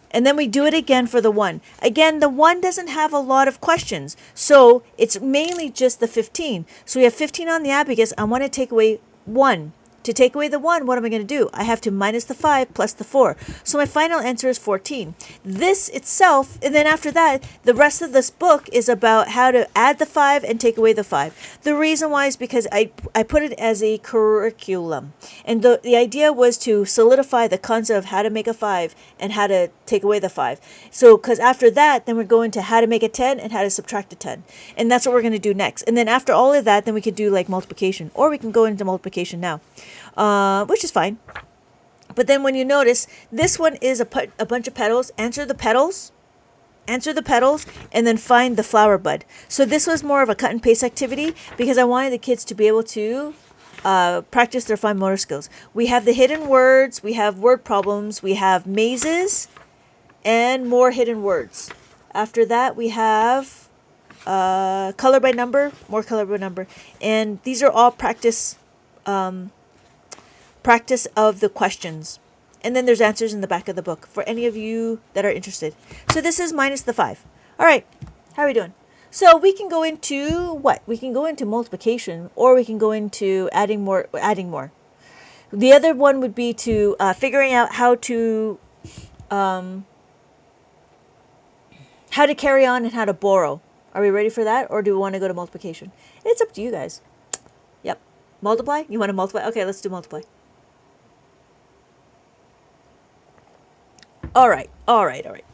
A: And then we do it again for the 1. Again, the 1 doesn't have a lot of questions. So it's mainly just the 15. So we have 15 on the abacus. I want to take away 1. To take away the 1, what am I going to do? I have to minus the 5 plus the 4. So my final answer is 14. This itself, and then after that, the rest of this book is about how to add the 5 and take away the 5. The reason why is because I put it as a curriculum. And the idea was to solidify the concept of how to make a 5 and how to take away the 5. So, because after that, then we're going to how to make a 10 and how to subtract a 10. And that's what we're going to do next. And then after all of that, then we could do like multiplication. Or we can go into multiplication now. Which is fine. But then when you notice, this one is a bunch of petals. Answer the petals, and then find the flower bud. So this was more of a cut and paste activity because I wanted the kids to be able to practice their fine motor skills. We have the hidden words, we have word problems, we have mazes, and more hidden words. After that, we have color by number, more color by number. And these are all practice of the questions. And then there's answers in the back of the book for any of you that are interested. So this is minus the 5. All right, how are we doing? So we can go into what? We can go into multiplication, or we can go into adding more. The other one would be to figuring out how to carry on and how to borrow. Are we ready for that, or do we want to go to multiplication? It's up to you guys. Yep. Multiply? You want to multiply? Okay, let's do multiply. All right.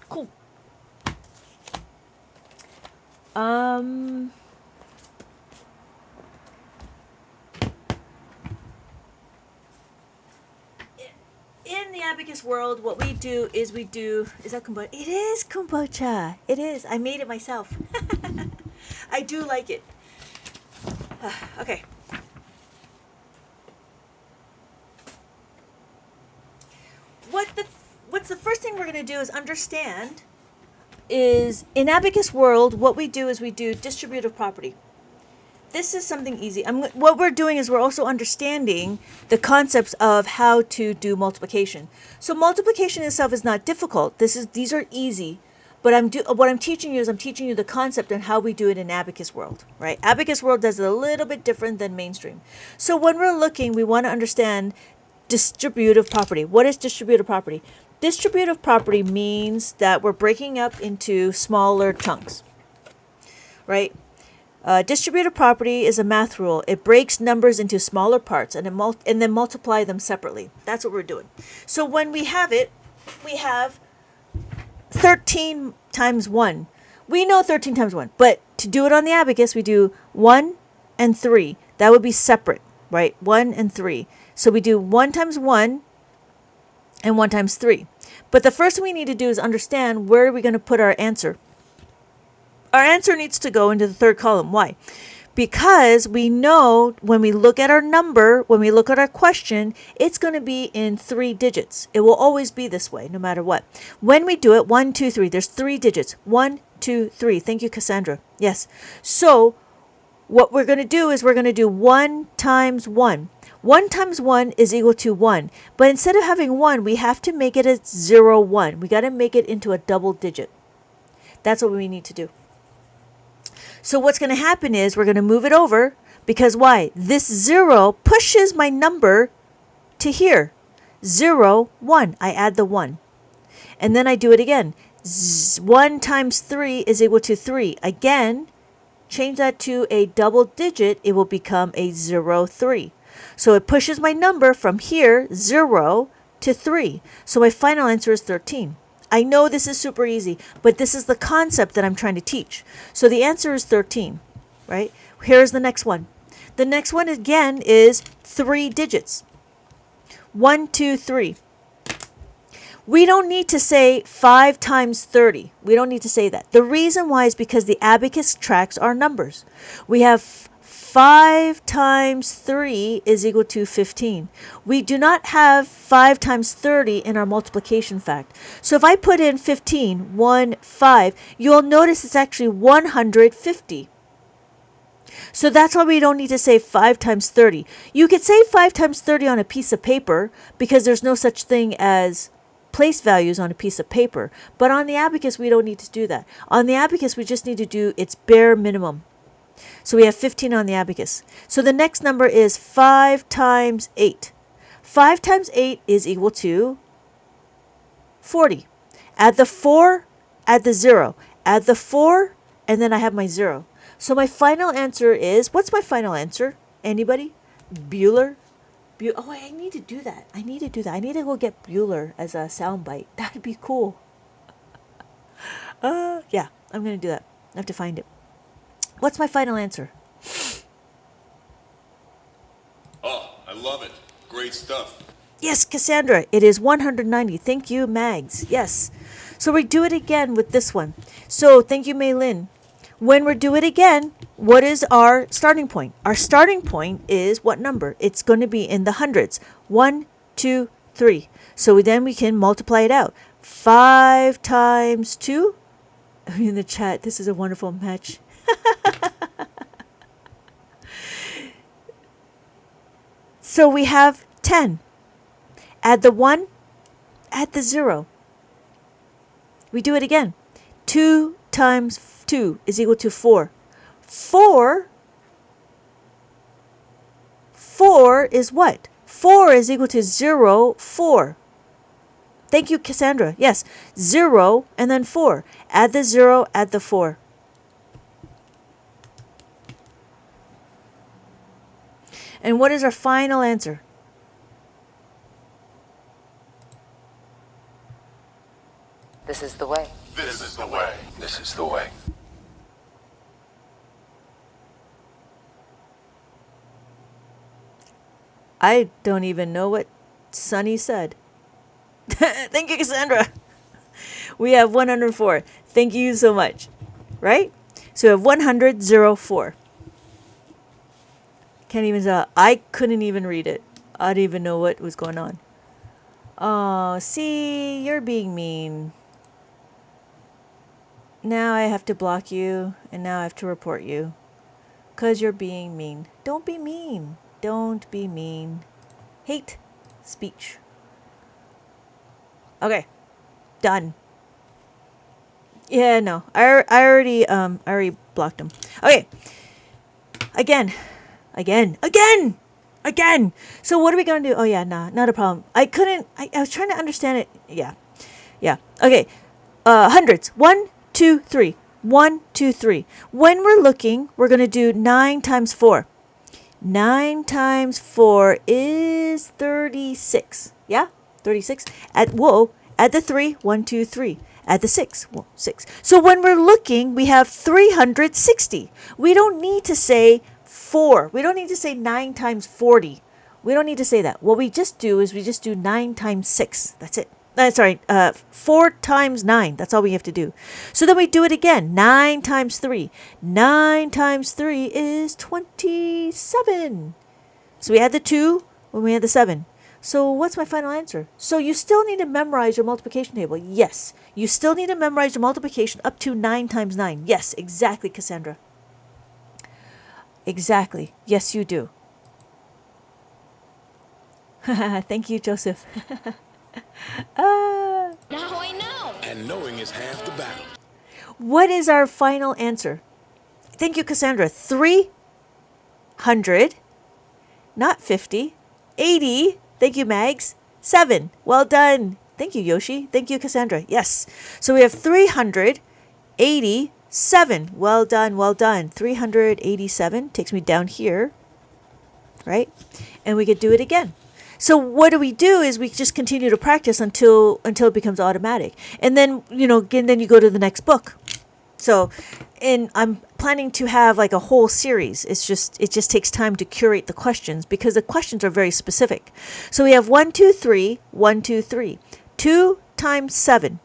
A: Cool. In the Abacus world, what we do is is that kombucha? It is kombucha. It is. I made it myself. I do like it. Okay. What's the first thing we're going to do is understand is in Abacus world, what we do is we do distributive property. This is something easy. What we're doing is we're also understanding the concepts of how to do multiplication. So multiplication itself is not difficult. These are easy. But what I'm teaching you is I'm teaching you the concept and how we do it in Abacus world, right? Abacus world does it a little bit different than mainstream. So when we're looking, we want to understand distributive property. What is distributive property? Distributive property means that we're breaking up into smaller chunks, right? Distributive property is a math rule. It breaks numbers into smaller parts and then multiply them separately. That's what we're doing. So when we have it, we have 13 times 1. We know 13 times 1, but to do it on the abacus, we do 1 and 3. That would be separate, right? 1 and 3. So we do 1 times 1 and 1 times 3. But the first thing we need to do is understand where are we going to put our answer. Our answer needs to go into the third column. Why? Because we know when we look at our number, when we look at our question, it's going to be in 3 digits. It will always be this way, no matter what. When we do it, 1, 2, 3, there's 3 digits. 1, 2, 3. Thank you, Cassandra. Yes. So what we're going to do is we're going to do 1 times 1. 1 times 1 is equal to 1. But instead of having 1, we have to make it a 0, 1. We got to make it into a double digit. That's what we need to do. So what's going to happen is we're going to move it over because why? This 0 pushes my number to here. 0, 1. I add the 1. And then I do it again. 1 times 3 is equal to 3. Again, change that to a double digit. It will become a 0, 3. So it pushes my number from here, 0, to 3. So my final answer is 13. I know this is super easy, but this is the concept that I'm trying to teach. So the answer is 13, right? Here's the next one. The next one again is 3 digits. 1, 2, 3. We don't need to say 5 times 30. We don't need to say that. The reason why is because the abacus tracks our numbers. We have 5 times 3 is equal to 15. We do not have 5 times 30 in our multiplication fact. So if I put in 15, 1, 5, you'll notice it's actually 150. So that's why we don't need to say 5 times 30. You could say 5 times 30 on a piece of paper because there's no such thing as place values on a piece of paper. But on the abacus, we don't need to do that. On the abacus, we just need to do its bare minimum. So we have 15 on the abacus. So the next number is 5 times 8. 5 times 8 is equal to 40. Add the 4, add the 0. Add the 4, and then I have my 0. So my final answer is, what's my final answer? Anybody? Bueller? Oh, I need to do that. I need to go get Bueller as a soundbite. That'd be cool. Yeah, I'm going to do that. I have to find it. What's my final answer?
F: Oh, I love it. Great stuff.
A: Yes, Cassandra, it is 190. Thank you, Mags. Yes. So we do it again with this one. So thank you, Maylin. When we do it again, what is our starting point? Our starting point is what number? It's going to be in the hundreds. 1, 2, 3. So then we can multiply it out. 5 times 2. In the chat, this is a wonderful match. So we have 10. Add the 1, add the 0. We do it again. 2 times 2 is equal to 4. 4 is what? 4 is equal to 0, 4. Thank you, Cassandra. Yes, 0 and then 4. Add the 0, add the 4. And what is our final answer?
F: This is the way.
B: This is the way. This is the way.
A: I don't even know what Sunny said. Thank you, Cassandra. We have 104. Thank you so much. Right? So we have 104. Can't even tell. I couldn't even read it. I didn't even know what was going on. Oh, see, you're being mean. Now I have to block you, and now I have to report you. 'Cause you're being mean. Don't be mean. Don't be mean. Hate speech. Okay. Done. Yeah, no. I already blocked him. Okay. Again. So what are we gonna do? Oh yeah, nah, not a problem. I was trying to understand it. Yeah. Okay. Hundreds. 1, 2, 3. 1, 2, 3. When we're looking, we're gonna do 9 times 4. 9 times 4 is 36. Yeah? 36. Add the 3. 1, 2, 3. Add the 6. 6. So when we're looking, we have 360. We don't need to say 4. We don't need to say 9 times 40. We don't need to say that. What we just do is we just do 9 times 6. That's it. 4 times 9. That's all we have to do. So then we do it again. 9 times 3. 9 times 3 is 27. So we add the 2 when we add the 7. So what's my final answer? So you still need to memorize your multiplication table. Yes. You still need to memorize your multiplication up to 9 times 9. Yes, exactly, Cassandra. Exactly. Yes, you do. Thank you, Joseph.
G: Now I know.
B: And knowing is half the battle.
A: What is our final answer? Thank you, Cassandra. 300, not 50, 80. Thank you, Mags. 7. Well done. Thank you, Yoshi. Thank you, Cassandra. Yes. So we have 387. Well done. Well done. 387 takes me down here, right? And we could do it again. So what do we do is we just continue to practice until it becomes automatic. And then, then you go to the next book. So, and I'm planning to have like a whole series. It just takes time to curate the questions because the questions are very specific. So we have 1, 2, 3, 1, 2, 3. 2 times 7.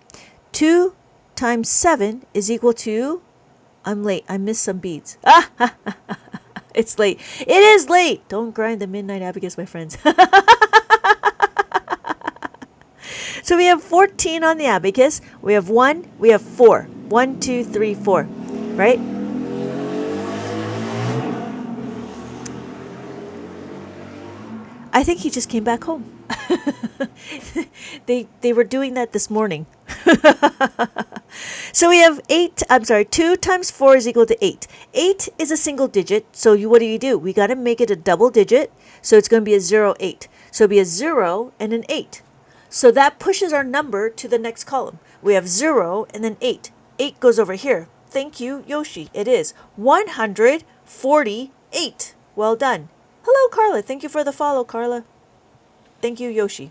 A: 2 times 7 is equal to, I'm late. I missed some beads. It's late. It is late. Don't grind the midnight abacus, my friends. So we have 14 on the abacus. We have 1. We have 4. 1, 2, 3, 4. Right? I think he just came back home. They were doing that this morning. So we have 2 times 4 is equal to 8. 8 is a single digit. So what do? We got to make it a double digit. So it's going to be a 0, 8. So it'll be a 0 and an 8. So that pushes our number to the next column. We have 0 and then 8. 8 goes over here. Thank you, Yoshi. It is 148. Well done. Hello, Carla. Thank you for the follow, Carla. Thank you, Yoshi.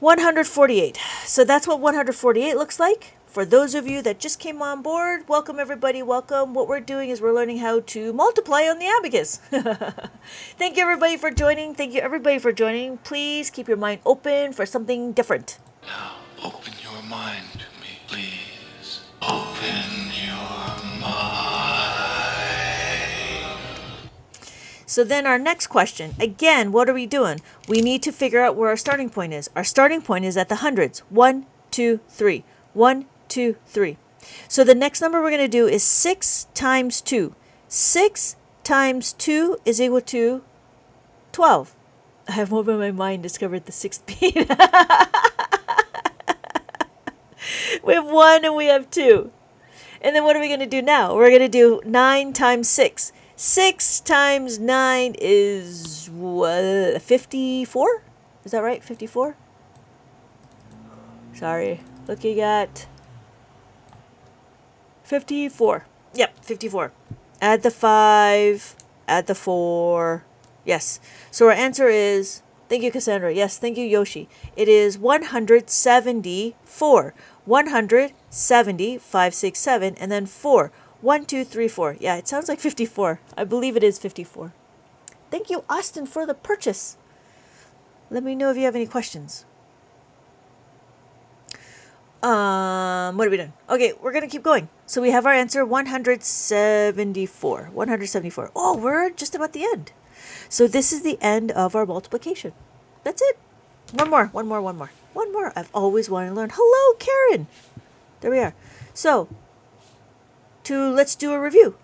A: 148. So that's what 148 looks like. For those of you that just came on board, welcome everybody, welcome. What we're doing is we're learning how to multiply on the abacus. Thank you everybody for joining. Thank you everybody for joining. Please keep your mind open for something different.
B: Now, open your mind to me, please. Open your mind.
A: So then our next question, again, what are we doing? We need to figure out where our starting point is. Our starting point is at the hundreds. 1, 2, 3. 1, 2, 3. So the next number we're going to do is 6 times 2. 6 times 2 is equal to 12. I have over in my mind discovered the sixth beat. We have 1 and we have 2. And then what are we going to do now? We're going to do 9 times 6. 6 times 9 is what, 54? Is that right? 54? Sorry. Looking at 54. Yep, 54. Add the 5. Add the 4. Yes. So our answer is, thank you, Cassandra. Yes, thank you, Yoshi. It is 174. 170, 5, 6, 7, and then 4. 1, 2, 3, 4. Yeah, it sounds like 54. I believe it is 54. Thank you, Austin, for the purchase. Let me know if you have any questions. What are we doing? Okay, we're going to keep going. So we have our answer, 174. 174. Oh, we're just about the end. So this is the end of our multiplication. That's it. One more. I've always wanted to learn. Hello, Karen. There we are. So, let's do a review.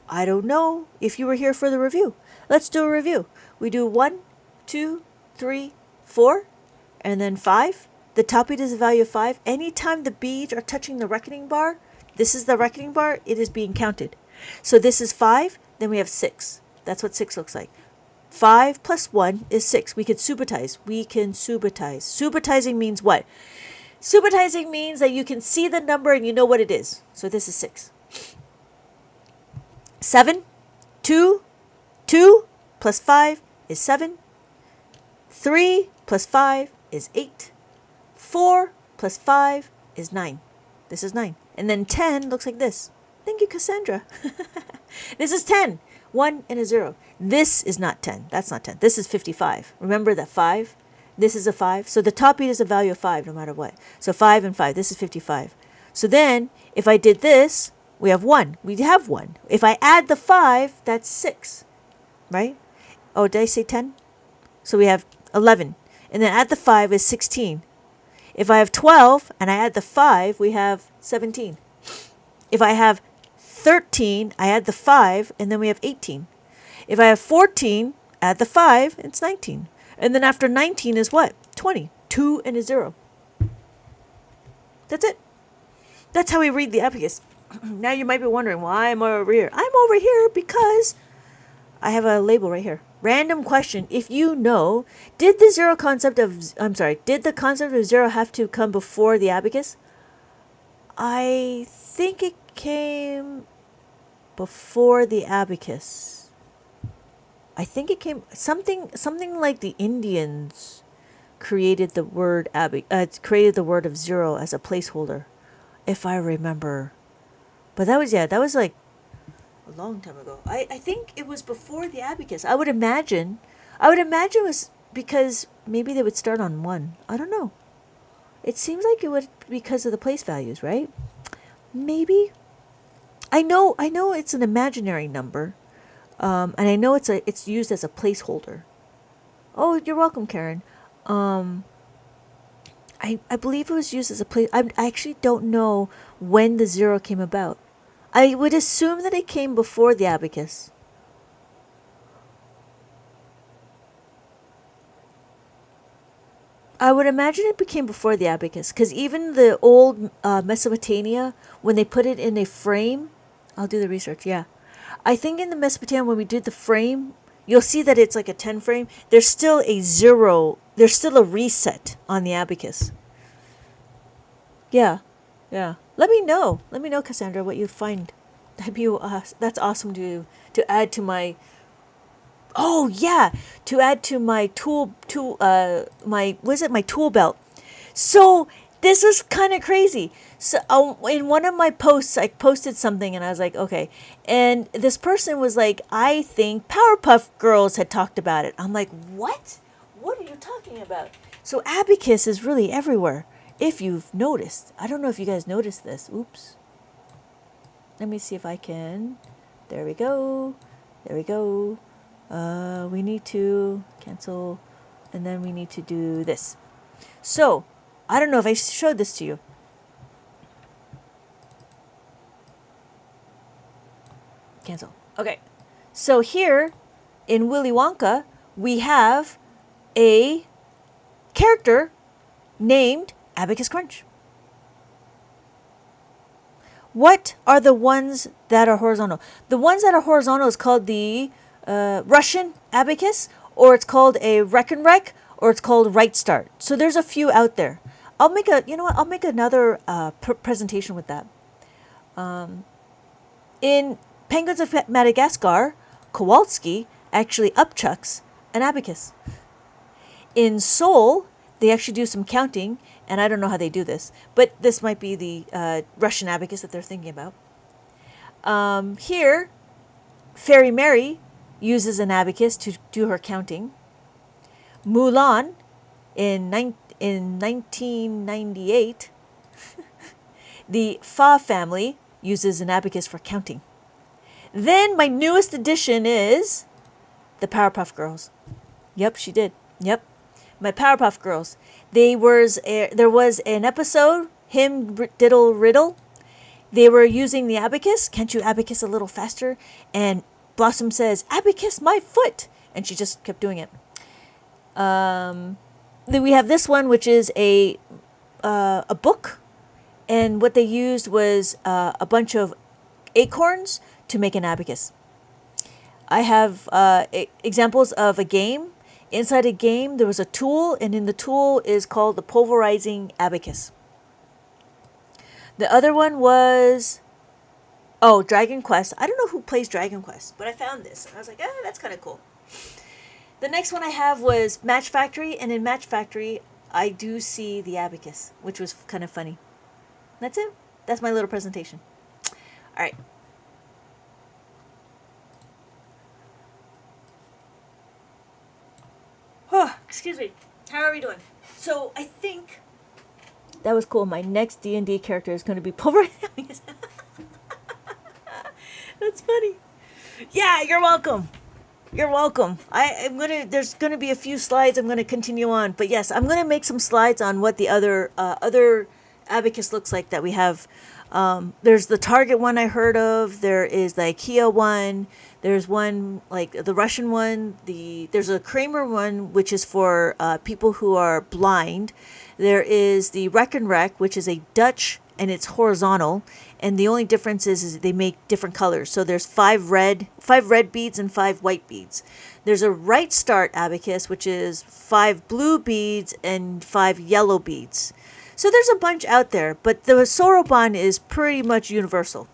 A: I don't know if you were here for the review. Let's do a review. We do 1, 2, 3, 4, and then 5. The top beat is a value of 5. Anytime the beads are touching the reckoning bar, this is the reckoning bar, it is being counted. So this is 5, then we have 6. That's what 6 looks like. 5 plus 1 is 6. We can subitize. Subitizing means what? Subitizing means that you can see the number and you know what it is. So this is 6. 7, 2 plus 5 is 7. 3 plus 5 is 8. 4 plus 5 is 9. This is 9. And then 10 looks like this. Thank you, Cassandra. This is 10. 1 and a 0. This is not 10. That's not 10. This is 55. Remember that 5? This is a 5. So the top beat is a value of 5 no matter what. So 5 and 5. This is 55. So then, if I did this, we have 1. We have 1. If I add the 5, that's 6. Right? Oh, did I say 10? So we have 11. And then add the 5 is 16. If I have 12 and I add the 5, we have 17. If I have 13, I add the 5, and then we have 18. If I have 14, add the 5, it's 19. And then after 19 is what? 20. 2 and a 0. That's it. That's how we read the abacus. Now you might be wondering why I'm over here. I'm over here because I have a label right here. Random question. If you know, did the concept of 0 have to come before the abacus? I think it came before the abacus. I think it came something like the Indians created the word created the word of 0 as a placeholder, if I remember. But that was like a long time ago. I think it was before the abacus. I would imagine it was because maybe they would start on 1. I don't know. It seems like it would because of the place values, right? Maybe. I know it's an imaginary number. And I know it's used as a placeholder. Oh, you're welcome, Karen. I believe it was used as a place. I actually don't know when the 0 came about. I would assume that it came before the abacus. I would imagine it became before the abacus, because even the old Mesopotamia, when they put it in a frame, I'll do the research, yeah. I think in the Mesopotamia, when we did the frame, you'll see that it's like a 10 frame. There's still a 0, there's still a reset on the abacus. Yeah. Let me know, Cassandra, what you find. That's awesome to add to my Oh yeah, to add to my my tool belt. So this was kind of crazy. So in one of my posts, I posted something and I was like, okay. And this person was like, I think Powerpuff Girls had talked about it. I'm like, what? What are you talking about? So Abacus is really everywhere. If you've noticed, I don't know if you guys noticed this. Oops. Let me see if I can. There we go. There we go. We need to cancel, and then we need to do this. So, I don't know if I showed this to you. Cancel. Okay. So here in Willy Wonka, we have a character named Abacus Crunch. What are the ones that are horizontal? The ones that are horizontal is called the Russian abacus, or it's called a Reckon-Wreck, or it's called Right Start. So there's a few out there. I'll make a, you know what? I'll make another presentation with that. In Penguins of Madagascar, Kowalski actually upchucks an abacus. In Seoul, they actually do some counting, and I don't know how they do this, but this might be the Russian abacus that they're thinking about. Here, Fairy Mary uses an abacus to do her counting. Mulan, in 1998, the Fa family uses an abacus for counting. Then my newest addition is the Powerpuff Girls. Yep, she did. Yep. My Powerpuff Girls. There was an episode, Him Diddle Riddle. They were using the abacus. Can't you abacus a little faster? And Blossom says, abacus my foot. And she just kept doing it. Then we have this one, which is a book. And what they used was a bunch of acorns to make an abacus. I have examples of a game. Inside a game, there was a tool, and in the tool is called the pulverizing abacus. The other one was, Dragon Quest. I don't know who plays Dragon Quest, but I found this. And I was like, that's kind of cool. The next one I have was Match Factory, and in Match Factory, I do see the abacus, which was kind of funny. That's it. That's my little presentation. All right. Oh, excuse me. How are we doing? So I think that was cool. My next D&D character is going to be pulverizing. That's funny. Yeah, you're welcome. You're welcome. There's gonna be a few slides I'm gonna continue on, but yes, I'm gonna make some slides on what the other abacus looks like that we have. There's the Target one I heard of. There is the IKEA one. There's one like the Russian one. There's a Kramer one, which is for people who are blind. There is the Reckon-Wreck, which is a Dutch, and it's horizontal. And the only difference is they make different colors. So there's five red beads and 5 white beads. There's a Right Start abacus, which is 5 blue beads and 5 yellow beads. So there's a bunch out there, but the Soroban is pretty much universal.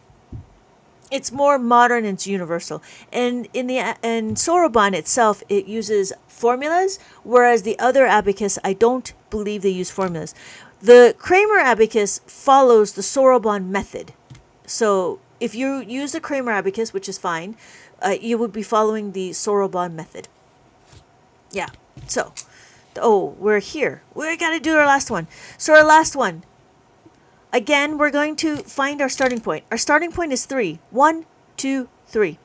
A: It's more modern and it's universal. And in Soroban itself, it uses formulas, whereas the other abacus, I don't believe they use formulas. The Kramer abacus follows the Soroban method. So if you use the Kramer abacus, which is fine, you would be following the Soroban method. Yeah. So, we're here. We got to do our last one. So our last one. Again, we're going to find our starting point. Our starting point is 3. 1, 2, 3.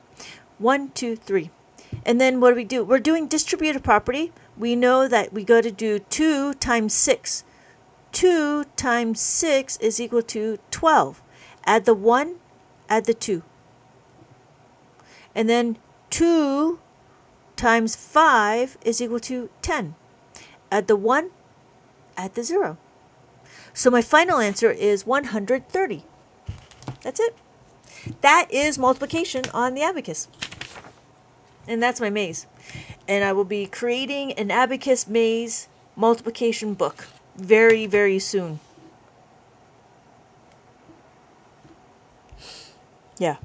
A: 1, 2, 3. And then what do? We're doing distributive property. We know that we got to do 2 times 6. 2 times 6 is equal to 12. Add the 1, add the 2. And then 2 times 5 is equal to 10. Add the 1, add the 0. So my final answer is 130. That's it. That is multiplication on the abacus. And that's my maze. And I will be creating an abacus maze multiplication book very, very soon. Yeah.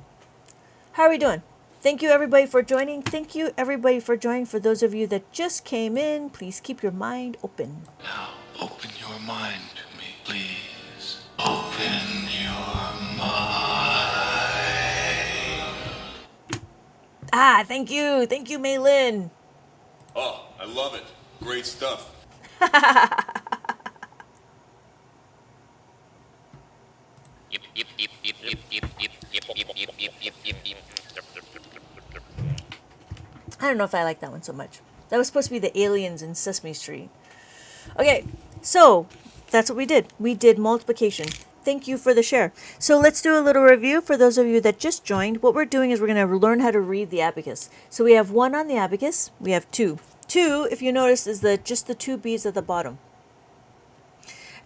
A: How are we doing? Thank you everybody for joining. Thank you everybody for joining. For those of you that just came in, please keep your mind open.
B: Now, open your mind to me, please. Open your mind.
A: Ah, thank you. Thank you, Maylin.
G: Oh, I love it. Great stuff.
A: I don't know if I like that one so much. That was supposed to be the aliens in Sesame Street. Okay, so that's what we did. We did multiplication. Thank you for the share. So let's do a little review for those of you that just joined. What we're doing is we're going to learn how to read the abacus. So we have 1 on the abacus. We have 2. 2, if you notice, is just the 2 beads at the bottom.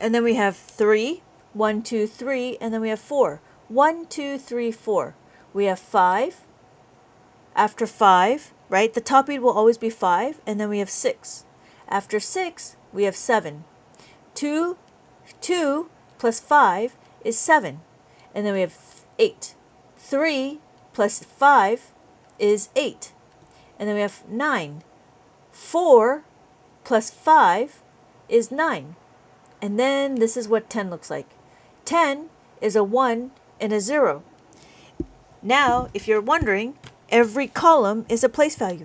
A: And then we have 3. 1, 2, 3. And then we have 4. 1, 2, 3, 4. We have 5. After 5, right? The top bead will always be 5. And then we have 6. After 6, we have 7. 2 plus 5 is 7. And then we have 8. 3 plus 5 is 8. And then we have 9. 4 plus 5 is 9. And then this is what 10 looks like. 10 is a 1 and a 0. Now, if you're wondering, every column is a place value.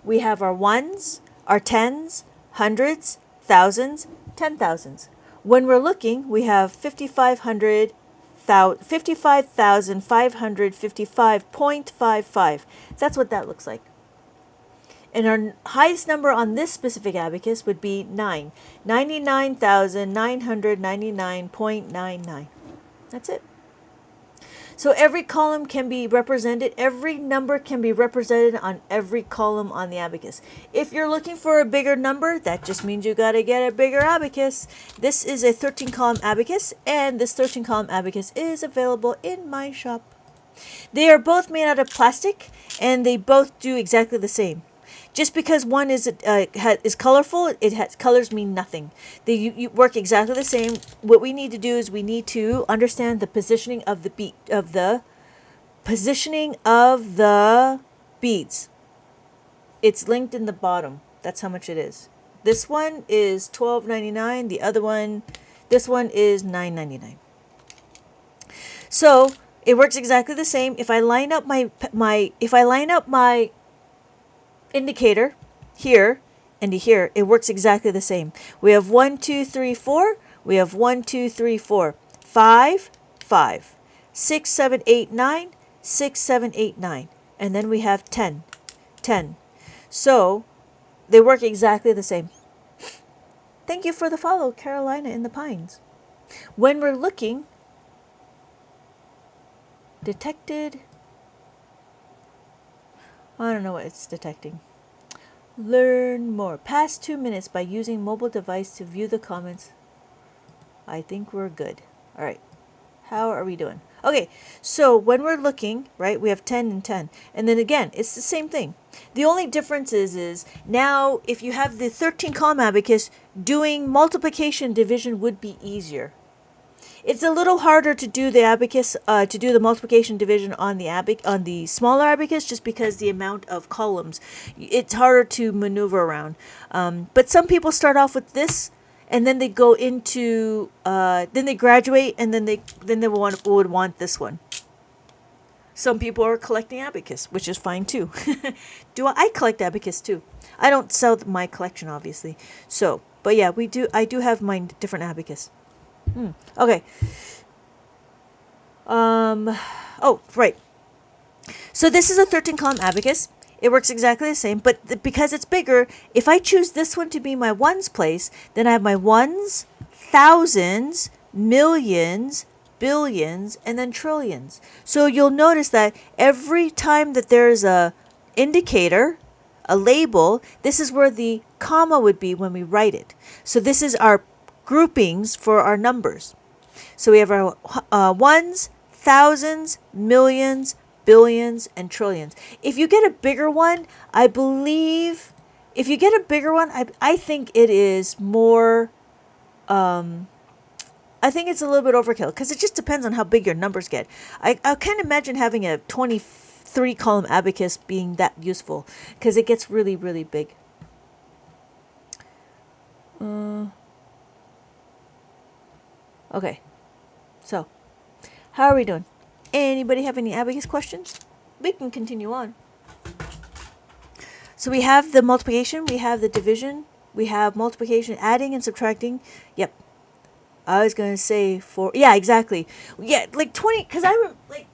A: We have our ones, our tens, hundreds, thousands, 10,000s. When we're looking, we have 55,555.55. That's what that looks like. And our highest number on this specific abacus would be 9. 99,999.99. That's it. So every column can be represented, every number can be represented on every column on the abacus. If you're looking for a bigger number, that just means you got to get a bigger abacus. This is a 13-column abacus, and this 13-column abacus is available in my shop. They are both made out of plastic, and they both do exactly the same. Just because one is colorful, colors mean nothing. They work exactly the same. What we need to do is we need to understand the positioning of the beads. It's linked in the bottom. That's how much it is. This one is $12.99. The other one, this one is $9.99. So it works exactly the same. If I line up my indicator here and here, it works exactly the same. We have 1, 2, 3, 4. We have 1, 2, 3, 4. 5, 5. 6, 7, 8, 9. 6, 7, 8, 9. And then we have 10. 10. So they work exactly the same. Thank you for the follow, Carolina in the Pines. When we're looking, detected. I don't know what it's detecting. Learn more. Past 2 minutes by using mobile device to view the comments. I think we're good. All right. How are we doing? Okay. So when we're looking, right, we have 10 and 10. And then again, it's the same thing. The only difference is now if you have the 13-column abacus, doing multiplication division would be easier. It's a little harder to do the abacus, to do the multiplication division on the smaller abacus, just because the amount of columns, it's harder to maneuver around. But some people start off with this, and then they go into, then they graduate, and then they would want this one. Some people are collecting abacus, which is fine too. I collect abacus too. I don't sell my collection, obviously. So, but yeah, I do have my different abacus. Okay. Oh, right. So this is a 13-column abacus. It works exactly the same, but because it's bigger, if I choose this one to be my ones place, then I have my ones, thousands, millions, billions, and then trillions. So you'll notice that every time that there's a indicator, a label, this is where the comma would be when we write it. So this is our groupings for our numbers. So we have our ones, thousands, millions, billions, and trillions. If you get a bigger one, I think it is more, I think it's a little bit overkill, because it just depends on how big your numbers get. I can't imagine having a 20 3-column abacus being that useful because it gets really, really big. Okay, so how are we doing? Anybody have any abacus questions? We can continue on. So we have the multiplication, we have the division, we have multiplication, adding and subtracting. Yep. I was going to say 4. Yeah, exactly. Yeah, like 20, because like,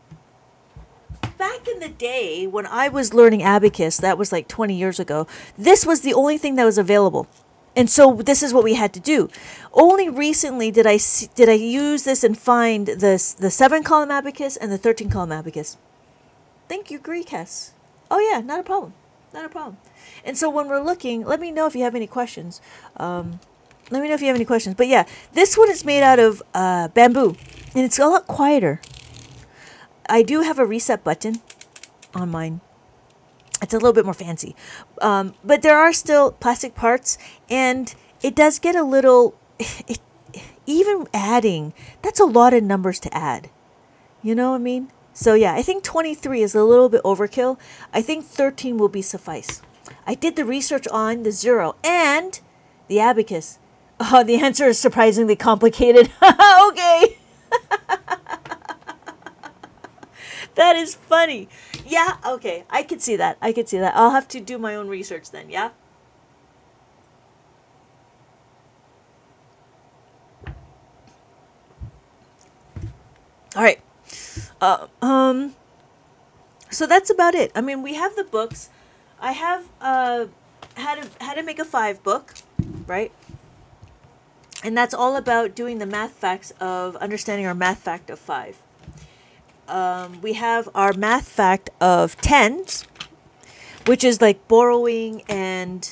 A: back in the day when I was learning abacus, that was like 20 years ago, this was the only thing that was available. And so this is what we had to do. Only recently did I use this and find the 7-column abacus and the 13-column abacus. Thank you, Greekess. Oh yeah, not a problem. Not a problem. And so when we're looking, let me know if you have any questions. Let me know if you have any questions. But yeah, this one is made out of bamboo, and it's a lot quieter. I do have a reset button on mine. It's a little bit more fancy. But there are still plastic parts, and it does get a little... even adding, that's a lot of numbers to add. You know what I mean? So yeah, I think 23 is a little bit overkill. I think 13 will be suffice. I did the research on the 0 and the abacus. Oh, the answer is surprisingly complicated. Okay. That is funny. Yeah, okay. I could see that. I could see that. I'll have to do my own research then, yeah? All right. So that's about it. I mean, we have the books. I have how to make a 5 book, right? And that's all about doing the math facts of understanding our math fact of 5. We have our math fact of tens, which is like borrowing and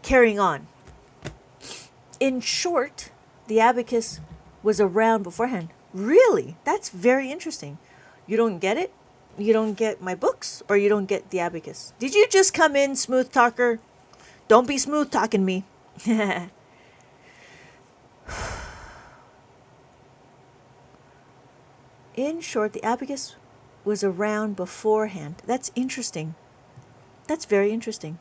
A: carrying on. In short, the abacus was around beforehand. Really? That's very interesting. You don't get it? You don't get my books, or you don't get the abacus? Did you just come in, smooth talker? Don't be smooth talking me. In short, the abacus was around beforehand. That's interesting. That's very interesting.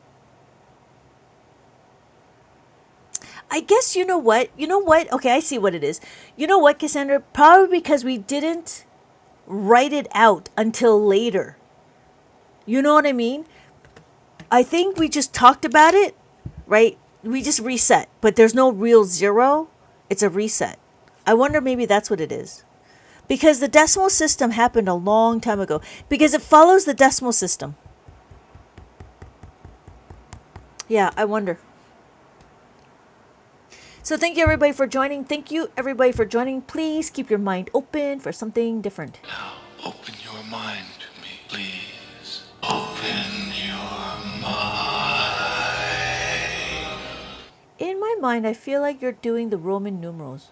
A: I guess you know what? You know what? Okay, I see what it is. You know what, Cassandra? Probably because we didn't write it out until later. You know what I mean? I think we just talked about it, right? We just reset, but there's no real 0. It's a reset. I wonder maybe that's what it is. Because the decimal system happened a long time ago. Because it follows the decimal system. Yeah, I wonder. So thank you everybody for joining. Thank you everybody for joining. Please keep your mind open for something different.
B: Now, open your mind to me, please. Open your mind.
A: In my mind, I feel like you're doing the Roman numerals.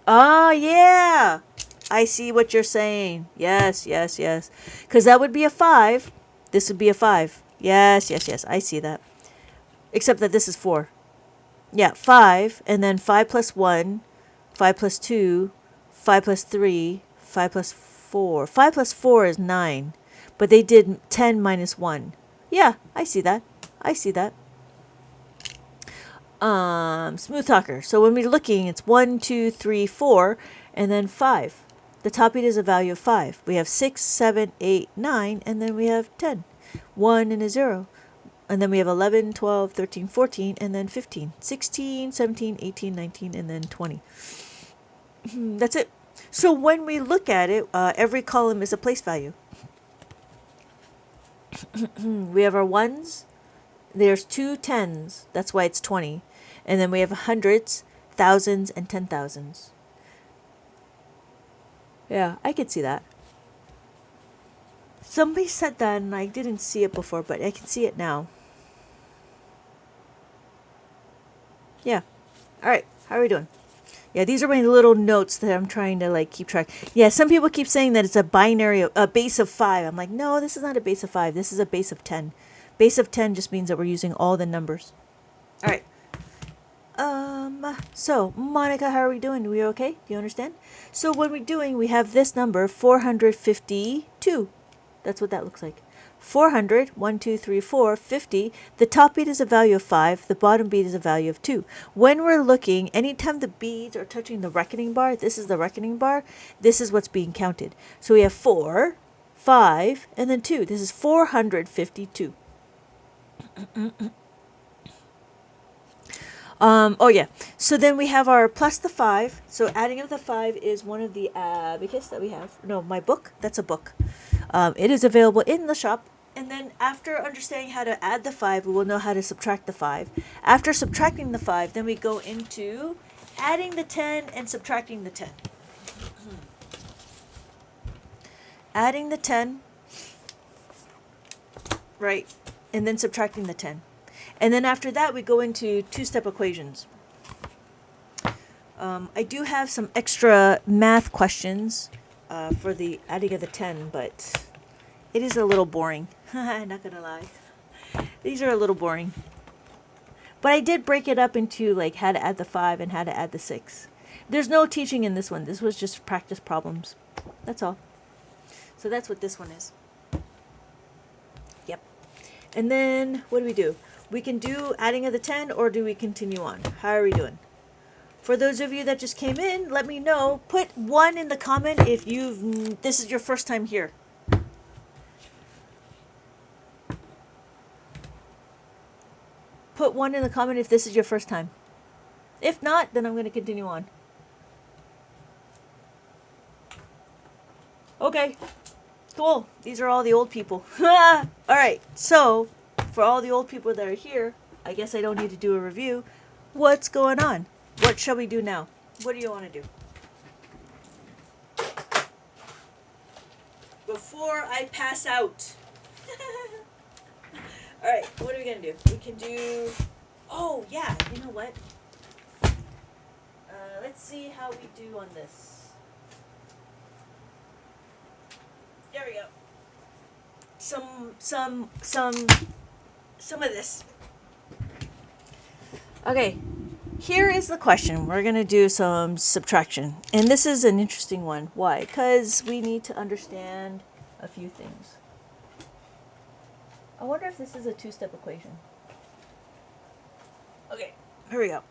A: Ah, yeah. I see what you're saying. Yes, yes, yes. Because that would be a 5. This would be a 5. Yes, yes, yes. I see that. Except that this is 4. Yeah, 5. And then 5 plus 1. 5 plus 2. 5 plus 3. 5 plus 4. 5 plus 4 is 9. But they did 10 minus 1. Yeah, I see that. I see that. Smooth talker. So when we're looking, it's 1, 2, 3, 4, and then 5. The top beat is a value of 5. We have 6, 7, 8, 9, and then we have 10. 1 and a 0. And then we have 11, 12, 13, 14, and then 15. 16, 17, 18, 19, and then 20. That's it. So when we look at it, every column is a place value. We have our ones. There's 2 tens. That's why it's 20. And then we have hundreds, thousands, and 10,000s. Yeah, I could see that. Somebody said that and I didn't see it before, but I can see it now. Yeah. All right. How are we doing? Yeah, these are my little notes that I'm trying to like keep track. Yeah, some people keep saying that it's a binary, a base of 5. I'm like, no, this is not a base of 5. This is a base of 10. Base of 10 just means that we're using all the numbers. All right. So, Monica, how are we doing? Are we okay? Do you understand? So what we're doing, we have this number, 452. That's what that looks like. 400, 1, 2, 3, 4, 50. The top bead is a value of 5. The bottom bead is a value of 2. When we're looking, anytime the beads are touching the reckoning bar, this is the reckoning bar, this is what's being counted. So we have 4, 5, and then 2. This is 452. Oh yeah. So then we have our plus the 5. So adding of the 5 is one of the abacus that we have. No, my book. That's a book. It is available in the shop. And then after understanding how to add the 5, we will know how to subtract the 5. After subtracting the 5, then we go into adding the 10 and subtracting the 10. Adding the 10, right, and then subtracting the 10. And then after that, we go into two-step equations. I do have some extra math questions for the adding of the 10, but it is a little boring. I'm not going to lie. These are a little boring. But I did break it up into like how to add the 5 and how to add the 6. There's no teaching in this one. This was just practice problems. That's all. So that's what this one is. Yep. And then what do? We can do adding of the 10, or do we continue on? How are we doing? For those of you that just came in, let me know. Put 1 in the comment if this is your first time here. Put 1 in the comment if this is your first time. If not, then I'm going to continue on. Okay. Cool. These are all the old people. Alright, so for all the old people that are here, I guess I don't need to do a review. What's going on? What shall we do now? What do you want to do? Before I pass out. Alright, what are we going to do? We can do... Oh, yeah, you know what? Let's see how we do on this. There we go. Some of this. Okay, here is the question. We're going to do some subtraction. And this is an interesting one. Why? Because we need to understand a few things. I wonder if this is a two-step equation. Okay, here we go.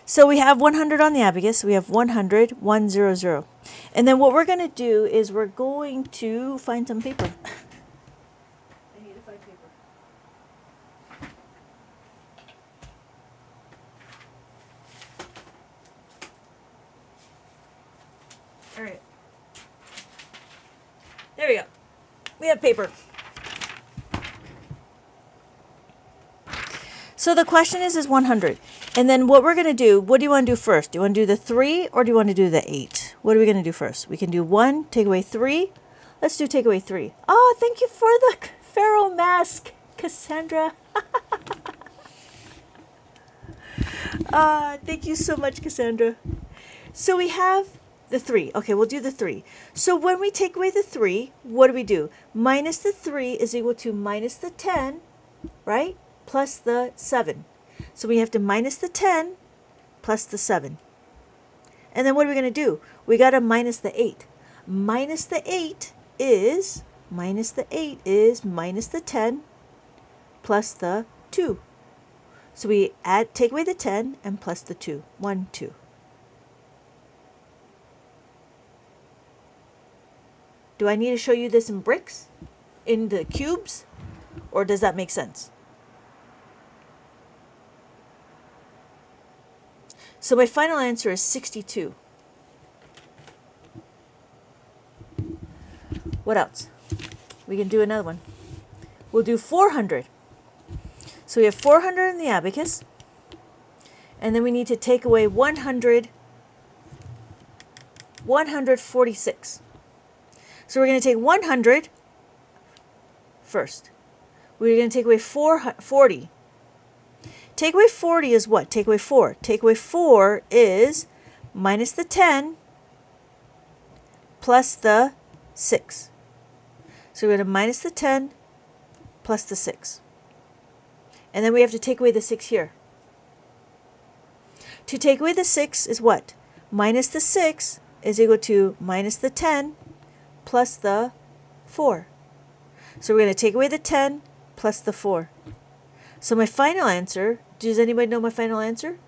A: So we have 100 on the abacus. We have 100, 100. And then what we're going to do is we're going to find some paper. I need to find paper. All right. There we go. We have paper. So the question is 100. And then what we're going to do, what do you want to do first? Do you want to do the 3 or do you want to do the 8? What are we going to do first? We can do 1, take away 3. Let's do take away 3. Oh, thank you for the Pharaoh mask, Cassandra. Thank you so much, Cassandra. So we have the 3. Okay, we'll do the 3. So when we take away the 3, what do we do? Minus the 3 is equal to minus the 10, right? Plus the 7. So we have to minus the 10 plus the 7. And then what are we going to do? We got to minus the 8. Minus the 8 is minus the 10 plus the 2. So we take away the 10 and plus the 2. 1, 2. Do I need to show you this in bricks? In the cubes? Or does that make sense? So my final answer is 62. What else? We can do another one. We'll do 400. So we have 400 in the abacus. And then we need to take away 146. So we're going to take 100 first. We're going to take away 40. Take away 40 is what? Take away 4. Take away 4 is minus the 10 plus the 6. So we're going to minus the 10 plus the 6. And then we have to take away the 6 here. To take away the 6 is what? Minus the 6 is equal to minus the 10 plus the 4. So we're going to take away the 10 plus the 4. So my final answer, does anybody know my final answer?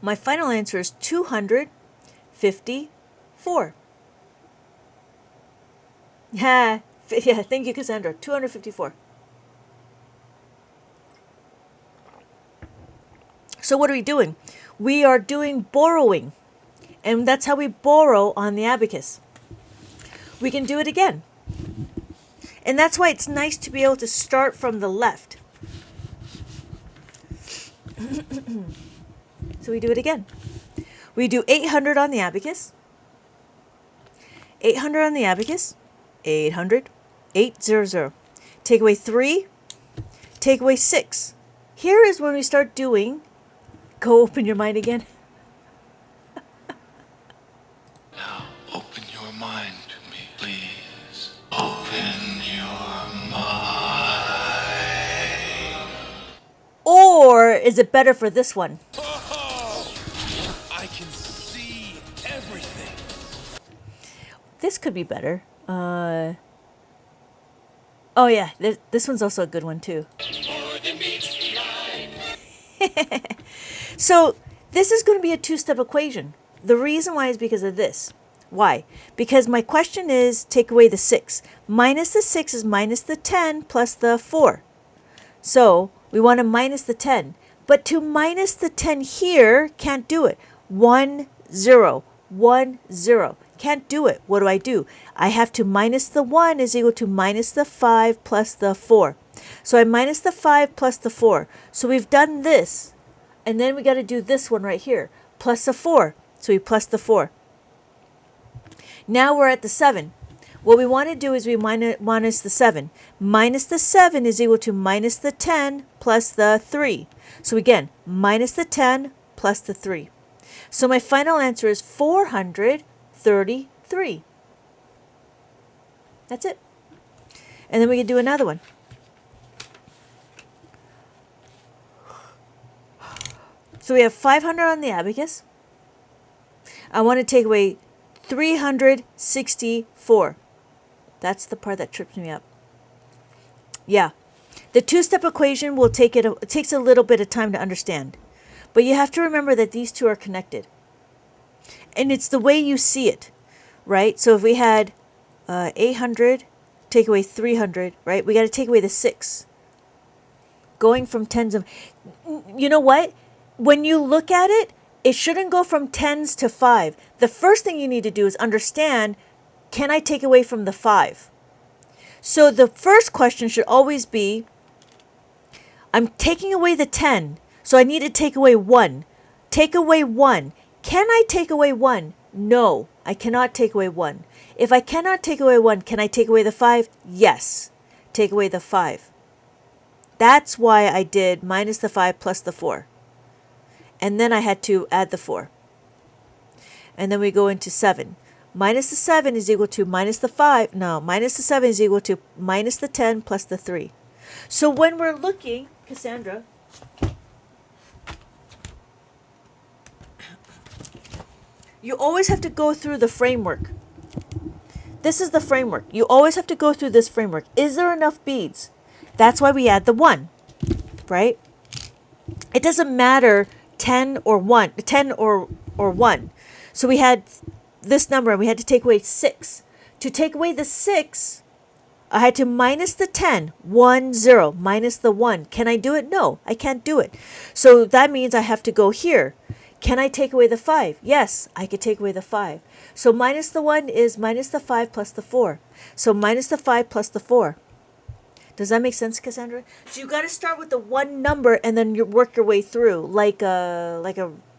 A: My final answer is 254. Yeah, thank you, Cassandra. 254. So what are we doing? We are doing borrowing. And that's how we borrow on the abacus. We can do it again. And that's why it's nice to be able to start from the left. So we do it again. We do 800 on the abacus. 800 on the abacus. 800. 800. Take away 3. Take away 6. Here is when we start doing, go open your mind again.
B: Now, open your mind to me, please. Open your mind.
A: Or is it better for this one?
E: I can see everything.
A: This could be better. Oh yeah, this one's also a good one too. So this is going to be a two-step equation. The reason why is because of this. Why? Because my question is take away the 6. Minus the 6 is minus the 10 plus the 4. So we want to minus the 10. But to minus the 10 here, can't do it. 1, 0. 1, 0. Can't do it. What do? I have to minus the 1 is equal to minus the 5 plus the 4. So I minus the 5 plus the 4. So we've done this. And then we got to do this one right here. Plus the 4. So we plus the 4. Now we're at the 7. What we want to do is we minus the 7. Minus the 7 is equal to minus the 10 plus the 3. So again, minus the 10 plus the 3. So my final answer is 433. That's it. And then we can do another one. So we have 500 on the abacus. I want to take away 364. That's the part that trips me up. Yeah. The two-step equation will take it takes a little bit of time to understand. But you have to remember that these two are connected. And it's the way you see it, right? So if we had 800, take away 300, right? We got to take away the 6. Going from tens of... You know what? When you look at it, it shouldn't go from tens to 5. The first thing you need to do is understand, can I take away from the 5? So the first question should always be, I'm taking away the 10, so I need to take away 1. Take away 1. Can I take away 1? No, I cannot take away 1. If I cannot take away 1, can I take away the 5? Yes, take away the 5. That's why I did minus the 5 plus the 4. And then I had to add the 4. And then we go into 7. Minus the 7 is equal to minus the 5. No, minus the 7 is equal to minus the 10 plus the 3. So when we're looking, Cassandra, you always have to go through the framework. This is the framework. You always have to go through this framework. Is there enough beads? That's why we add the 1, right? It doesn't matter 10 or 1. So we had this number and we had to take away 6. To take away the 6, I had to minus the 10, 1, 0, minus the 1. Can I do it? No, I can't do it. So that means I have to go here. Can I take away the 5? Yes, I could take away the 5. So minus the 1 is minus the 5 plus the 4. So minus the 5 plus the 4. Does that make sense, Cassandra? So you got to start with the one number and then you work your way through like a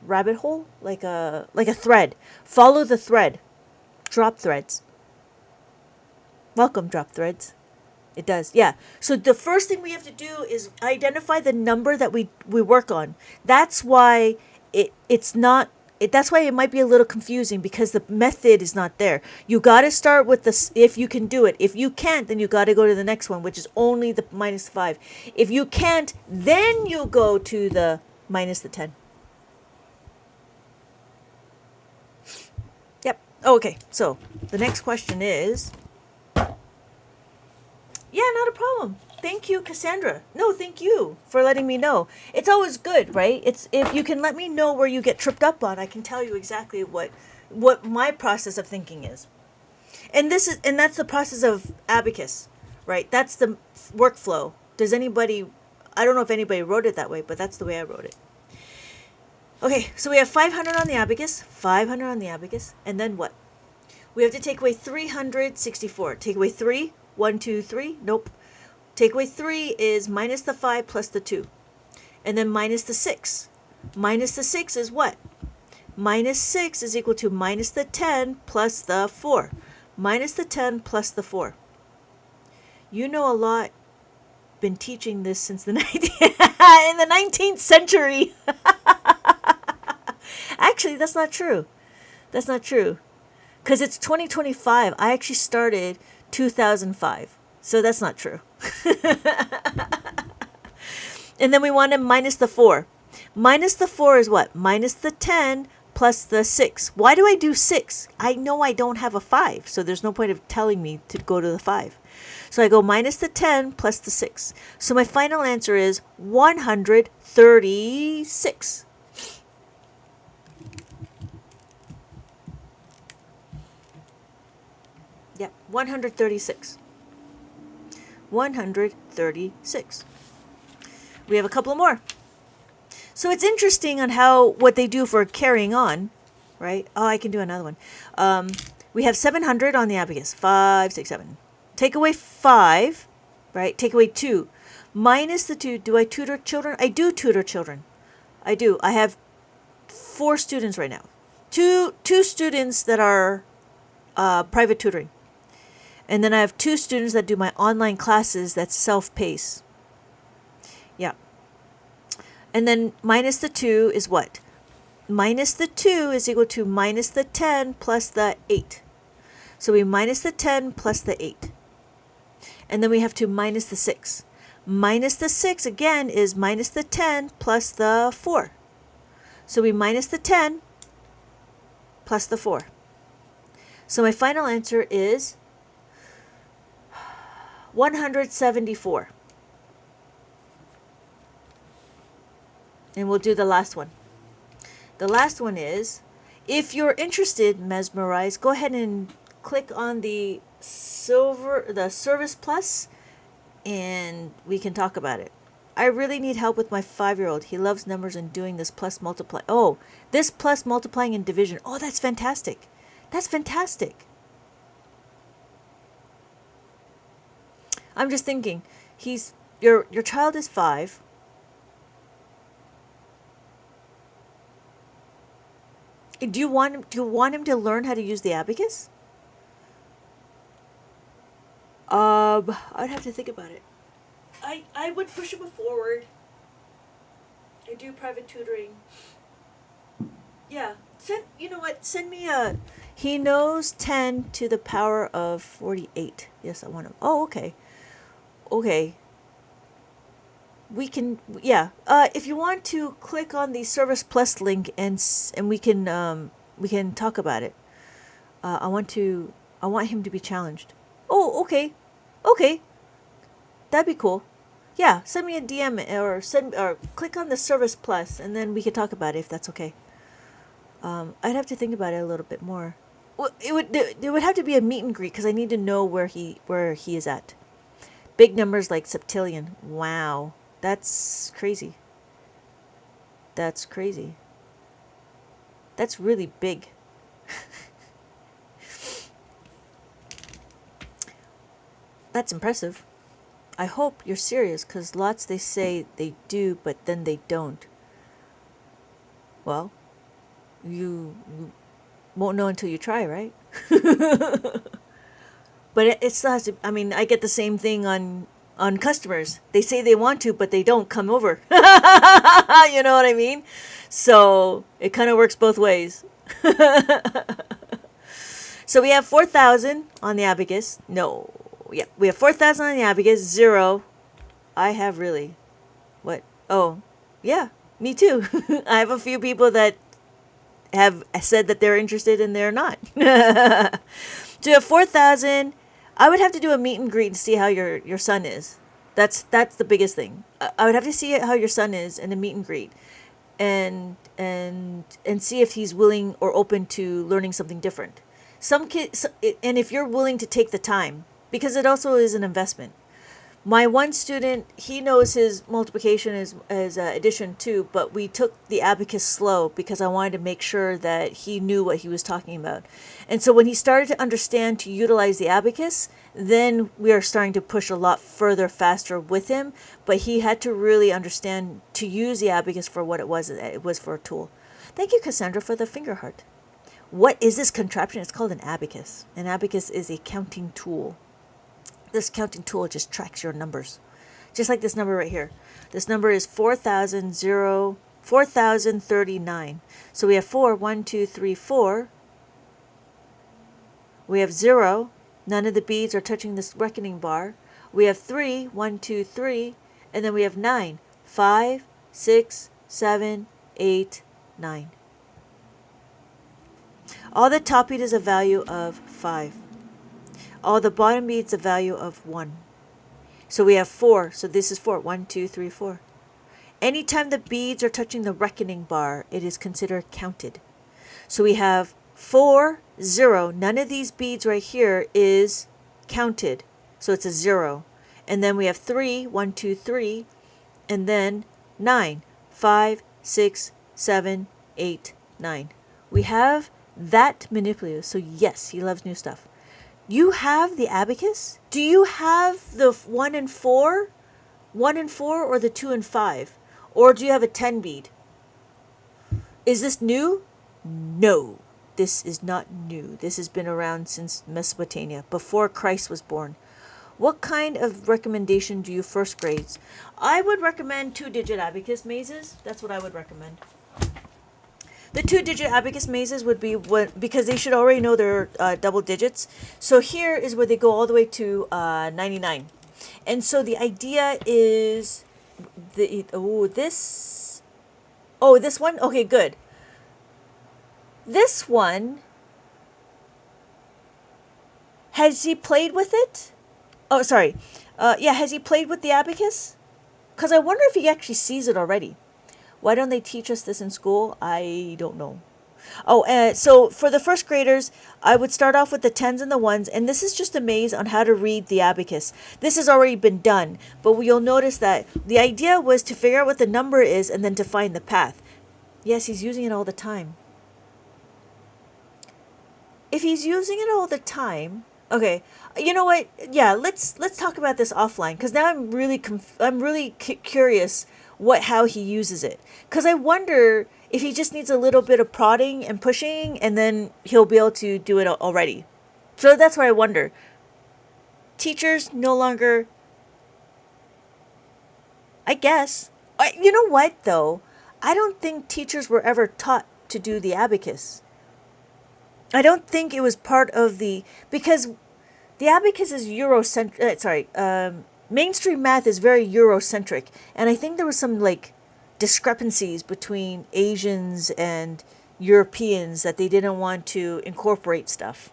A: rabbit hole, like a thread. Follow the thread. Drop threads. Welcome, drop threads. It does, yeah. So the first thing we have to do is identify the number that we work on. That's why it's not That's why it might be a little confusing, because the method is not there. You got to start with this if you can do it. If you can't, then you got to go to the next one, which is only the minus 5. If you can't, then you go to the minus the 10. Yep. Okay, so the next question is... Yeah, not a problem. Thank you, Cassandra. No, thank you for letting me know. It's always good, right? It's if you can let me know where you get tripped up on, I can tell you exactly what my process of thinking is. And that's the process of Abacus, right? That's the workflow. Does anybody... I don't know if anybody wrote it that way, but that's the way I wrote it. Okay, so we have 500 on the Abacus, 500 on the Abacus, and then what? We have to take away 364. Take away 3. 1, 2, 3. Nope. Take away 3 is minus the 5 plus the 2. And then minus the 6. Minus the 6 is what? Minus 6 is equal to minus the 10 plus the 4. Minus the 10 plus the 4. You know a lot. Been teaching this since the in the 19th century. Actually, that's not true. That's not true. Because it's 2025. I actually started 2005. So that's not true. And then we want to minus the 4. Minus the 4 is what? Minus the 10 plus the 6. Why do I do 6? I know I don't have a 5. So there's no point of telling me to go to the 5. So I go minus the 10 plus the 6. So my final answer is 136. Yep, 136. 136. We have a couple more. So it's interesting on what they do for carrying on, right? Oh, I can do another one. We have 700 on the Abacus. 5, 6, 7. Take away 5, right? Take away 2. Minus the 2. Do I tutor children? I do tutor children. I do. I have 4 students right now. Two students that are private tutoring. And then I have 2 students that do my online classes that's self-paced. Yeah. And then minus the 2 is what? Minus the 2 is equal to minus the 10 plus the 8. So we minus the 10 plus the 8. And then we have to minus the 6. Minus the 6 again is minus the 10 plus the 4. So we minus the 10 plus the 4. So my final answer is 174. And we'll do the last one. The last one is, if you're interested, mesmerized, go ahead and click on the Service Plus, and we can talk about it. I really need help with my 5-year-old. He loves numbers and doing this plus multiply. Oh, this plus multiplying and division. Oh, that's fantastic. That's fantastic. I'm just thinking, your child is 5. Do you want him to learn how to use the abacus? I'd have to think about it. I would push him forward. I do private tutoring. Yeah. You know what? Send me a... He knows 10 to the power of 48. Yes, I want him. Oh, okay. Okay. We can... Yeah. If you want to click on the Service Plus link and we can talk about it. I want him to be challenged. Oh, okay. Okay. That'd be cool. Yeah, send me a DM or click on the Service Plus, and then we could talk about it if that's okay. I'd have to think about it a little bit more. Well, there would have to be a meet and greet because I need to know where he is at. Big numbers like septillion. Wow, that's crazy. That's crazy. That's really big. That's impressive. I hope you're serious, because lots they say they do, but then they don't. Well, you won't know until you try, right? But it still has to... I mean, I get the same thing on on customers. They say they want to, but they don't come over. You know what I mean? So it kind of works both ways. So we have 4,000 on the abacus. No. Yeah, we have 4,000 on the abacus. 0. I have really. What? Oh, yeah, me too. I have a few people that have said that they're interested and they're not. So you have 4,000. I would have to do a meet and greet to see how your son is. That's the biggest thing. I would have to see how your son is in a meet and greet, and see if he's willing or open to learning something different. Some kids, and if you're willing to take the time, because it also is an investment. My one student, he knows his multiplication as addition too, but we took the abacus slow because I wanted to make sure that he knew what he was talking about. And so when he started to understand to utilize the abacus, then we are starting to push a lot further faster with him, but he had to really understand to use the abacus for what it was. It was for a tool. Thank you, Cassandra, for the finger heart. What is this contraption? It's called an abacus. An abacus is a counting tool. This counting tool just tracks your numbers. Just like this number right here. This number is 4,039. So we have 4, 1, 2, 3, 4. We have 0. None of the beads are touching this reckoning bar. We have 3, 1, 2, 3. And then we have 9. 5, 6, 7, 8, 9. All the top bead is a value of 5. All the bottom beads a value of 1. So we have 4. So this is 4. 1, 2, 3, 4. Anytime the beads are touching the reckoning bar, it is considered counted. So we have 4, 0. None of these beads right here is counted. So it's a 0. And then we have 3, 1, 2, 3. And then 9, 5, 6, 7, 8, 9. We have that manipulative. So yes, he loves new stuff. You have the abacus? Do you have the 1 and 4? 1 and 4 or the 2 and 5? Or do you have a 10 bead? Is this new? No, this is not new. This has been around since Mesopotamia, before Christ was born. What kind of recommendation do you first grades? I would recommend 2-digit abacus mazes. That's what I would recommend. The 2-digit abacus mazes would be because they should already know their double digits. So here is where they go all the way to 99. And so the idea is this one. Okay, good. This one, has he played with it? Oh, sorry. Yeah, has he played with the abacus? Because I wonder if he actually sees it already. Why don't they teach us this in school? I don't know. Oh, so for the first graders, I would start off with the 10s and the 1s, and this is just a maze on how to read the abacus. This has already been done, but you'll notice that the idea was to figure out what the number is and then to find the path. Yes, he's using it all the time. If he's using it all the time, okay, you know what? Yeah, let's talk about this offline, because now I'm really curious how he uses it, because I wonder if he just needs a little bit of prodding and pushing, and then he'll be able to do it already. So that's what I wonder. Teachers no longer, I guess. You know what though? I don't think teachers were ever taught to do the abacus. I don't think it was part of because the abacus is Eurocentric. Mainstream math is very Eurocentric, and I think there was some discrepancies between Asians and Europeans that they didn't want to incorporate stuff.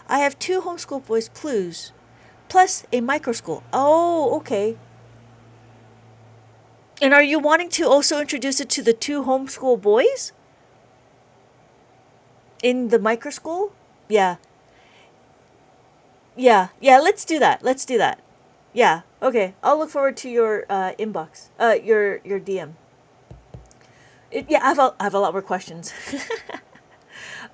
A: I have 2 homeschool boys plus a microschool. Oh, okay. And are you wanting to also introduce it to the 2 homeschool boys in the microschool? Yeah. Yeah, let's do that. Yeah, okay. I'll look forward to your inbox, your DM. Yeah, I have a lot more questions.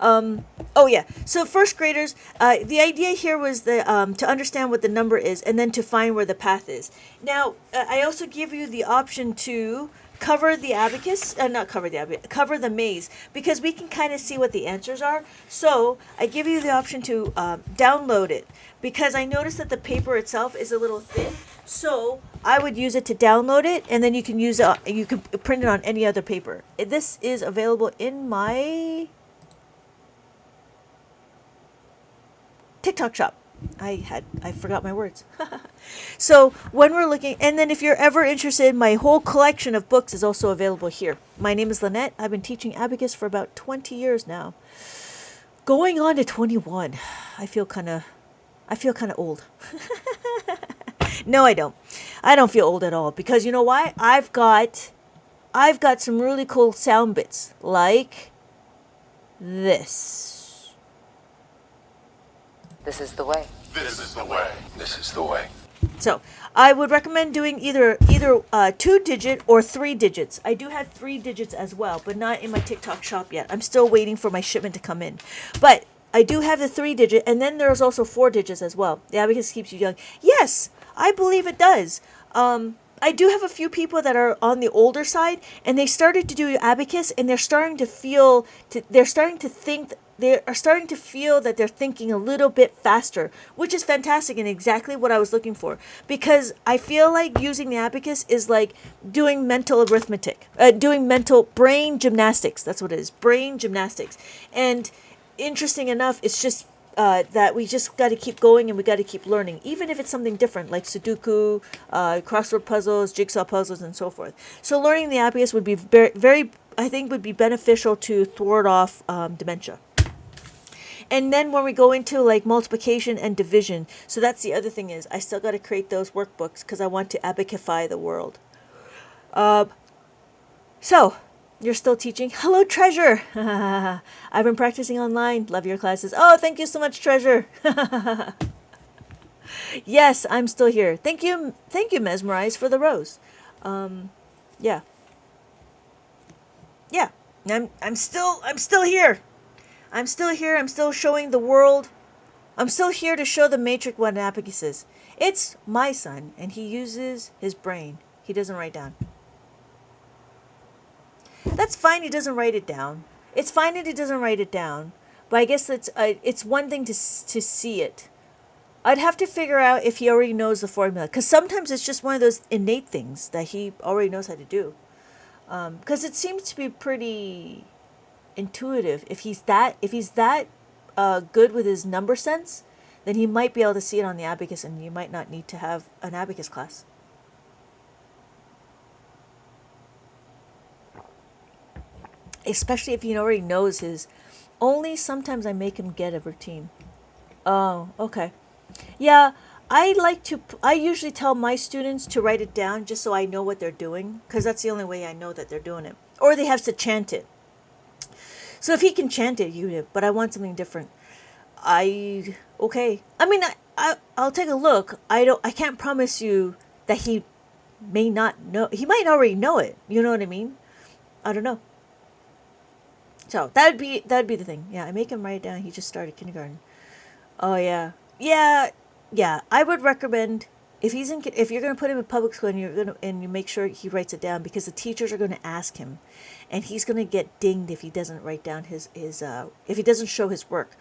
A: Oh yeah. So first graders, the idea here was to understand what the number is and then to find where the path is. Now, I also give you the option to cover the abacus, cover the maze, because we can kind of see what the answers are. So I give you the option to download it, because I noticed that the paper itself is a little thin. So I would use it to download it, and then you can use it. You can print it on any other paper. This is available in my TikTok shop. I forgot my words. So when we're looking, and then if you're ever interested, my whole collection of books is also available here. My name is Lynette. I've been teaching abacus for about 20 years now, going on to 21. I feel kind of old. No, I don't. I don't feel old at all, because you know why? I've got some really cool sound bits like this.
F: This is the way.
G: This is the way. This is the way.
A: So I would recommend doing either 2-digit or 3 digits. I do have 3 digits as well, but not in my TikTok shop yet. I'm still waiting for my shipment to come in. But I do have the 3-digit, and then there's also 4 digits as well. The abacus keeps you young. Yes, I believe it does. I do have a few people that are on the older side, and they started to do abacus, and they're starting to feel, they're starting to think, they are starting to feel that they're thinking a little bit faster, which is fantastic and exactly what I was looking for. Because I feel like using the abacus is like doing mental arithmetic, doing mental brain gymnastics. That's what it is, brain gymnastics. And interesting enough, it's just that we just got to keep going, and we got to keep learning, even if it's something different like Sudoku, crossword puzzles, jigsaw puzzles, and so forth. So learning the abacus would be very, I think, would be beneficial to thwart off dementia. And then when we go into like multiplication and division, so that's the other thing, is I still got to create those workbooks because I want to abacify the world. So you're still teaching? Hello, Treasure. I've been practicing online. Love your classes. Oh, thank you so much, Treasure. Yes, I'm still here. Thank you, Mesmerize, for the rose. Yeah, yeah. I'm still here. I'm still here. I'm still showing the world. I'm still here to show the matrix what an abacus is. It's my son, and he uses his brain. He doesn't write down. That's fine. He doesn't write it down. It's fine that he doesn't write it down. But I guess it's one thing to see it. I'd have to figure out if he already knows the formula, because sometimes it's just one of those innate things that he already knows how to do. Because it seems to be pretty intuitive. If he's that good with his number sense, then he might be able to see it on the abacus, and you might not need to have an abacus class. Especially if he already knows his. Only sometimes I make him get a routine. Oh, okay. Yeah, I usually tell my students to write it down just so I know what they're doing, because that's the only way I know that they're doing it. Or they have to chant it. So if he can chant it, you do, but I want something different. Okay. I mean, I'll take a look. I can't promise you that he may not know. He might already know it. You know what I mean? I don't know. So that'd be the thing. Yeah, I make him write it down. He just started kindergarten. Oh yeah, yeah. I would recommend, if you're gonna put him in public school, and you make sure he writes it down, because the teachers are gonna ask him, and he's gonna get dinged if he doesn't write down his if he doesn't show his work.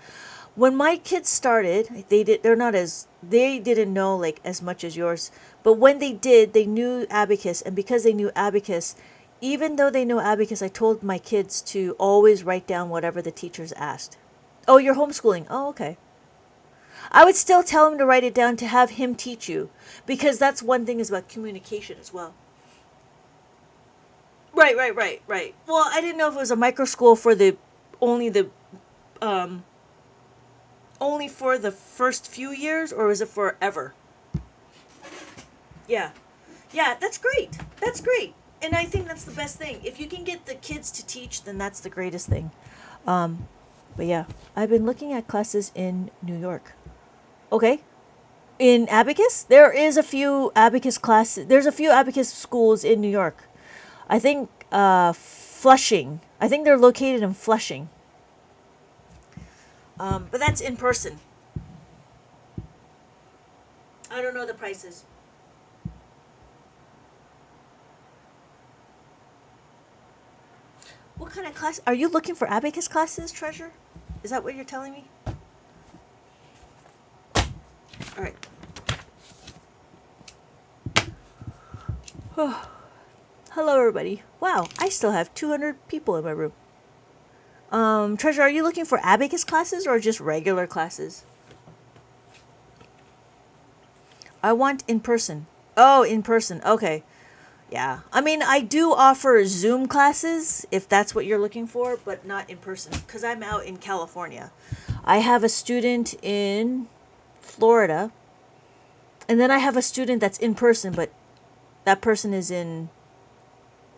A: When my kids started, they didn't know like as much as yours, but when they did, they knew abacus, and because they knew abacus, even though they know abacus, I told my kids to always write down whatever the teachers asked. Oh, you're homeschooling. Oh, okay. I would still tell him to write it down, to have him teach you, because that's one thing is about communication as well. Right. Well, I didn't know if it was a micro school for only for the first few years, or was it forever? Yeah. Yeah, that's great. That's great. And I think that's the best thing. If you can get the kids to teach, then that's the greatest thing. But yeah, I've been looking at classes in New York. Okay. In abacus, there is a few abacus classes. There's a few abacus schools in New York. I think Flushing. I think they're located in Flushing. But that's in person. I don't know the prices. What kind of class? Are you looking for abacus classes, Treasure? Is that what you're telling me? All right. Hello, everybody. Wow, I still have 200 people in my room. Treasure, are you looking for abacus classes or just regular classes? I want in person. Oh, in person. Okay. Yeah. I mean, I do offer Zoom classes if that's what you're looking for, but not in person because I'm out in California. I have a student in Florida, and then I have a student that's in person, but that person is in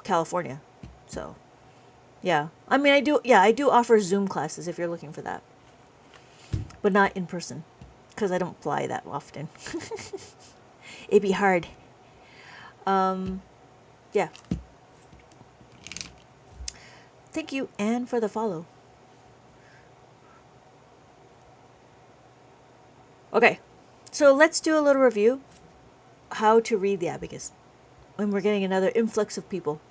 A: California. So, yeah. I mean, I do offer Zoom classes if you're looking for that, but not in person because I don't fly that often. It'd be hard. Yeah. Thank you, Anne, for the follow. Okay, so let's do a little review how to read the abacus when we're getting another influx of people.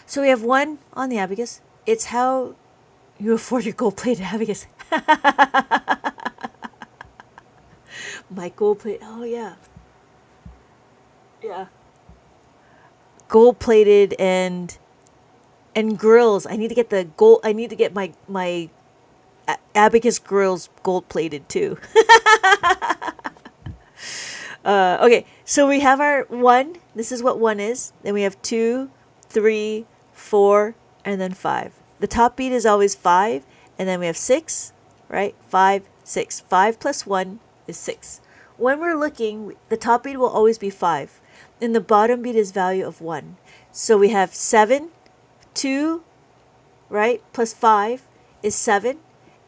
A: So we have one on the abacus. It's how you afford your gold-plated abacus. My gold-plated. Oh yeah, yeah. Gold-plated and grills. I need to get the gold. I need to get my abacus grills gold-plated too. Okay, so we have our 1. This is what 1 is. Then we have 2, 3, 4, and then 5. The top beat is always 5, and then we have 6, right? 5, 6. 5 plus 1 is 6. When we're looking, the top beat will always be 5, and the bottom beat is value of 1. So we have 7, 2, right, plus 5 is 7,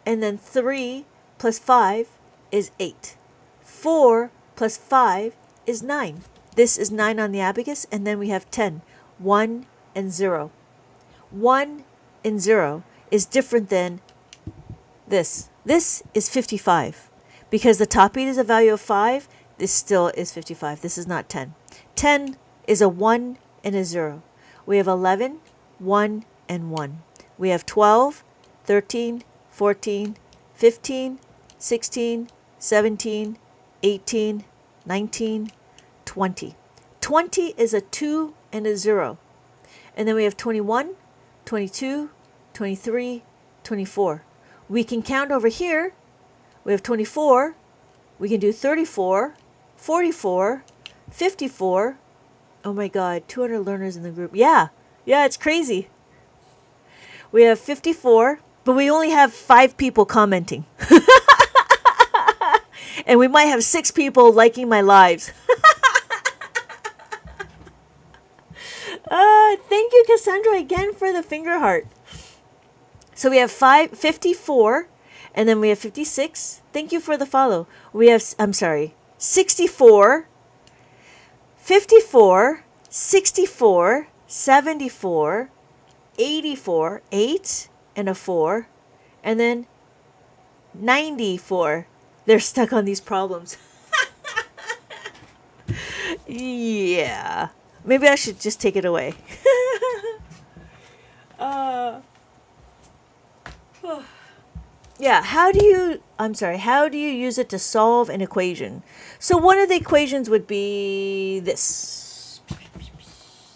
A: and then 3 plus 5 is 8. 4 plus 5 is 9. This is 9 on the abacus, and then we have 10. 1 and 0. 1 and 0 is different than this. This is 55. Because the top beat is a value of 5, this still is 55. This is not 10. 10 is a 1 and a 0. We have 11, 1, and 1. We have 12, 13, 14, 15, 16, 17, 18, 19, 20. 20 is a 2 and a 0. And then we have 21, 22, 23, 24. We can count over here. We have 24. We can do 34, 44, 54. Oh my God, 200 learners in the group. Yeah, it's crazy. We have 54, but we only have 5 people commenting. And we might have 6 people liking my lives. Thank you, Cassandra, again for the finger heart. So we have 54, and then we have 56. Thank you for the follow. We have, 64, 54, 64, 74, 84, 8, and a 4, and then 94. They're stuck on these problems. Yeah. Maybe I should just take it away. Yeah, how do you use it to solve an equation? So one of the equations would be this.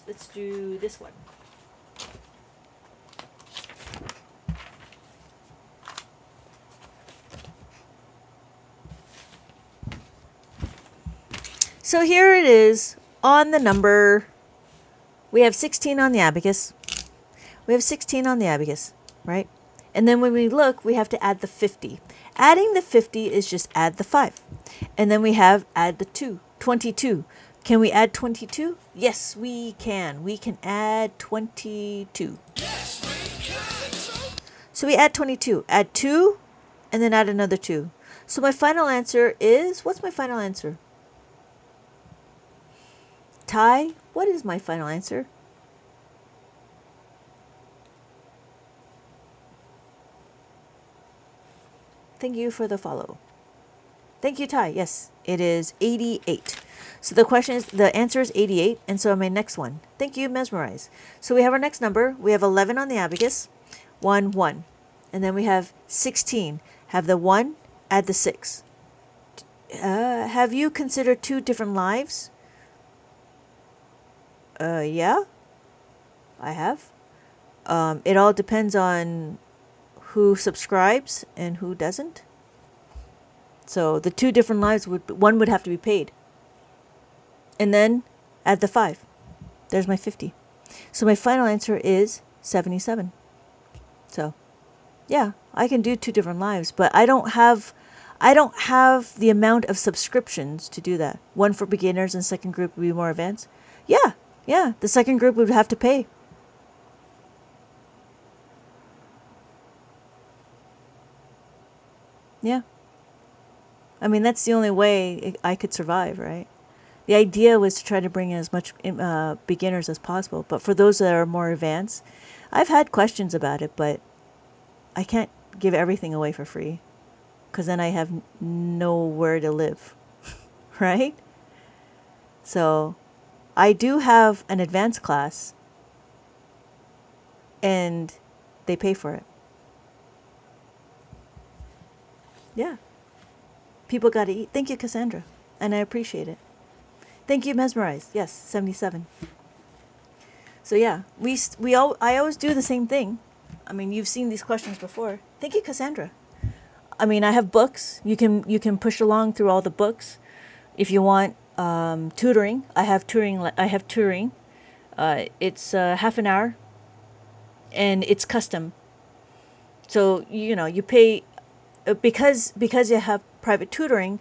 A: Let's do this one. So here it is on the number. We have 16 on the abacus. We have 16 on the abacus, right? And then when we look, we have to add the 50. Adding the 50 is just add the 5. And then we have add the 2, 22. Can we add 22? Yes, we can. We can add 22. So we add 22. Add 2, and then add another 2. So my final answer is, what's my final answer? Ty, what is my final answer? Thank you for the follow. Thank you, Ty. Yes, it is 88. So the answer is 88, and so my next one. Thank you, Mesmerize. So we have our next number. We have 11 on the abacus, 1, 1. And then we have 16. Have the 1, add the 6. Have you considered 2 different lives? Yeah, I have. It all depends on who subscribes and who doesn't. So the two different lives one would have to be paid. And then add the 5. There's my 50. So my final answer is 77. So, yeah, I can do two different lives, but I don't have the amount of subscriptions to do that. One for beginners and second group would be more advanced. Yeah. Yeah, the second group would have to pay. Yeah. I mean, that's the only way I could survive, right? The idea was to try to bring in as much beginners as possible. But for those that are more advanced, I've had questions about it, but I can't give everything away for free because then I have nowhere to live, right? So I do have an advanced class and they pay for it. Yeah. People got to eat. Thank you, Cassandra. And I appreciate it. Thank you, Mesmerized. Yes, 77. So yeah, I always do the same thing. I mean, you've seen these questions before. Thank you, Cassandra. I mean, I have books. You can push along through all the books. If you want tutoring, I have tutoring. It's half an hour, and it's custom. So you pay because you have private tutoring.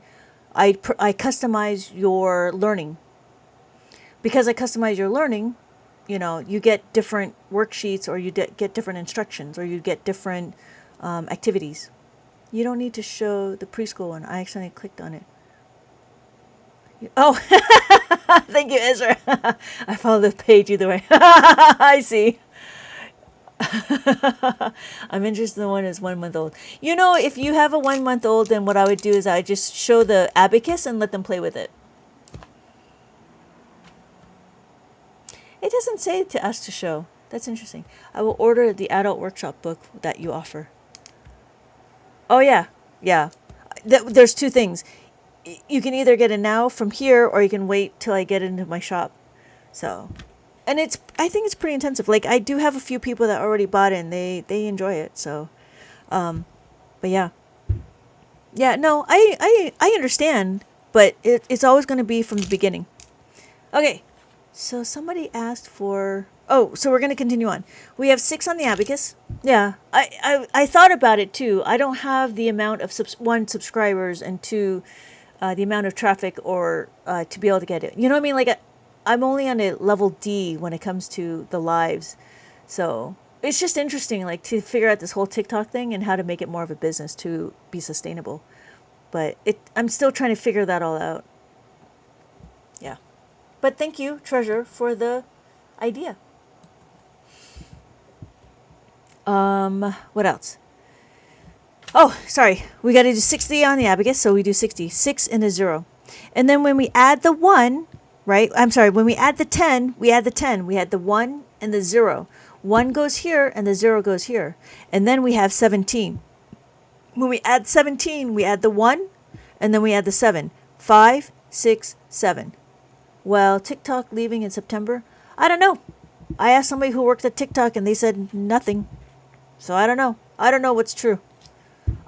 A: I customize your learning. Because I customize your learning, you get different worksheets, or you get different instructions, or you get different activities. You don't need to show the preschool one. I accidentally clicked on it. Oh, thank you, Ezra. I follow the page either way. I see. I'm interested in the one that's 1 month old. If you have a 1 month old, then what I would do is I just show the abacus and let them play with it. It doesn't say to us to show. That's interesting. I will order the adult workshop book that you offer. Oh, yeah. Yeah. There's two things. You can either get it now from here, or you can wait till I get it into my shop. So, and I think it's pretty intensive. Like, I do have a few people that already bought it, and they enjoy it. So, but yeah. Yeah, no, I understand, but it's always going to be from the beginning. Okay. So somebody asked for... Oh, so we're going to continue on. We have 6 on the abacus. Yeah, I thought about it too. I don't have the amount of one, subscribers, and 2, the amount of traffic, or to be able to get it. You know what I mean? Like, I'm only on a level D when it comes to the lives. So it's just interesting, like, to figure out this whole TikTok thing and how to make it more of a business to be sustainable. But I'm still trying to figure that all out. Yeah. But thank you, Treasure, for the idea. What else? Oh, sorry. We got to do 60 on the abacus, so we do 60. 6 and a 0. And then when we add the 1, right? I'm sorry. When we add the 10, we add the 10. We add the 1 and the 0. 1 goes here and the 0 goes here. And then we have 17. When we add 17, we add the 1 and then we add the 7. 5, 6, 7. Well, TikTok leaving in September? I don't know. I asked somebody who worked at TikTok and they said nothing. So I don't know. I don't know what's true.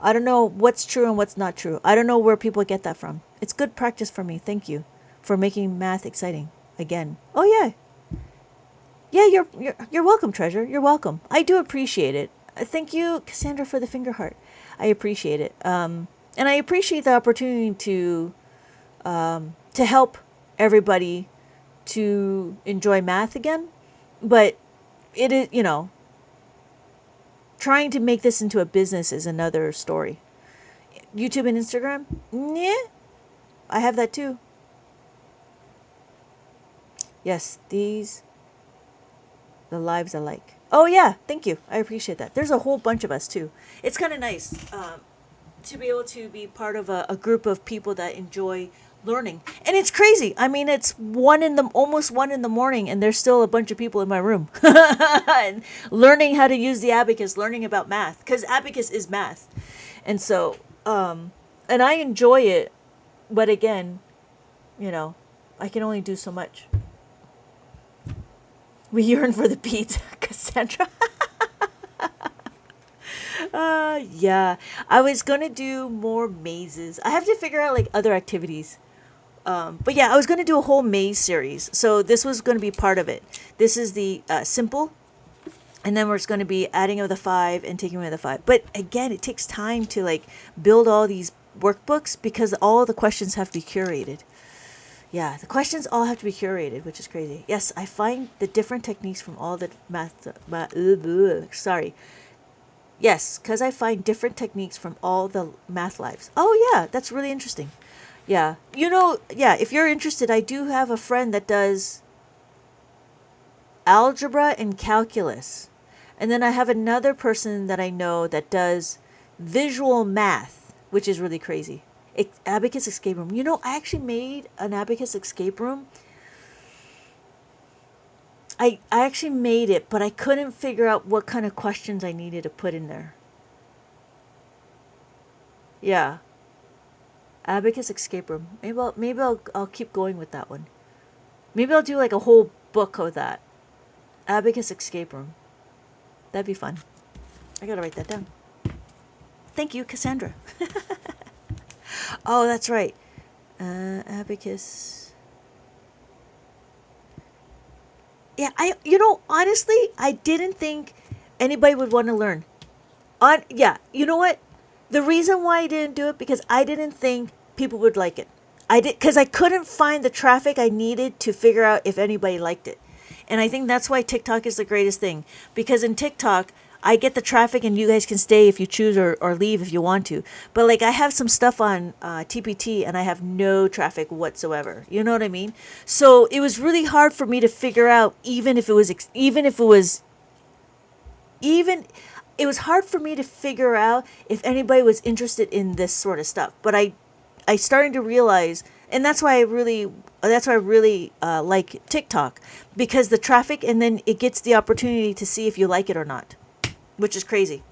A: I don't know what's true and what's not true. I don't know where people get that from. It's good practice for me. Thank you for making math exciting again. Oh yeah. Yeah, you're welcome, Treasure. You're welcome. I do appreciate it. Thank you, Cassandra, for the finger heart. I appreciate it. And I appreciate the opportunity to help everybody to enjoy math again. But it is, trying to make this into a business is another story. YouTube and Instagram? Yeah, I have that too. Yes, the lives I like. Oh yeah, thank you. I appreciate that. There's a whole bunch of us too. It's kind of nice to be able to be part of a group of people that enjoy learning. And it's crazy. I mean, it's almost 1 in the morning, and there's still a bunch of people in my room learning how to use the abacus, learning about math, because abacus is math. And so, and I enjoy it, but again, I can only do so much. We yearn for the beats, Cassandra. Yeah. I was gonna do more mazes. I have to figure out like other activities. But yeah, I was gonna do a whole maze series. So this was gonna be part of it. This is the simple, and then we're just gonna be adding of the 5 and taking away the 5. But again, it takes time to like build all these workbooks because all the questions have to be curated. Yeah, the questions all have to be curated, which is crazy. Yes, I find the different techniques from all the sorry. Yes, because I find different techniques from all the math lives. Oh, yeah, that's really interesting. Yeah. Yeah, if you're interested, I do have a friend that does algebra and calculus. And then I have another person that I know that does visual math, which is really crazy. Abacus escape room. I actually made an Abacus escape room. I actually made it, but I couldn't figure out what kind of questions I needed to put in there. Yeah. Abacus escape room. Maybe I'll keep going with that one. Maybe I'll do like a whole book of that. Abacus escape room. That'd be fun. I gotta write that down. Thank you, Cassandra. Oh, that's right. Abacus. Yeah, honestly, I didn't think anybody would want to learn. Yeah, you know what? The reason why I didn't do it because I didn't think people would like it. Because I couldn't find the traffic I needed to figure out if anybody liked it. And I think that's why TikTok is the greatest thing. Because in TikTok, I get the traffic and you guys can stay if you choose or leave if you want to. But like I have some stuff on TPT and I have no traffic whatsoever. You know what I mean? So it was really hard for me to figure out even it was hard for me to figure out if anybody was interested in this sort of stuff. But I started to realize, and that's why I really like TikTok, because the traffic, and then it gets the opportunity to see if you like it or not, which is crazy.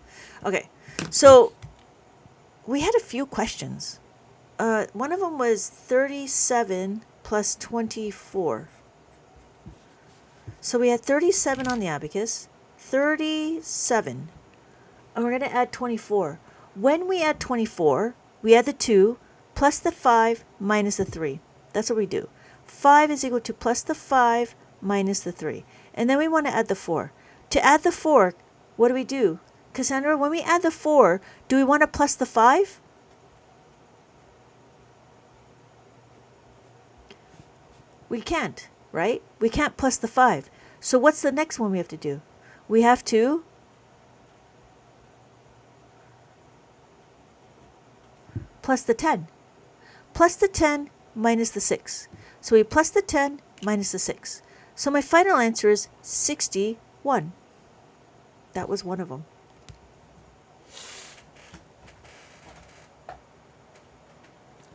A: Okay, so we had a few questions. One of them was 37 plus 24. So we had 37 on the abacus, 37, and we're going to add 24. When we add 24, we add the 2 plus the 5 minus the 3. That's what we do. 5 is equal to plus the 5 minus the 3. And then we want to add the 4. To add the 4, what do we do? Cassandra, when we add the 4, do we want to plus the 5? We can't, right? We can't plus the 5. So what's the next one we have to do? We have to plus the 10. Plus the 10 minus the 6. So we plus the 10 minus the 6. So my final answer is 61. That was one of them.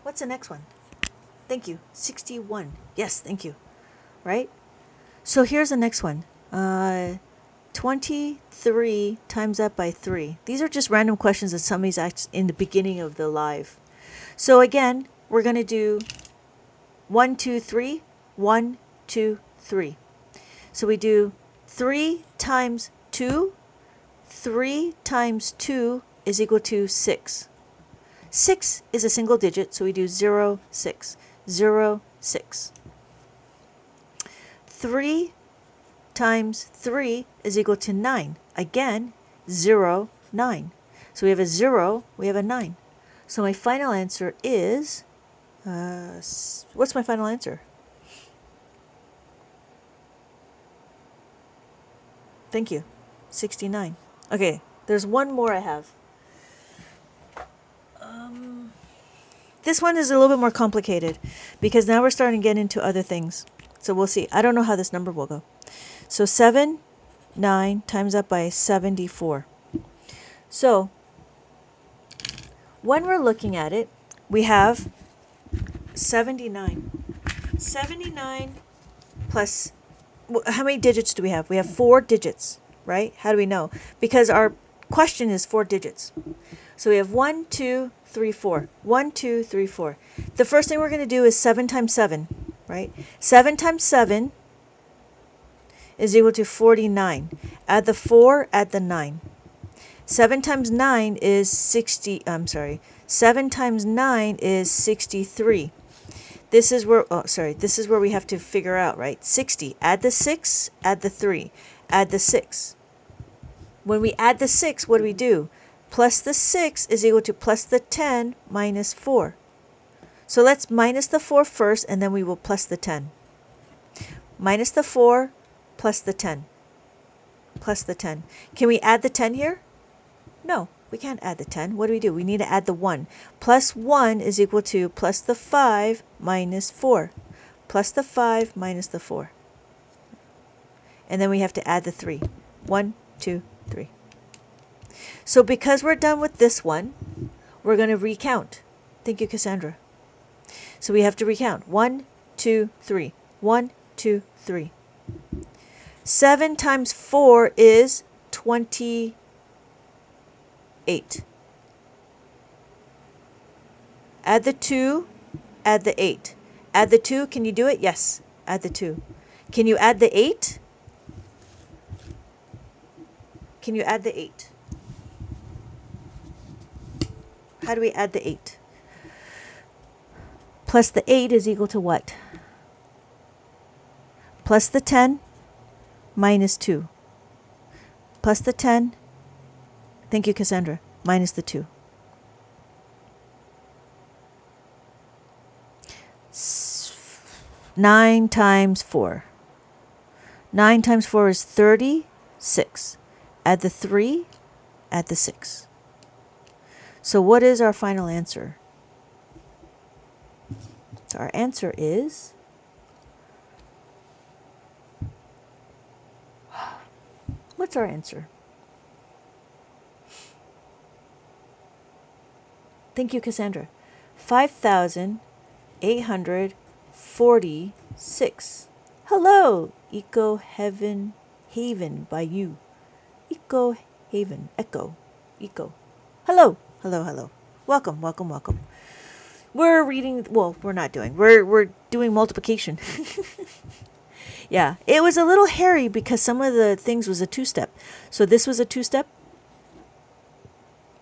A: What's the next one? Thank you. 61. Yes, thank you. Right? So here's the next one. 23 times that by 3. These are just random questions that somebody's asked in the beginning of the live. So again, we're going to do 1, 2, 3, 1, 2, 3. So we do 3 times 2. 3 times 2 is equal to 6. 6 is a single digit, so we do 0, 6. 0, 6. 3 times 3 is equal to 9. Again, 0, 9. So we have a 0, we have a 9. So my final answer is, what's my final answer? Thank you. 69. Okay, there's one more I have. This one is a little bit more complicated because now we're starting to get into other things. So we'll see. I don't know how this number will go. So 7, 9 times up by 74. So when we're looking at it, we have 79. 79 plus, how many digits do we have? We have 4 digits, right? How do we know? Because our question is 4 digits. So we have 1, 2, 3, 4. 1, 2, 3, 4. The first thing we're going to do is 7 times 7, right? 7 times 7 is equal to 49. Add the 4, add the 9. 7 times 9 is 60, I'm sorry, 7 times 9 is 63. This is where, this is where we have to figure out, right? 60, add the 6, add the 3, add the 6. When we add the 6, what do we do? Plus the 6 is equal to plus the 10 minus 4. So let's minus the 4 first, and then we will plus the 10. Minus the 4, plus the 10. Plus the 10. Can we add the 10 here? No, we can't add the 10. What do? We need to add the 1. Plus 1 is equal to plus the 5 minus 4. Plus the 5 minus the 4. And then we have to add the 3. 1, 2, 3. So because we're done with this one, we're going to recount. Thank you, Cassandra. So we have to recount. 1, 2, 3. 1, 2, 3. 7 times 4 is 28. Add the 2, add the 8. Add the 2, can you do it? Yes, add the 2. Can you add the 8? Can you add the 8? How do we add the 8? Plus the 8 is equal to what? Plus the 10 minus 2. Plus the 10, thank you, Cassandra, minus the 2. 9 times 4. 9 times 4 is 36. Add the 3, add the 6. So what is our final answer? So our answer is what's our answer? Thank you, Cassandra. 5,846. Hello, Eco Haven by you. Eco Haven, Echo, Eco. Hello, hello, hello. Welcome, welcome, welcome. We're reading, well, we're not doing, we're doing multiplication. Yeah, it was a little hairy because some of the things was a 2-step. So this was a 2-step.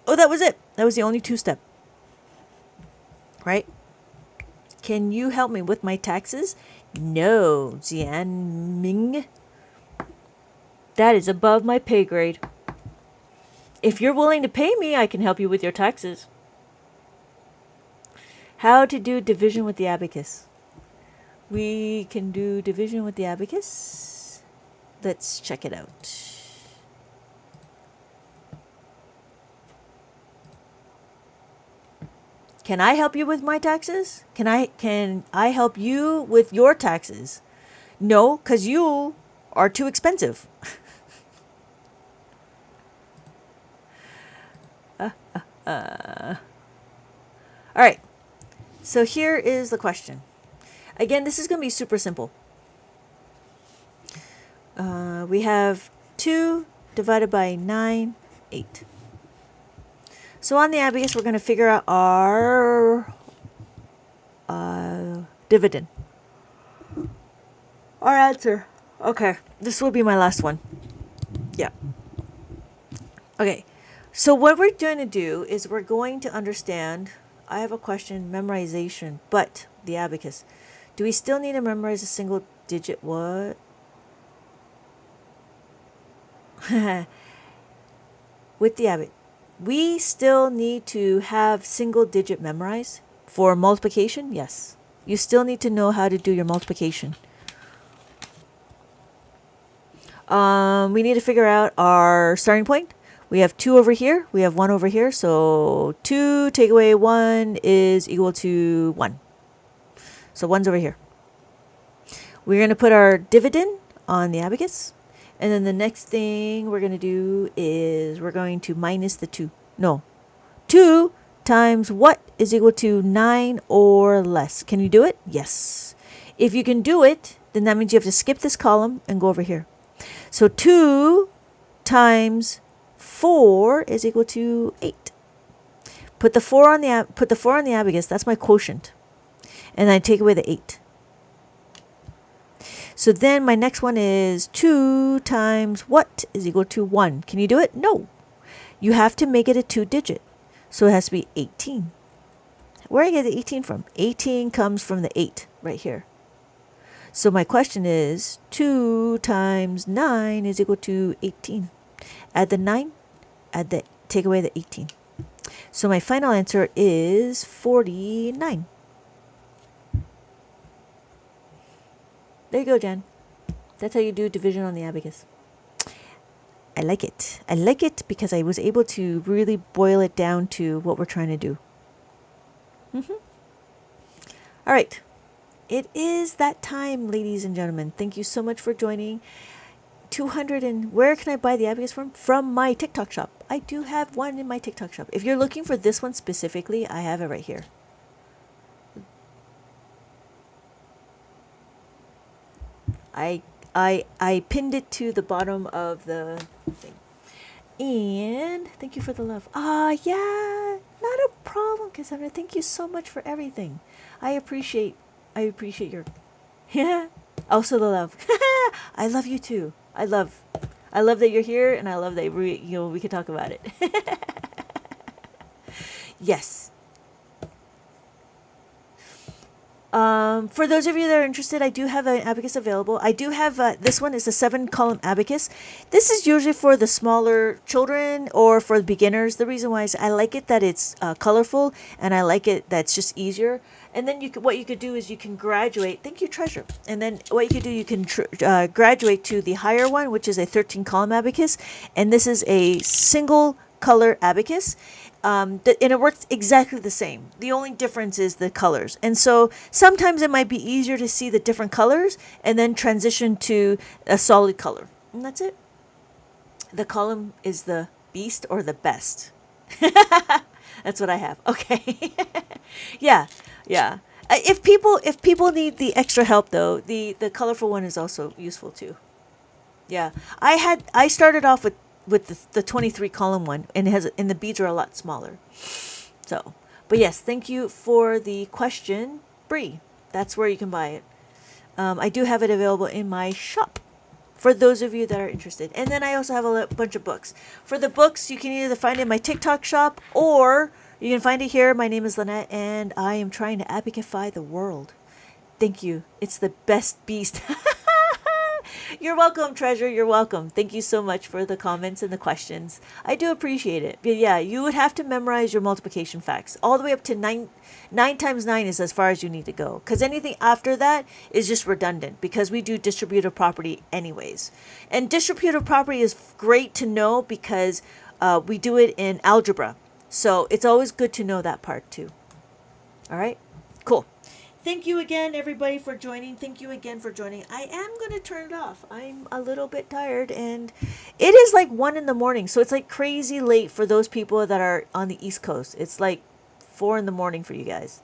A: Oh, that was it. That was the only 2-step. Right? Can you help me with my taxes? No, Jian Ming. That is above my pay grade. If you're willing to pay me, I can help you with your taxes. How to do division with the abacus. We can do division with the abacus. Let's check it out. Can I help you with my taxes? Can I help you with your taxes? No, because you are too expensive. All right. So here is the question. Again, this is going to be super simple. We have 2 divided by 9, 8. So on the abacus, we're going to figure out our dividend. Our answer. Okay, this will be my last one. Yeah. Okay, so what we're going to do is we're going to understand, I have a question, memorization, but the abacus. Do we still need to memorize a single digit? What? With the abacus. We still need to have single digit memorized. For multiplication, yes. You still need to know how to do your multiplication. We need to figure out our starting point. We have 2 over here. We have 1 over here. So 2 take away 1 is equal to 1. So 1's over here. We're going to put our dividend on the abacus. And then the next thing we're going to do is we're going to minus the 2. No. 2 times what is equal to 9 or less. Can you do it? Yes. If you can do it, then that means you have to skip this column and go over here. So 2 times 4 is equal to 8. Put the 4 on the abacus. That's my quotient. And I take away the 8. So then my next one is 2 times what is equal to 1. Can you do it? No. You have to make it a 2-digit. So it has to be 18. Where do I get the 18 from? 18 comes from the 8 right here. So my question is 2 times 9 is equal to 18. Add the 9, take away the 18. So my final answer is 49. There you go, Jen. That's how you do division on the abacus. I like it. I like it because I was able to really boil it down to what we're trying to do. All right. It is that time, ladies and gentlemen. Thank you so much for joining. 200 and where can I buy the abacus from? From my TikTok shop. I do have one in my TikTok shop. If you're looking for this one specifically, I have it right here. I pinned it to the bottom of the thing. And thank you for the love. Yeah, not a problem, Cassandra. Thank you so much for everything. I appreciate your yeah. Also the love. I love you too. I love that you're here, and I love that we can talk about it. Yes. For those of you that are interested, I do have an abacus available. I do have this one is a 7-column abacus. This is usually for the smaller children or for the beginners. The reason why is I like it that it's colorful, and I like it that's just easier. And then what you could do is you can graduate. Thank you, Treasure. And then what you could do, you can graduate to the higher one, which is a 13-column abacus, and this is a single color abacus. And it works exactly the same. The only difference is the colors. And so sometimes it might be easier to see the different colors and then transition to a solid color. And that's it. The column is the beast or the best. That's what I have. Okay. Yeah. If people need the extra help though, the colorful one is also useful too. Yeah. I started off with the 23 column one, and the beads are a lot smaller. So, but yes, thank you for the question, Bree. That's where you can buy it. I do have it available in my shop for those of you that are interested. And then I also have a bunch of books. For the books, you can either find it in my TikTok shop or you can find it here. My name is Lynette, and I am trying to abacify the world. Thank you. It's the best beast. You're welcome, Treasure. You're welcome. Thank you so much for the comments and the questions. I do appreciate it. But yeah, you would have to memorize your multiplication facts. All the way up to 9 times 9 is as far as you need to go. Because anything after that is just redundant because we do distributive property anyways. And distributive property is great to know because we do it in algebra. So it's always good to know that part too. All right? Cool. Thank you again, everybody, for joining. Thank you again for joining. I am going to turn it off. I'm a little bit tired, and it is like 1 in the morning, so it's like crazy late for those people that are on the East Coast. It's like 4 in the morning for you guys.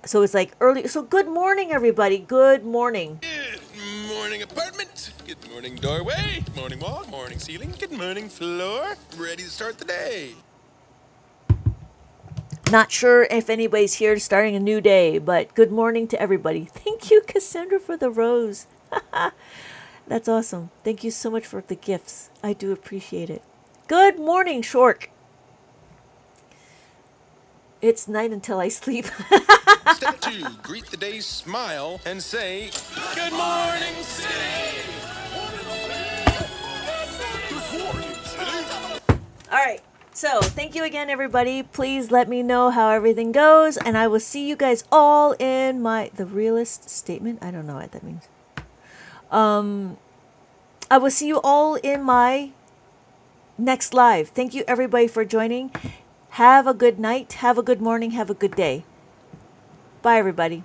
A: So it's like early. So good morning, everybody. Good morning.
G: Good morning, apartment. Good morning, doorway. Morning wall. Morning ceiling. Good morning, floor. Ready to start the day.
A: Not sure if anybody's here starting a new day, but good morning to everybody. Thank you, Cassandra, for the rose. That's awesome. Thank you so much for the gifts. I do appreciate it. Good morning, Shork. It's night until I sleep.
G: Step 2, greet the day, smile, and say, Good morning, city.
A: All right. So thank you again, everybody. Please let me know how everything goes, and I will see you guys all in the realist statement. I don't know what that means. I will see you all in my next live. Thank you, everybody, for joining. Have a good night. Have a good morning. Have a good day. Bye, everybody.